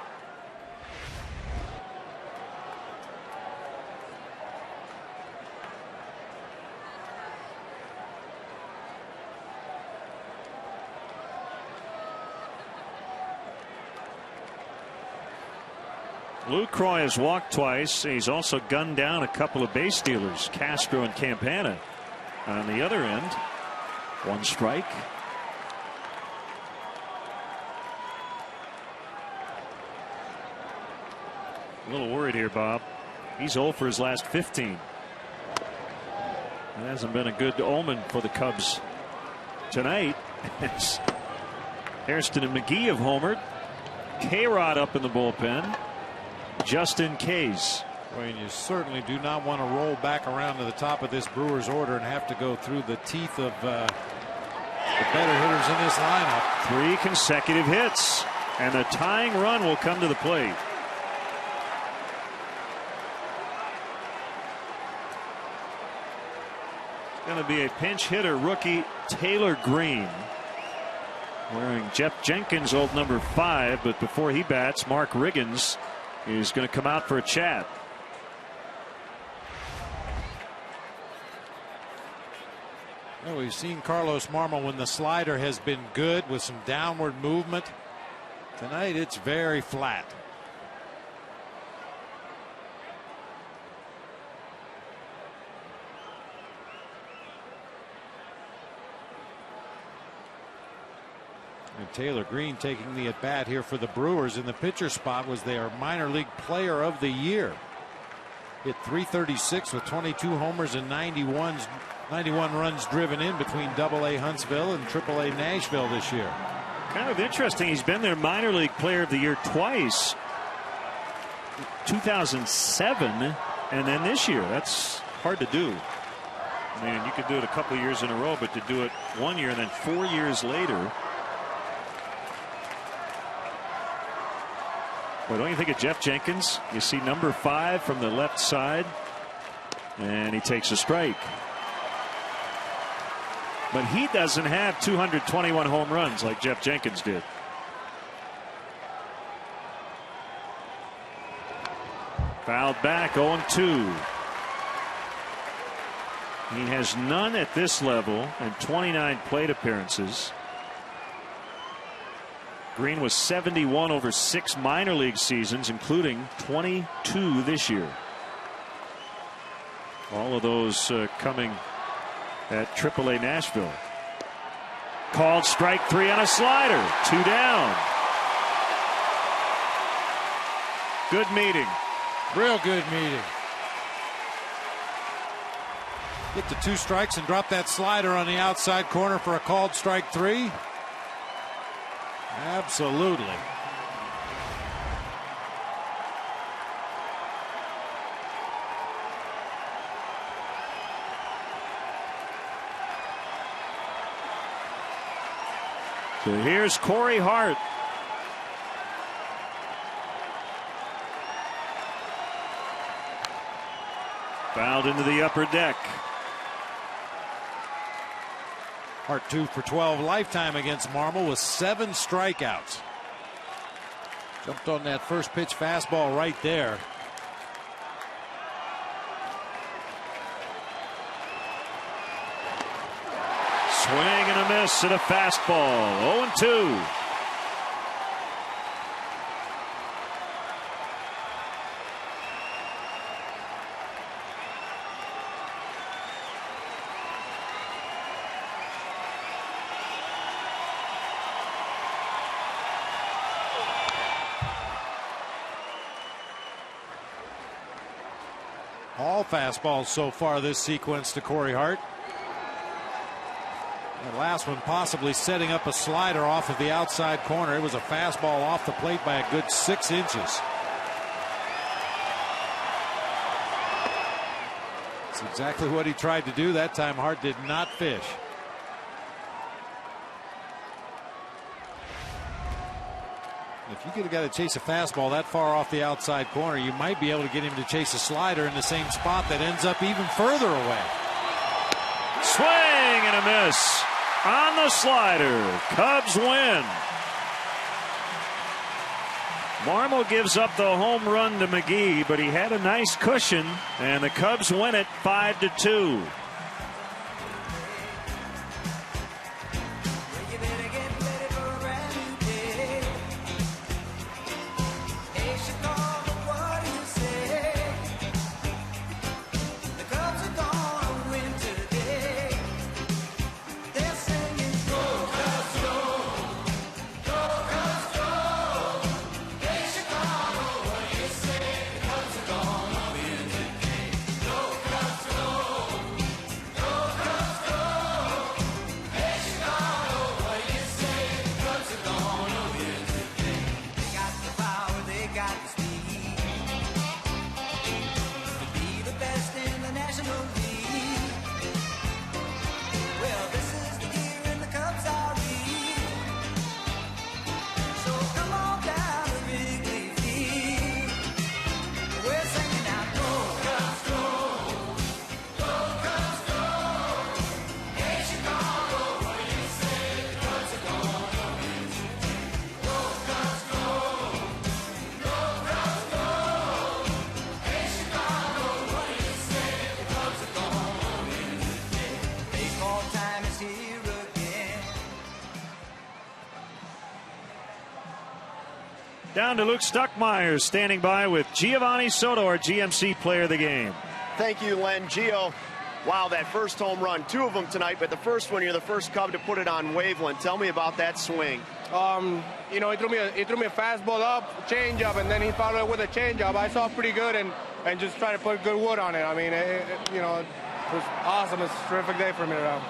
Lucroy has walked twice. He's also gunned down a couple of base stealers, Castro and Campana. On the other end, one strike. A little worried here, Bob. He's 0 for his last 15. It hasn't been a good omen for the Cubs tonight. Hairston and McGee have homered. K-Rod up in the bullpen. Just in case. Well, and you certainly do not want to roll back around to the top of this Brewers order and have to go through the teeth of the better hitters in this lineup. 3 consecutive hits, and the tying run will come to the plate. It's going to be a pinch hitter, rookie Taylor Green, wearing Jeff Jenkins' old number 5, but before he bats, Mark Riggins is going to come out for a chat. Well, we've seen Carlos Marmol when the slider has been good with some downward movement. Tonight it's very flat. And Taylor Green taking the at bat here for the Brewers in the pitcher spot was their minor league player of the year. Hit .336 with 22 homers and 91 runs driven in between AA Huntsville and AAA Nashville this year. Kind of interesting. He's been their minor league player of the year twice. 2007 and then this year. That's hard to do. I mean, you could do it a couple of years in a row, but to do it 1 year and then 4 years later. Well, don't you think of Jeff Jenkins? You see number 5 from the left side, and he takes a strike. But he doesn't have 221 home runs like Jeff Jenkins did. Fouled back, 0-2. He has none at this level and 29 plate appearances. Green was 71 over 6 minor league seasons, including 22 this year. All of those coming at AAA Nashville. Called strike 3 on a slider. 2 down. Good meeting. Real good meeting. Get to 2 strikes and drop that slider on the outside corner for a called strike 3. Absolutely. So here's Corey Hart. Fouled into the upper deck. Hart 2 for 12 lifetime against Marmol with 7 strikeouts. Jumped on that first pitch fastball right there. Swing and a miss at a fastball. 0-2. All fastballs so far this sequence to Corey Hart. The last one possibly setting up a slider off of the outside corner. It was a fastball off the plate by a good 6 inches. That's exactly what he tried to do. That time Hart did not fish. If you could have got to chase a fastball that far off the outside corner, you might be able to get him to chase a slider in the same spot that ends up even further away. Swing and a miss on the slider. Cubs win. Marmol gives up the home run to McGee, but he had a nice cushion, and the Cubs win it 5-2. Down to Luke Stuckmeyer, standing by with Giovanni Soto, our GMC player of the game. Thank you, Len. Gio, wow, that first home run. 2 of them tonight, but the first one, you're the first Cub to put it on Waveland. Tell me about that swing. You know, he threw me a fastball up, changeup, and then he followed it with a changeup. I saw pretty good and just try to put good wood on it. I mean, you know, it was awesome. It's a terrific day for me around.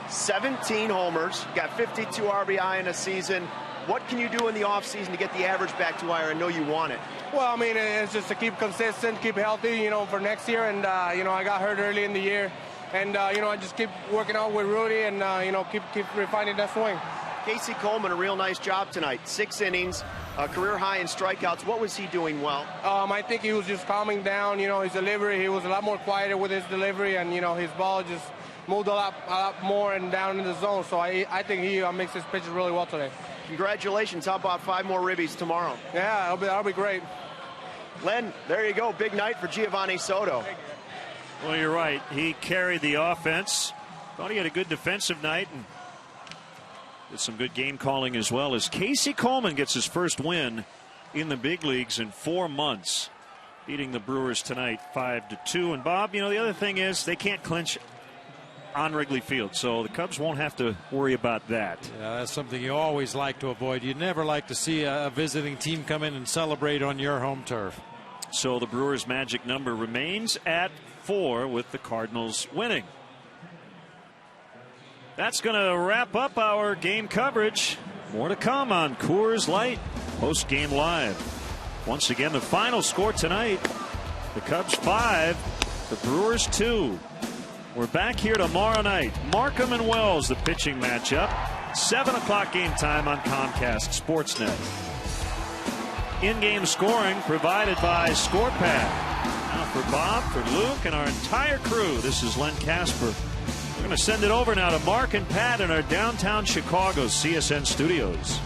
17 homers, got 52 RBI in a season. What can you do in the offseason to get the average back to where I know you want it? Well, I mean, it's just to keep consistent, keep healthy, you know, for next year. And, you know, I got hurt early in the year. And, you know, I just keep working out with Rudy and, you know, keep refining that swing. Casey Coleman, a real nice job tonight. 6 innings, career high in strikeouts. What was he doing well? I think he was just calming down, you know, his delivery. He was a lot more quieter with his delivery. And, you know, his ball just moved a lot more and down in the zone. So I think he makes his pitches really well today. Congratulations. How about 5 more ribbies tomorrow? Yeah, that'll be great. Len, there you go. Big night for Giovanni Soto. Well, you're right. He carried the offense. Thought he had a good defensive night and did some good game calling as well, as Casey Coleman gets his first win in the big leagues in 4 months, beating the Brewers tonight 5-2. And Bob, you know, the other thing is they can't clinch on Wrigley Field, so the Cubs won't have to worry about that. Yeah, that's something you always like to avoid. You never like to see a visiting team come in and celebrate on your home turf. So the Brewers' magic number remains at 4 with the Cardinals winning. That's going to wrap up our game coverage. More to come on Coors Light post-game live. Once again, the final score tonight, the Cubs 5, the Brewers 2. We're back here tomorrow night. Markham and Wells, the pitching matchup. 7 o'clock game time on Comcast Sportsnet. In-game scoring provided by ScorePad. Now for Bob, for Luke, and our entire crew, this is Len Casper. We're going to send it over now to Mark and Pat in our downtown Chicago CSN studios.